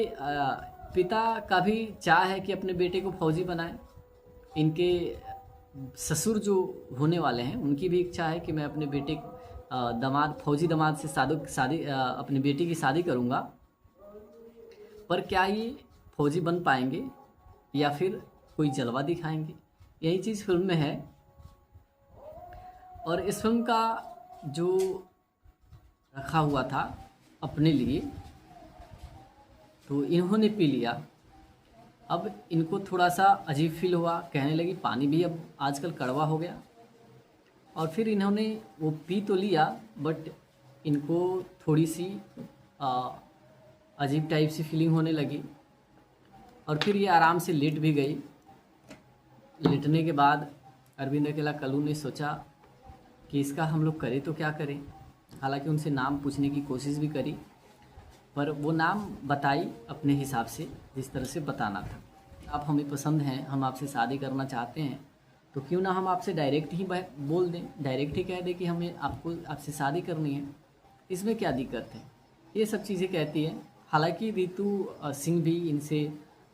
पिता का भी चाह है कि अपने बेटे को फौजी बनाएं। इनके ससुर जो होने वाले हैं उनकी भी इच्छा है कि मैं अपने बेटे दामाद, फौजी दामाद से शादी अपनी बेटी की शादी करूंगा। पर क्या ये फौजी बन पाएंगे या फिर कोई जलवा दिखाएंगे, यही चीज़ फिल्म में है। और इस फिल्म का जो रखा हुआ था अपने लिए, तो इन्होंने पी लिया। अब इनको थोड़ा सा अजीब फील हुआ, कहने लगी पानी भी अब आजकल कड़वा हो गया। और फिर इन्होंने वो पी तो लिया, बट इनको थोड़ी सी अजीब टाइप सी फीलिंग होने लगी। और फिर ये आराम से लेट भी गई। लेटने के बाद अरविंद अकेला कल्लू ने सोचा कि इसका हम लोग करें तो क्या करें। हालांकि उनसे नाम पूछने की कोशिश भी करी, पर वो नाम बताई अपने हिसाब से, जिस तरह से बताना था। आप हमें पसंद हैं, हम आपसे शादी करना चाहते हैं, तो क्यों ना हम आपसे डायरेक्ट ही बोल दें, डायरेक्ट ही कह दें कि हमें आपसे शादी करनी है, इसमें क्या दिक्कत है। ये सब चीज़ें कहती है। हालांकि रितु सिंह भी इनसे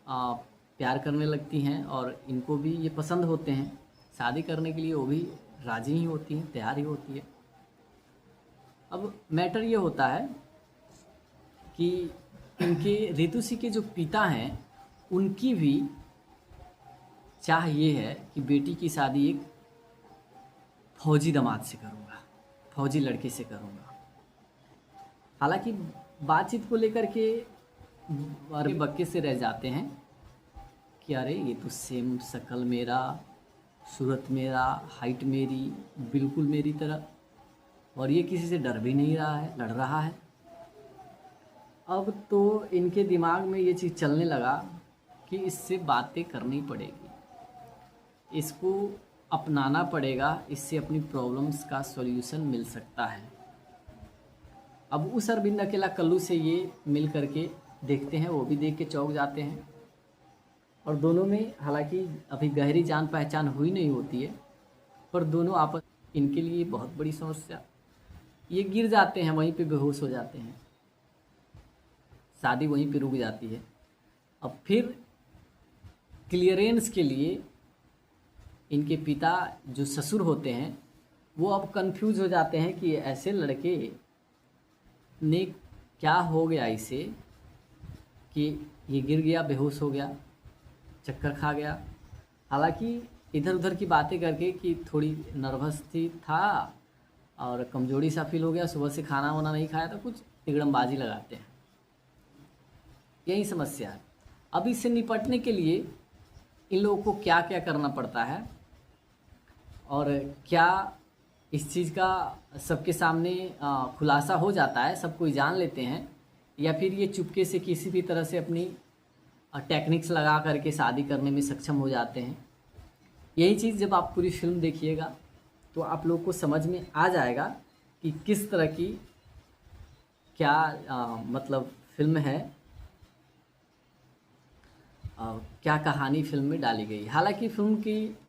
प्यार करने लगती हैं और इनको भी ये पसंद होते हैं। शादी करने के लिए वो भी राज़ी ही होती हैं, तैयार ही होती है। अब मैटर ये होता है कि इनके रितु सिंह के जो पिता हैं उनकी भी चाह ये है कि बेटी की शादी एक फौजी दामाद से करूँगा, फौजी लड़के से करूँगा। हालांकि बातचीत को लेकर के अरे बक्के से रह जाते हैं कि अरे ये तो सेम शक्ल मेरा, सूरत मेरा, हाइट मेरी, बिल्कुल मेरी तरह, और ये किसी से डर भी नहीं रहा है, लड़ रहा है। अब तो इनके दिमाग में ये चीज़ चलने लगा कि इससे बातें करनी पड़ेगी, इसको अपनाना पड़ेगा, इससे अपनी प्रॉब्लम्स का सॉल्यूशन मिल सकता है। अब उस अरविंद अकेला कल्लू से ये मिल करके देखते हैं, वो भी देख के चौंक जाते हैं। और दोनों में हालांकि अभी गहरी जान पहचान हुई नहीं होती है, पर दोनों आपस इनके लिए बहुत बड़ी समस्या। ये गिर जाते हैं, वहीं पे बेहोश हो जाते हैं, शादी वहीं पे रुक जाती है। अब फिर क्लियरेंस के लिए इनके पिता जो ससुर होते हैं वो अब कंफ्यूज हो जाते हैं कि ऐसे लड़के ने क्या हो गया इसे कि ये गिर गया, बेहोश हो गया, चक्कर खा गया। हालांकि इधर उधर की बातें करके कि थोड़ी नर्वस थी था और कमजोरी सा फील हो गया, सुबह से खाना वाना नहीं खाया, तो कुछ तिगड़मबाजी लगाते हैं। यही समस्या है। अब इससे निपटने के लिए इन लोगों को क्या क्या करना पड़ता है और क्या इस चीज़ का सबके सामने खुलासा हो जाता है, सब कोई जान लेते हैं, या फिर ये चुपके से किसी भी तरह से अपनी टेक्निक्स लगा करके शादी करने में सक्षम हो जाते हैं। यही चीज़ जब आप पूरी फिल्म देखिएगा तो आप लोग को समझ में आ जाएगा कि किस तरह की क्या मतलब फिल्म है, क्या कहानी फिल्म में डाली गई। हालांकि फिल्म की